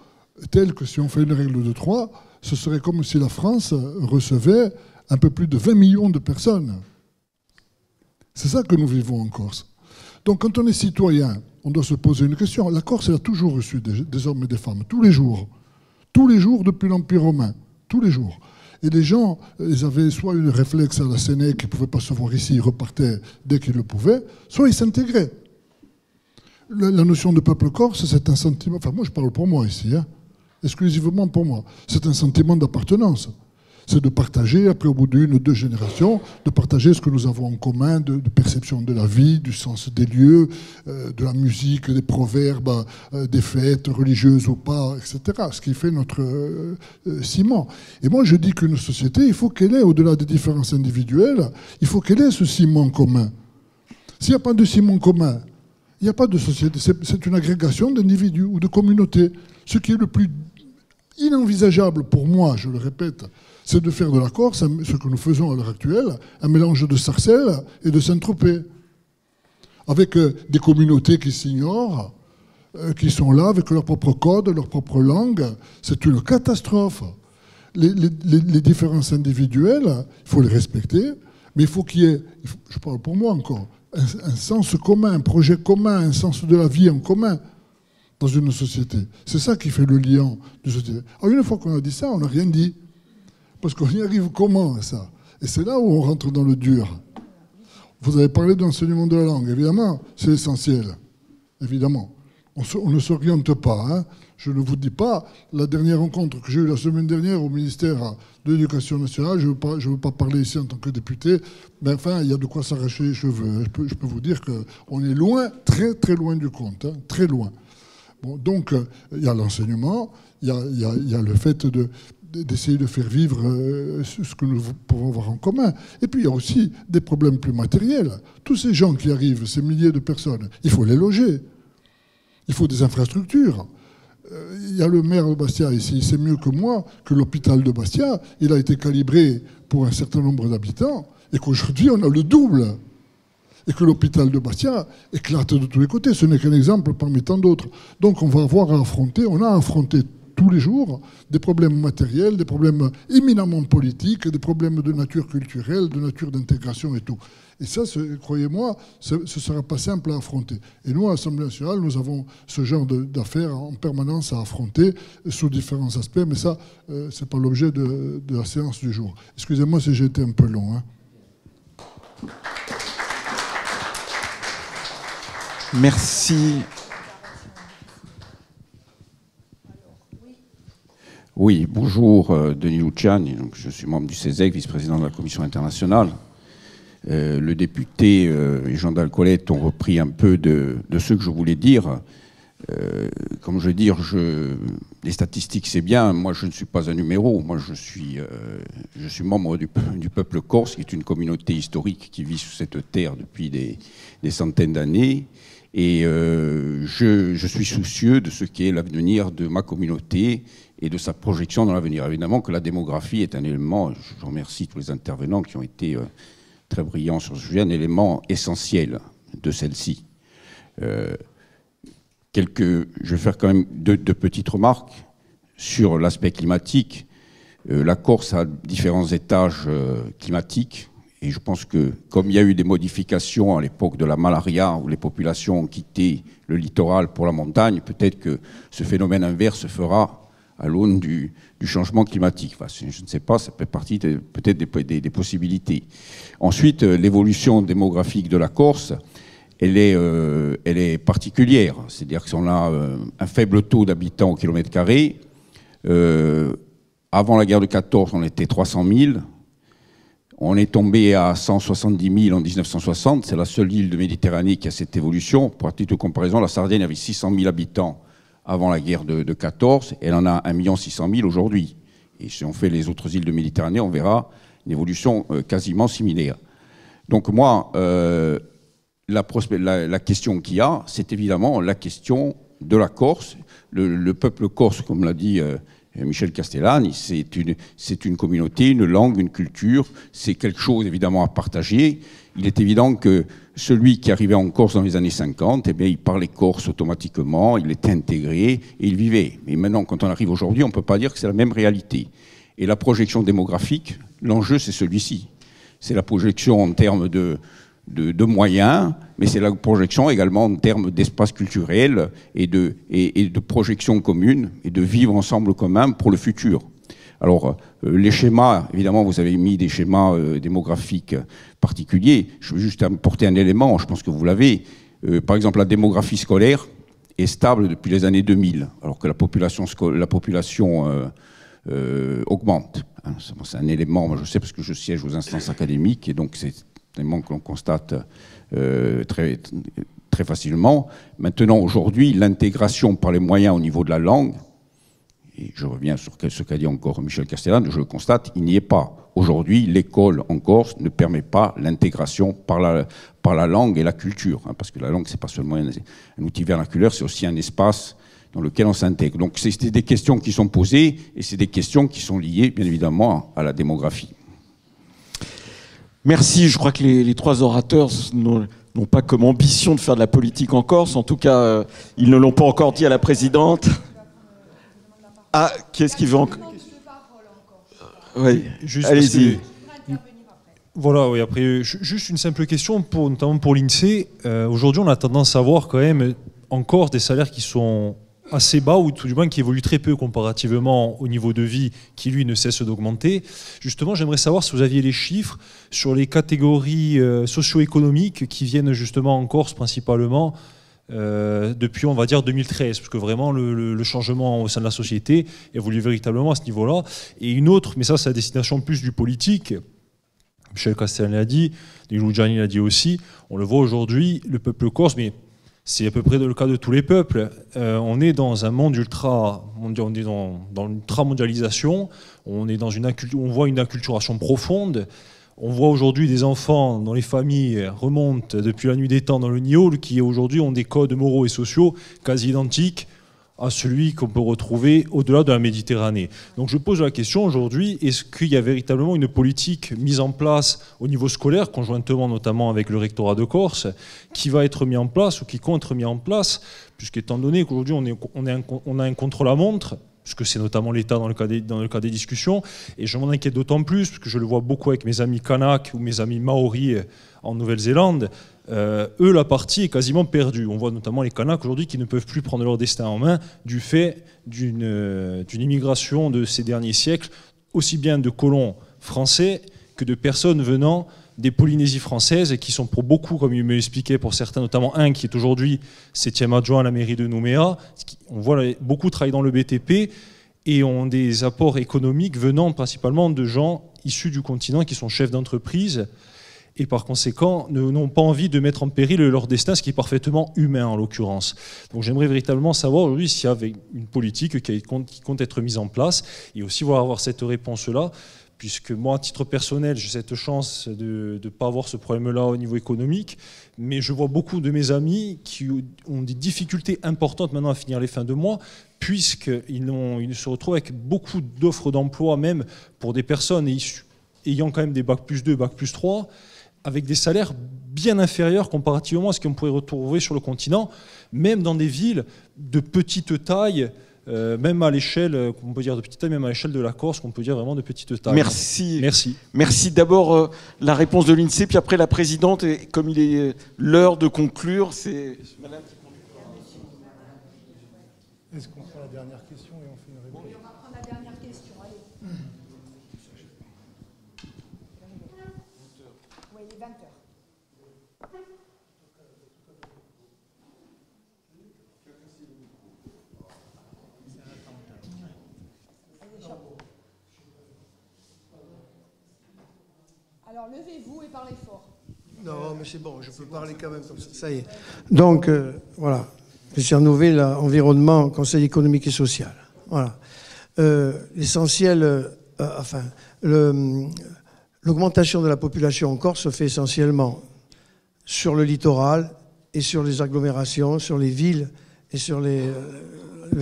tel que si on fait une règle de 3, ce serait comme si la France recevait un peu plus de 20 millions de personnes. C'est ça que nous vivons en Corse. Donc quand on est citoyen, on doit se poser une question. La Corse, elle a toujours reçu des hommes et des femmes, tous les jours depuis l'Empire romain, tous les jours. Et les gens, ils avaient soit une réflexe à la Sénèque, ils ne pouvaient pas se voir ici, ils repartaient dès qu'ils le pouvaient, soit ils s'intégraient. La notion de peuple corse, c'est un sentiment, enfin moi je parle pour moi ici, exclusivement pour moi, c'est un sentiment d'appartenance. C'est de partager, après au bout d'1 ou 2 générations, de partager ce que nous avons en commun, de perception de la vie, du sens des lieux, de la musique, des proverbes, des fêtes religieuses ou pas, etc. Ce qui fait notre ciment. Et moi je dis qu'une société, il faut qu'elle ait, au-delà des différences individuelles, il faut qu'elle ait ce ciment commun. S'il n'y a pas de ciment commun, il n'y a pas de société. C'est une agrégation d'individus ou de communautés. Ce qui est le plus inenvisageable pour moi, je le répète, c'est de faire de la Corse, ce que nous faisons à l'heure actuelle, un mélange de Sarcelles et de Saint-Tropez. Avec des communautés qui s'ignorent, qui sont là avec leur propre code, leur propre langue. C'est une catastrophe. Les différences individuelles, il faut les respecter, mais il faut qu'il y ait, je parle pour moi encore, un sens commun, un projet commun, un sens de la vie en commun dans une société. C'est ça qui fait le lien de société. Alors une fois qu'on a dit ça, on n'a rien dit. Parce qu'on y arrive comment à ça? Et c'est là où on rentre dans le dur. Vous avez parlé d'enseignement de la langue, évidemment, c'est essentiel, évidemment. On ne s'oriente pas, hein. Je ne vous dis pas, la dernière rencontre que j'ai eue la semaine dernière au ministère de l'Éducation nationale, je ne veux pas parler ici en tant que député, mais enfin, il y a de quoi s'arracher les cheveux. Je peux vous dire qu'on est loin, très très loin du compte, hein, très loin. Bon, donc, il y a l'enseignement, il y a le fait d'essayer de faire vivre ce que nous pouvons avoir en commun. Et puis, il y a aussi des problèmes plus matériels. Tous ces gens qui arrivent, ces milliers de personnes, il faut les loger. Il faut des infrastructures. Il y a le maire de Bastia ici, il sait mieux que moi que l'hôpital de Bastia, il a été calibré pour un certain nombre d'habitants, et qu'aujourd'hui, on a le double. Et que l'hôpital de Bastia éclate de tous les côtés. Ce n'est qu'un exemple parmi tant d'autres. Donc, on va avoir à affronter, on a à affronter tous les jours des problèmes matériels, des problèmes éminemment politiques, des problèmes de nature culturelle, de nature d'intégration et tout. Et ça, croyez-moi, ce ne sera pas simple à affronter. Et nous, à l'Assemblée nationale, nous avons ce genre d'affaires en permanence à affronter sous différents aspects, mais ça, ce n'est pas l'objet de la séance du jour. Excusez-moi si j'ai été un peu long. Hein. Merci. Oui, bonjour, Denis Luciani, donc je suis membre du CESEC, vice-président de la Commission internationale. Le député et Jean Dalcolette ont repris un peu de ce que je voulais dire. Comme je veux dire, les statistiques c'est bien, moi je ne suis pas un numéro, moi je suis membre du peuple corse, qui est une communauté historique qui vit sur cette terre depuis des centaines d'années. Et je suis soucieux de ce qu'est l'avenir de ma communauté et de sa projection dans l'avenir. Évidemment que la démographie est un élément, je remercie tous les intervenants qui ont été très brillants sur ce sujet, un élément essentiel de celle-ci. Je vais faire quand même deux petites remarques sur l'aspect climatique. La Corse a différents étages climatiques. Et je pense que, comme il y a eu des modifications à l'époque de la malaria, où les populations ont quitté le littoral pour la montagne, peut-être que ce phénomène inverse se fera à l'aune du changement climatique. Enfin, je ne sais pas, ça fait partie peut-être des possibilités. Ensuite, l'évolution démographique de la Corse, elle est particulière. C'est-à-dire qu'on a un faible taux d'habitants au kilomètre carré. Avant la guerre de 14, on était 300 000. On est tombé à 170 000 en 1960. C'est la seule île de Méditerranée qui a cette évolution. Pour un titre de comparaison, la Sardaigne avait 600 000 habitants avant la guerre de 14. Elle en a 1 600 000 aujourd'hui. Et si on fait les autres îles de Méditerranée, on verra une évolution quasiment similaire. Donc moi, la question qu'il y a, c'est évidemment la question de la Corse. Le peuple corse, comme l'a dit Michel Castellani, c'est une communauté, une langue, une culture, c'est quelque chose évidemment à partager. Il est évident que celui qui arrivait en Corse dans les années 50, eh bien, il parlait corse automatiquement, il était intégré et il vivait. Mais maintenant, quand on arrive aujourd'hui, on ne peut pas dire que c'est la même réalité. Et la projection démographique, l'enjeu c'est celui-ci. C'est la projection en termes de moyens, mais c'est la projection également en termes d'espace culturel et de projection commune et de vivre ensemble commun pour le futur. Alors, les schémas, évidemment, vous avez mis des schémas démographiques particuliers. Je veux juste apporter un élément, je pense que vous l'avez. Par exemple, la démographie scolaire est stable depuis les années 2000, alors que la population augmente. C'est un élément, moi je sais parce que je siège aux instances académiques, et donc c'est un élément que l'on constate très, très facilement. Maintenant, aujourd'hui, l'intégration par les moyens au niveau de la langue, et je reviens sur ce qu'a dit encore Michel Castellani, je le constate, il n'y est pas. Aujourd'hui, l'école en Corse ne permet pas l'intégration par la langue et la culture, hein, parce que la langue, c'est pas seulement un outil vernaculaire, c'est aussi un espace dans lequel on s'intègre. Donc c'est des questions qui sont posées, et c'est des questions qui sont liées, bien évidemment, à la démographie. Merci. Je crois que les trois orateurs n'ont pas comme ambition de faire de la politique en Corse. En tout cas, ils ne l'ont pas encore dit à la présidente. Ah, qu'est-ce qui veut encore ? Oui, allez-y. Voilà, oui, après, juste une simple question, notamment pour l'INSEE. Aujourd'hui, on a tendance à voir quand même en Corse des salaires qui sont assez bas, ou tout du moins qui évolue très peu comparativement au niveau de vie qui, lui, ne cesse d'augmenter. Justement, j'aimerais savoir si vous aviez les chiffres sur les catégories socio-économiques qui viennent justement en Corse principalement depuis, on va dire, 2013, parce que vraiment le changement au sein de la société évolue véritablement à ce niveau-là. Et une autre, mais ça c'est à destination plus du politique, Michel Castellani l'a dit, Giuliani l'a dit aussi, on le voit aujourd'hui, le peuple corse, mais c'est à peu près le cas de tous les peuples. On est dans un monde on est dans l'ultra-mondialisation, on voit une acculturation profonde. On voit aujourd'hui des enfants dont les familles remontent depuis la nuit des temps dans le Niol, qui aujourd'hui ont des codes moraux et sociaux quasi identiques à celui qu'on peut retrouver au-delà de la Méditerranée. Donc je pose la question aujourd'hui, est-ce qu'il y a véritablement une politique mise en place au niveau scolaire, conjointement notamment avec le rectorat de Corse, qui va être mis en place ou qui compte être mis en place, puisqu'étant donné qu'aujourd'hui on a un contre-la-montre, puisque c'est notamment l'État dans le cas des discussions, et je m'en inquiète d'autant plus, parce que je le vois beaucoup avec mes amis Kanaks ou mes amis Maoris en Nouvelle-Zélande. Eux, la partie est quasiment perdue. On voit notamment les Kanaks aujourd'hui qui ne peuvent plus prendre leur destin en main du fait d'une immigration de ces derniers siècles, aussi bien de colons français que de personnes venant des Polynésies françaises, qui sont pour beaucoup, comme il me l'expliquait, pour certains, notamment un qui est aujourd'hui 7e adjoint à la mairie de Nouméa. On voit beaucoup travailler dans le BTP et ont des apports économiques venant principalement de gens issus du continent qui sont chefs d'entreprise et par conséquent n'ont pas envie de mettre en péril leur destin, ce qui est parfaitement humain en l'occurrence. Donc j'aimerais véritablement savoir aujourd'hui s'il y avait une politique qui compte être mise en place et aussi avoir cette réponse-là, puisque moi, à titre personnel, j'ai cette chance de ne pas avoir ce problème-là au niveau économique, mais je vois beaucoup de mes amis qui ont des difficultés importantes maintenant à finir les fins de mois, puisqu'ils se retrouvent avec beaucoup d'offres d'emploi, même pour des personnes ayant quand même des Bac plus 2, Bac plus 3, avec des salaires bien inférieurs comparativement à ce qu'on pourrait retrouver sur le continent, même dans des villes de petite taille, même à l'échelle, on peut dire de petite taille, même à l'échelle de la Corse, qu'on peut dire vraiment de petite taille. Merci. Merci. Merci. D'abord la réponse de l'INSEE, puis après la présidente. Et comme il est l'heure de conclure, c'est Madame qui conclura. Est-ce qu'on prend la dernière question et on fait une réponse? Oui, on va prendre la dernière question. Allez. Oui, il est 20h. Alors levez-vous et parlez fort. Non, mais c'est bon, je peux parler quand même comme ça. Ça y est. Donc, voilà. Christian Nouvet, l'environnement, Conseil économique et social. Voilà. L'essentiel, l'augmentation de la population en Corse se fait essentiellement sur le littoral et sur les agglomérations, sur les villes et sur le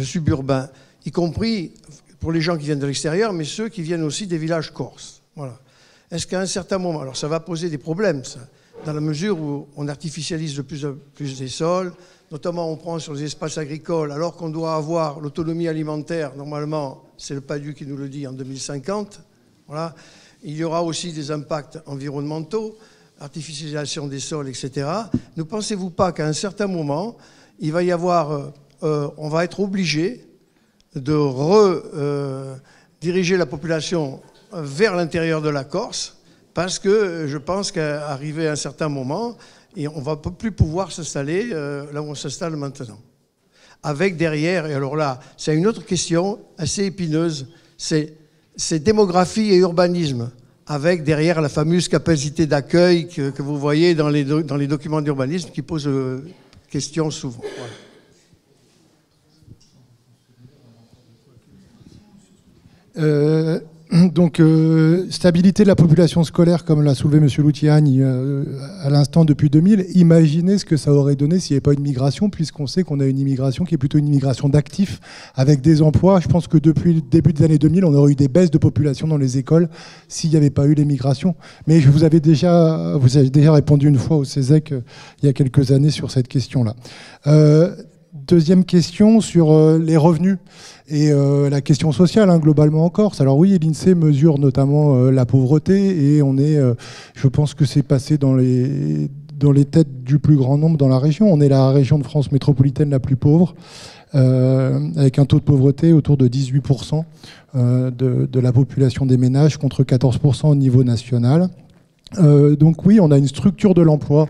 suburbain, y compris pour les gens qui viennent de l'extérieur, mais ceux qui viennent aussi des villages corses. Voilà. Est-ce qu'à un certain moment, alors ça va poser des problèmes, ça, dans la mesure où on artificialise de plus en plus des sols, notamment on prend sur les espaces agricoles, alors qu'on doit avoir l'autonomie alimentaire, normalement, c'est le PADU qui nous le dit, en 2050. Voilà. Il y aura aussi des impacts environnementaux, artificialisation des sols, etc. Ne pensez-vous pas qu'à un certain moment, il va y avoir, on va être obligé de rediriger la population vers l'intérieur de la Corse, parce que je pense qu'arrivé à un certain moment, et on ne va plus pouvoir s'installer là où on s'installe maintenant. Avec derrière, et alors là, c'est une autre question assez épineuse, c'est démographie et urbanisme, avec derrière la fameuse capacité d'accueil que vous voyez dans les documents d'urbanisme qui posent question souvent. Voilà. Donc, stabilité de la population scolaire, comme l'a soulevé M. Luciani à l'instant depuis 2000, imaginez ce que ça aurait donné s'il n'y avait pas une migration, puisqu'on sait qu'on a une immigration qui est plutôt une immigration d'actifs, avec des emplois. Je pense que depuis le début des années 2000, on aurait eu des baisses de population dans les écoles s'il n'y avait pas eu l'émigration. Mais vous avez déjà répondu une fois au CESEC il y a quelques années sur cette question-là. Deuxième question sur les revenus et la question sociale, globalement en Corse. Alors oui, l'INSEE mesure notamment la pauvreté et on est, je pense que c'est passé dans dans les têtes du plus grand nombre dans la région. On est la région de France métropolitaine la plus pauvre, avec un taux de pauvreté autour de 18% de la population des ménages contre 14% au niveau national. Donc oui, on a une structure de l'emploi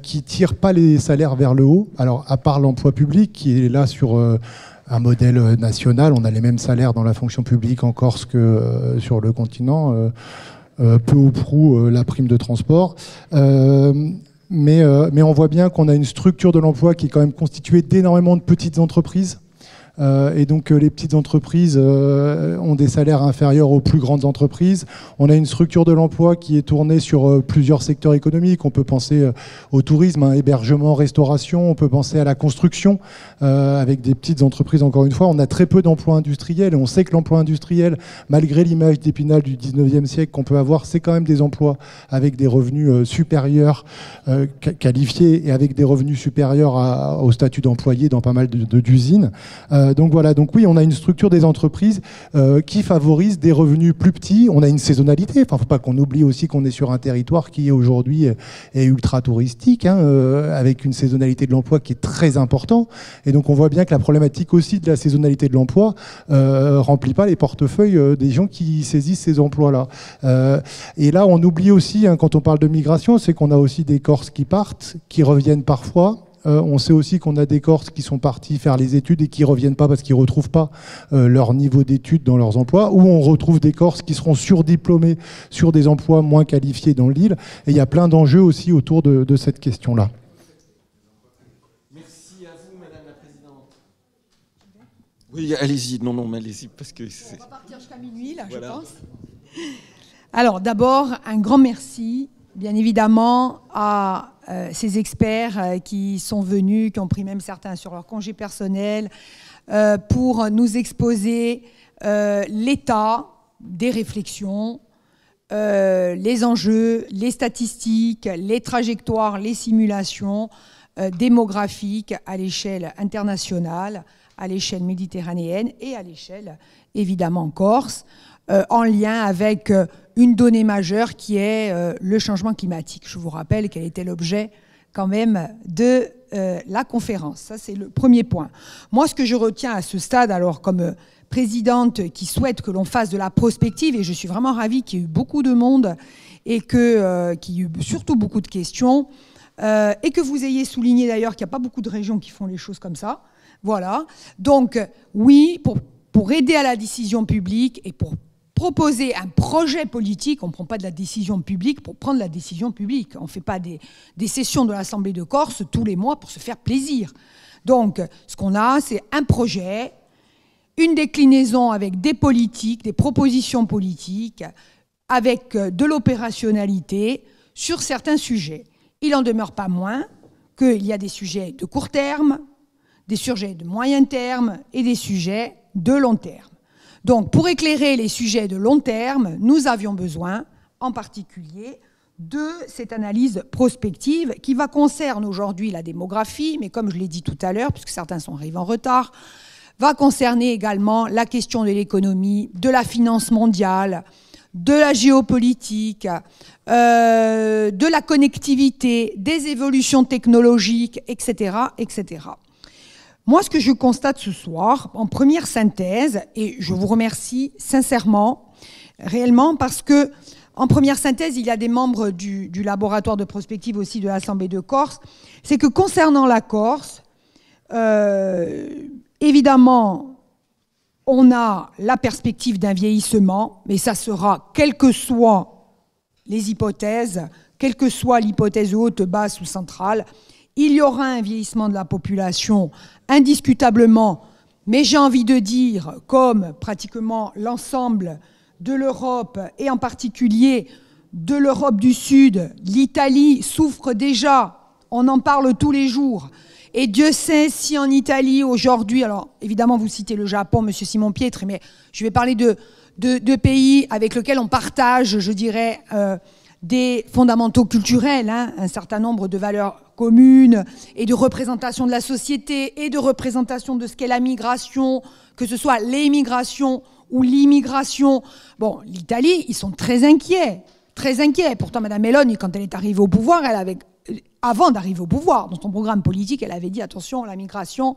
qui tire pas les salaires vers le haut. Alors à part l'emploi public qui est là sur un modèle national, on a les mêmes salaires dans la fonction publique en Corse que sur le continent, peu ou prou la prime de transport. Mais on voit bien qu'on a une structure de l'emploi qui est quand même constituée d'énormément de petites entreprises. Et donc les petites entreprises ont des salaires inférieurs aux plus grandes entreprises. On a une structure de l'emploi qui est tournée sur plusieurs secteurs économiques. On peut penser au tourisme, hébergement, restauration. On peut penser à la construction avec des petites entreprises. Encore une fois, on a très peu d'emplois industriels et on sait que l'emploi industriel, malgré l'image d'Épinal du 19e siècle qu'on peut avoir, c'est quand même des emplois avec des revenus supérieurs qualifiés et avec des revenus supérieurs au statut d'employé dans pas mal d'usines. Donc voilà, donc oui, on a une structure des entreprises qui favorise des revenus plus petits. On a une saisonnalité. Enfin, faut pas qu'on oublie aussi qu'on est sur un territoire qui aujourd'hui est ultra touristique, avec une saisonnalité de l'emploi qui est très importante. Et donc on voit bien que la problématique aussi de la saisonnalité de l'emploi remplit pas les portefeuilles des gens qui saisissent ces emplois-là. Et là, on oublie aussi, quand on parle de migration, c'est qu'on a aussi des Corses qui partent, qui reviennent parfois. On sait aussi qu'on a des Corses qui sont partis faire les études et qui ne reviennent pas parce qu'ils ne retrouvent pas leur niveau d'études dans leurs emplois, ou on retrouve des Corses qui seront surdiplômés sur des emplois moins qualifiés dans l'île. Et il y a plein d'enjeux aussi autour de cette question-là. Merci à vous, Madame la Présidente. Oui, allez-y. Non, mais allez-y, parce que c'est... On va partir jusqu'à minuit, là, voilà. Je pense. Alors, d'abord, un grand merci, bien évidemment, à ces experts qui sont venus, qui ont pris même certains sur leur congé personnel, pour nous exposer l'état des réflexions, les enjeux, les statistiques, les trajectoires, les simulations démographiques à l'échelle internationale, à l'échelle méditerranéenne et à l'échelle, évidemment, corse, en lien avec une donnée majeure qui est le changement climatique. Je vous rappelle quel était l'objet quand même de la conférence. Ça, c'est le premier point. Moi, ce que je retiens à ce stade, alors comme présidente qui souhaite que l'on fasse de la prospective, et je suis vraiment ravie qu'il y ait eu beaucoup de monde et qu'il y ait eu surtout beaucoup de questions, et que vous ayez souligné d'ailleurs qu'il n'y a pas beaucoup de régions qui font les choses comme ça. Voilà. Donc, oui, pour aider à la décision publique et pour proposer un projet politique, on ne prend pas de la décision publique pour prendre la décision publique. On ne fait pas des sessions de l'Assemblée de Corse tous les mois pour se faire plaisir. Donc, ce qu'on a, c'est un projet, une déclinaison avec des politiques, des propositions politiques, avec de l'opérationnalité sur certains sujets. Il n'en demeure pas moins qu'il y a des sujets de court terme, des sujets de moyen terme et des sujets de long terme. Donc, pour éclairer les sujets de long terme, nous avions besoin, en particulier, de cette analyse prospective qui va concerner aujourd'hui la démographie, mais comme je l'ai dit tout à l'heure, puisque certains sont arrivés en retard, va concerner également la question de l'économie, de la finance mondiale, de la géopolitique, de la connectivité, des évolutions technologiques, etc., etc. Moi, ce que je constate ce soir, en première synthèse, et je vous remercie sincèrement, réellement, parce que en première synthèse, il y a des membres du laboratoire de prospective aussi de l'Assemblée de Corse, c'est que concernant la Corse, évidemment, on a la perspective d'un vieillissement, mais ça sera, quelles que soient les hypothèses, quelle que soit l'hypothèse haute, basse ou centrale, il y aura un vieillissement de la population indiscutablement, mais j'ai envie de dire, comme pratiquement l'ensemble de l'Europe, et en particulier de l'Europe du Sud, l'Italie souffre déjà, on en parle tous les jours, et Dieu sait si en Italie aujourd'hui, alors évidemment vous citez le Japon, Monsieur Simon Pietre, mais je vais parler de pays avec lesquels on partage, je dirais, des fondamentaux culturels, un certain nombre de valeurs communes et de représentation de la société et de représentation de ce qu'est la migration, que ce soit l'émigration ou l'immigration. Bon, l'Italie, ils sont très inquiets très inquiet. Pourtant, Mme Meloni, quand elle est arrivée au pouvoir, avant d'arriver au pouvoir, dans son programme politique, elle avait dit, attention, la migration,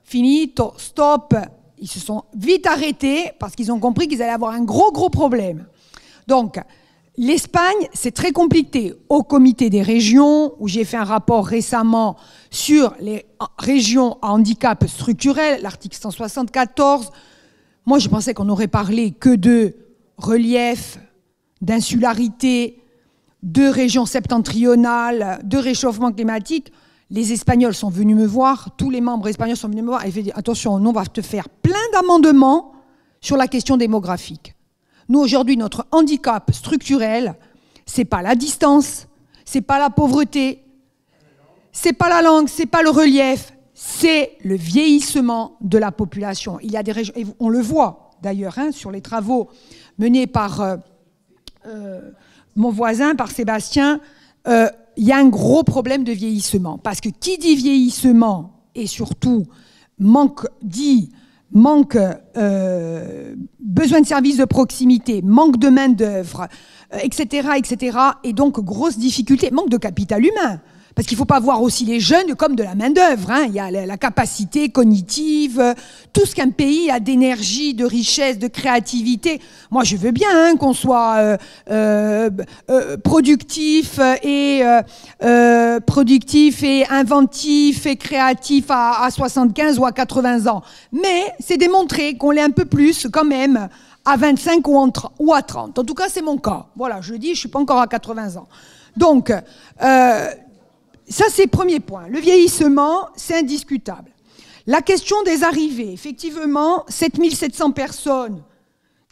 finito, stop. Ils se sont vite arrêtés parce qu'ils ont compris qu'ils allaient avoir un gros problème. Donc, l'Espagne, c'est très compliqué. Au comité des régions, où j'ai fait un rapport récemment sur les régions à handicap structurel, l'article 174, moi je pensais qu'on n'aurait parlé que de relief, d'insularité, de régions septentrionales, de réchauffement climatique. Les Espagnols sont venus me voir, tous les membres espagnols sont venus me voir et ils ont dit, attention, nous on va te faire plein d'amendements sur la question démographique. Nous, aujourd'hui, notre handicap structurel, c'est pas la distance, c'est pas la pauvreté, c'est pas la langue, c'est pas le relief, c'est le vieillissement de la population. Il y a des régions, et on le voit d'ailleurs hein, sur les travaux menés par mon voisin, par Sébastien, il y a un gros problème de vieillissement. Parce que qui dit vieillissement et surtout manque besoin de services de proximité, manque de main-d'œuvre, etc., et donc grosse difficulté, manque de capital humain. Parce qu'il ne faut pas voir aussi les jeunes comme de la main-d'œuvre. Hein. Il y a la capacité cognitive, tout ce qu'un pays a d'énergie, de richesse, de créativité. Moi, je veux bien hein, qu'on soit productif et inventif et créatif à 75 ou à 80 ans. Mais c'est démontré qu'on l'est un peu plus quand même à 25 ou à 30. En tout cas, c'est mon cas. Voilà, je le dis, je ne suis pas encore à 80 ans. Donc, ça, c'est le premier point. Le vieillissement, c'est indiscutable. La question des arrivées, effectivement, 7700 personnes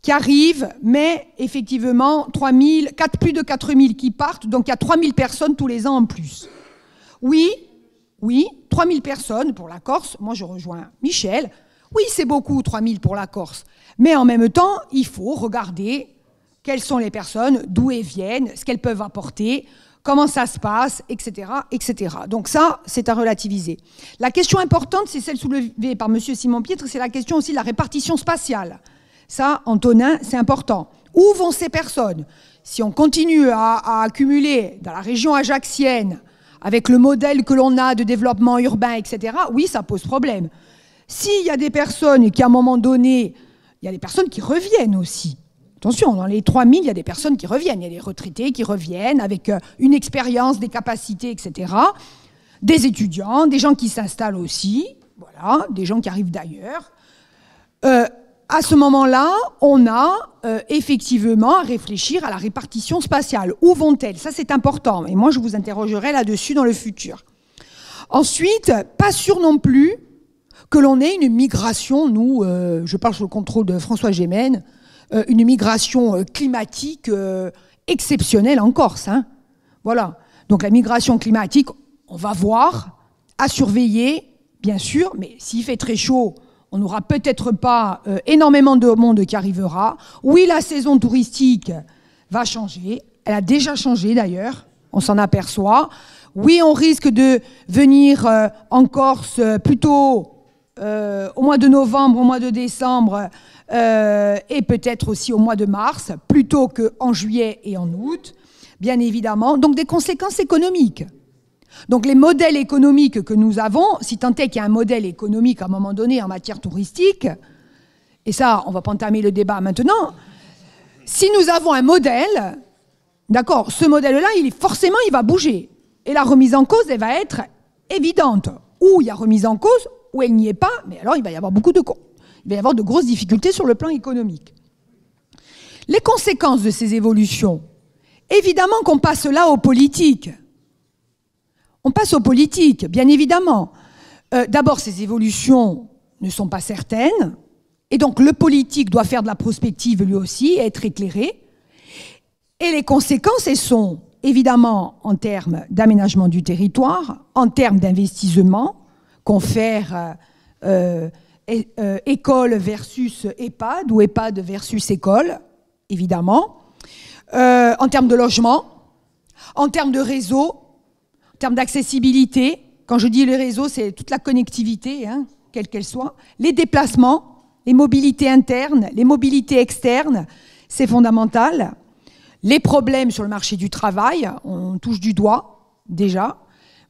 qui arrivent, mais effectivement, plus de 4000 qui partent, donc il y a 3000 personnes tous les ans en plus. Oui, 3000 personnes pour la Corse. Moi, je rejoins Michel. Oui, c'est beaucoup, 3000 pour la Corse. Mais en même temps, il faut regarder quelles sont les personnes, d'où elles viennent, ce qu'elles peuvent apporter, comment ça se passe, etc., etc. Donc ça, c'est à relativiser. La question importante, c'est celle soulevée par M. Simon-Pietre, c'est la question aussi de la répartition spatiale. Ça, Antonin, c'est important. Où vont ces personnes? Si on continue à accumuler dans la région ajaxienne, avec le modèle que l'on a de développement urbain, etc., oui, ça pose problème. S'il y a des personnes qui, à un moment donné, il y a des personnes qui reviennent aussi. Attention, dans les 3000, il y a des personnes qui reviennent. Il y a des retraités qui reviennent avec une expérience, des capacités, etc. Des étudiants, des gens qui s'installent aussi, voilà, des gens qui arrivent d'ailleurs. À ce moment-là, on a effectivement à réfléchir à la répartition spatiale. Où vont-elles? Ça, c'est important. Et moi, je vous interrogerai là-dessus dans le futur. Ensuite, pas sûr non plus que l'on ait une migration, nous, je parle sous le contrôle de François Gémen, une migration climatique exceptionnelle en Corse. Hein. Voilà. Donc la migration climatique, on va voir, à surveiller, bien sûr, mais s'il fait très chaud, on n'aura peut-être pas énormément de monde qui arrivera. Oui, la saison touristique va changer. Elle a déjà changé d'ailleurs, on s'en aperçoit. Oui, on risque de venir en Corse plutôt au mois de novembre, au mois de décembre, et peut-être aussi au mois de mars, plutôt qu'en juillet et en août, bien évidemment. Donc des conséquences économiques. Donc les modèles économiques que nous avons, si tant est qu'il y a un modèle économique à un moment donné en matière touristique, et ça, on ne va pas entamer le débat maintenant, si nous avons un modèle, d'accord, ce modèle-là, forcément, il va bouger. Et la remise en cause, elle va être évidente. Ou il y a remise en cause, ou elle n'y est pas, mais alors il va y avoir il va y avoir de grosses difficultés sur le plan économique. Les conséquences de ces évolutions, évidemment qu'on passe là aux politiques. On passe aux politiques, bien évidemment. D'abord, ces évolutions ne sont pas certaines, et donc le politique doit faire de la prospective lui aussi, être éclairé. Et les conséquences, elles sont évidemment en termes d'aménagement du territoire, en termes d'investissement, confère école versus EHPAD ou EHPAD versus école, évidemment, en termes de logement, en termes de réseau, en termes d'accessibilité. Quand je dis le réseau, c'est toute la connectivité, hein, quelle qu'elle soit, les déplacements, les mobilités internes, les mobilités externes, c'est fondamental. les problèmes sur le marché du travail, on touche du doigt déjà,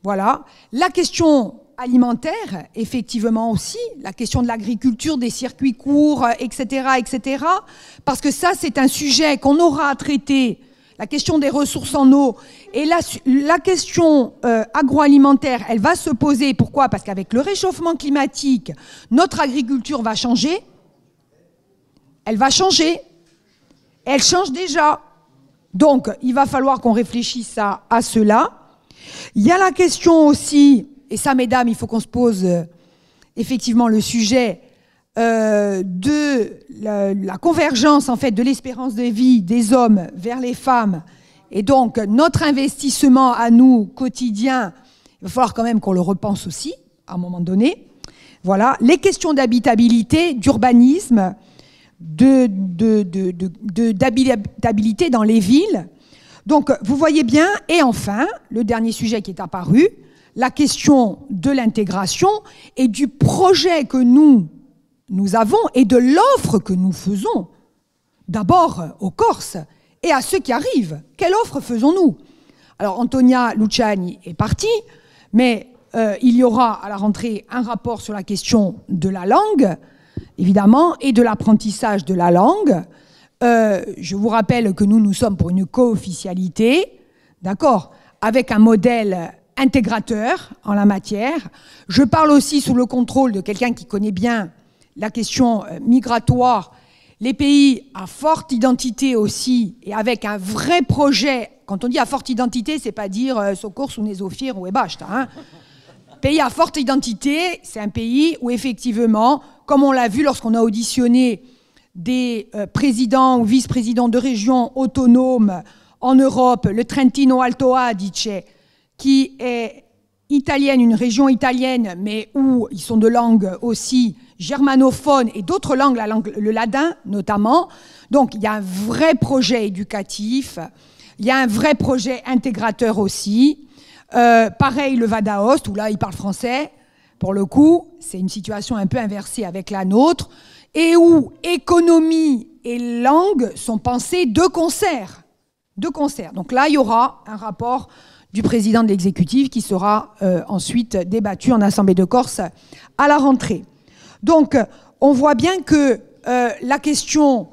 voilà. La question alimentaire, effectivement aussi, la question de l'agriculture, des circuits courts, etc., etc., parce que ça, c'est un sujet qu'on aura à traiter, la question des ressources en eau, et la question agroalimentaire, elle va se poser. Pourquoi? Parce qu'avec le réchauffement climatique, notre agriculture va changer. Elle va changer. Elle change déjà. Donc, il va falloir qu'on réfléchisse à cela. Il y a la question aussi, et ça, mesdames, il faut qu'on se pose effectivement le sujet de la convergence, en fait, de l'espérance de vie des hommes vers les femmes. Et donc, notre investissement à nous, quotidien, il va falloir quand même qu'on le repense aussi, à un moment donné. Voilà. Les questions d'habitabilité, d'urbanisme, d'habitabilité dans les villes. Donc, vous voyez bien, et enfin, le dernier sujet qui est apparu, la question de l'intégration et du projet que nous avons et de l'offre que nous faisons, d'abord aux Corses et à ceux qui arrivent. Quelle offre faisons-nous? Alors, Antonia Luciani est partie, mais il y aura à la rentrée un rapport sur la question de la langue, évidemment, et de l'apprentissage de la langue. Je vous rappelle que nous sommes pour une co-officialité, d'accord, avec un modèle intégrateur en la matière. Je parle aussi sous le contrôle de quelqu'un qui connaît bien la question migratoire, les pays à forte identité aussi, et avec un vrai projet. Quand on dit à forte identité, c'est pas dire Sokor, Sounezofir ou Ebashta. Hein. Pays à forte identité, c'est un pays où effectivement, comme on l'a vu lorsqu'on a auditionné des présidents ou vice-présidents de régions autonomes en Europe, le Trentino Alto Adige, qui est italienne, une région italienne, mais où ils sont de langue aussi germanophone et d'autres langues, le ladin notamment. Donc il y a un vrai projet éducatif, il y a un vrai projet intégrateur aussi. Pareil le Vadaost, où là ils parlent français, pour le coup, c'est une situation un peu inversée avec la nôtre, et où économie et langue sont pensées de concert. De concert. Donc là, il y aura un rapport du président de l'exécutif qui sera ensuite débattu en Assemblée de Corse à la rentrée. Donc, on voit bien que la question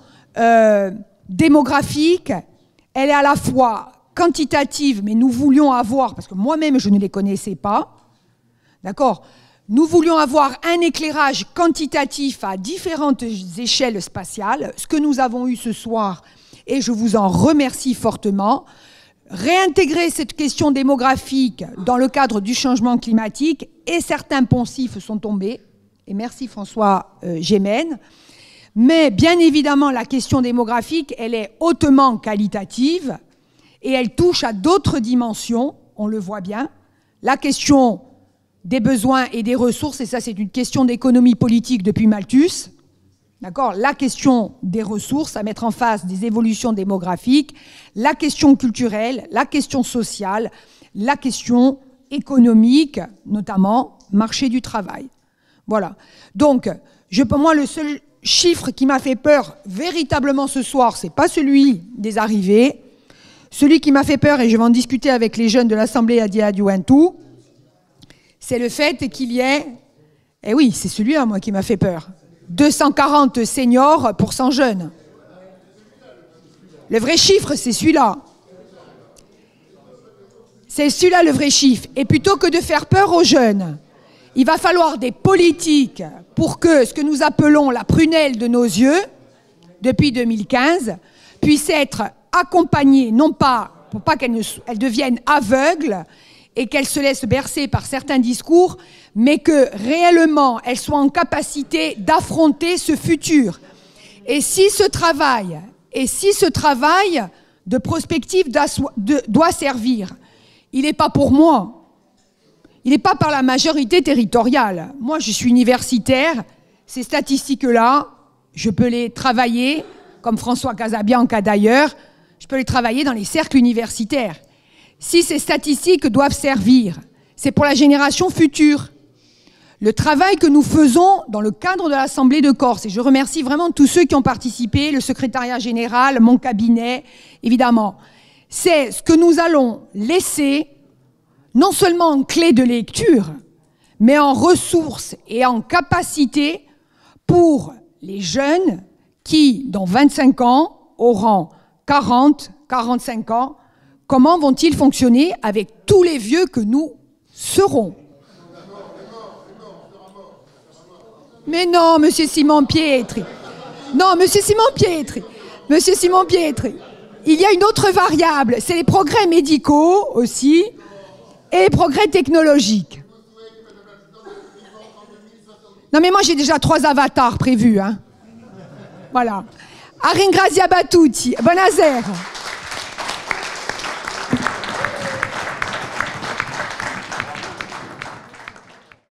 démographique, elle est à la fois quantitative, mais nous voulions avoir, parce que moi-même je ne les connaissais pas, d'accord, nous voulions avoir un éclairage quantitatif à différentes échelles spatiales, ce que nous avons eu ce soir, et je vous en remercie fortement. Réintégrer cette question démographique dans le cadre du changement climatique, et certains poncifs sont tombés, et merci François Gémen. Mais bien évidemment, la question démographique, elle est hautement qualitative, et elle touche à d'autres dimensions, on le voit bien. La question des besoins et des ressources, et ça c'est une question d'économie politique depuis Malthus, d'accord, la question des ressources à mettre en face des évolutions démographiques, la question culturelle, la question sociale, la question économique, notamment marché du travail. Voilà. Donc, pour moi, le seul chiffre qui m'a fait peur véritablement ce soir, c'est pas celui des arrivées. Celui qui m'a fait peur, et je vais en discuter avec les jeunes de l'Assemblée à Diaduantou, c'est le fait qu'il y ait... Eh oui, c'est celui-là, moi, qui m'a fait peur. 240 seniors pour 100 jeunes. Le vrai chiffre, c'est celui-là. C'est celui-là le vrai chiffre. Et plutôt que de faire peur aux jeunes, il va falloir des politiques pour que ce que nous appelons la prunelle de nos yeux, depuis 2015, puisse être accompagnée, non pas pour pas qu'elle devienne aveugle et qu'elle se laisse bercer par certains discours, mais que réellement elle soit en capacité d'affronter ce futur. Et si ce travail de prospective doit servir, il n'est pas pour moi, il n'est pas par la majorité territoriale. Moi, je suis universitaire, ces statistiques-là, je peux les travailler, comme François Casabianca d'ailleurs, je peux les travailler dans les cercles universitaires. Si ces statistiques doivent servir, c'est pour la génération future. le travail que nous faisons dans le cadre de l'Assemblée de Corse, et je remercie vraiment tous ceux qui ont participé, le secrétariat général, mon cabinet, évidemment, c'est ce que nous allons laisser, non seulement en clé de lecture, mais en ressources et en capacité pour les jeunes qui, dans 25 ans, auront 40, 45 ans. Comment vont-ils fonctionner avec tous les vieux que nous serons? Mais non, monsieur Simon Pietri. Non, monsieur Simon Pietri. Monsieur Simon Pietri. Il y a une autre variable, c'est les progrès médicaux aussi et les progrès technologiques. Non mais moi j'ai déjà 3 avatars prévus, hein. Voilà. A ringraziare a tutti. Buonasera.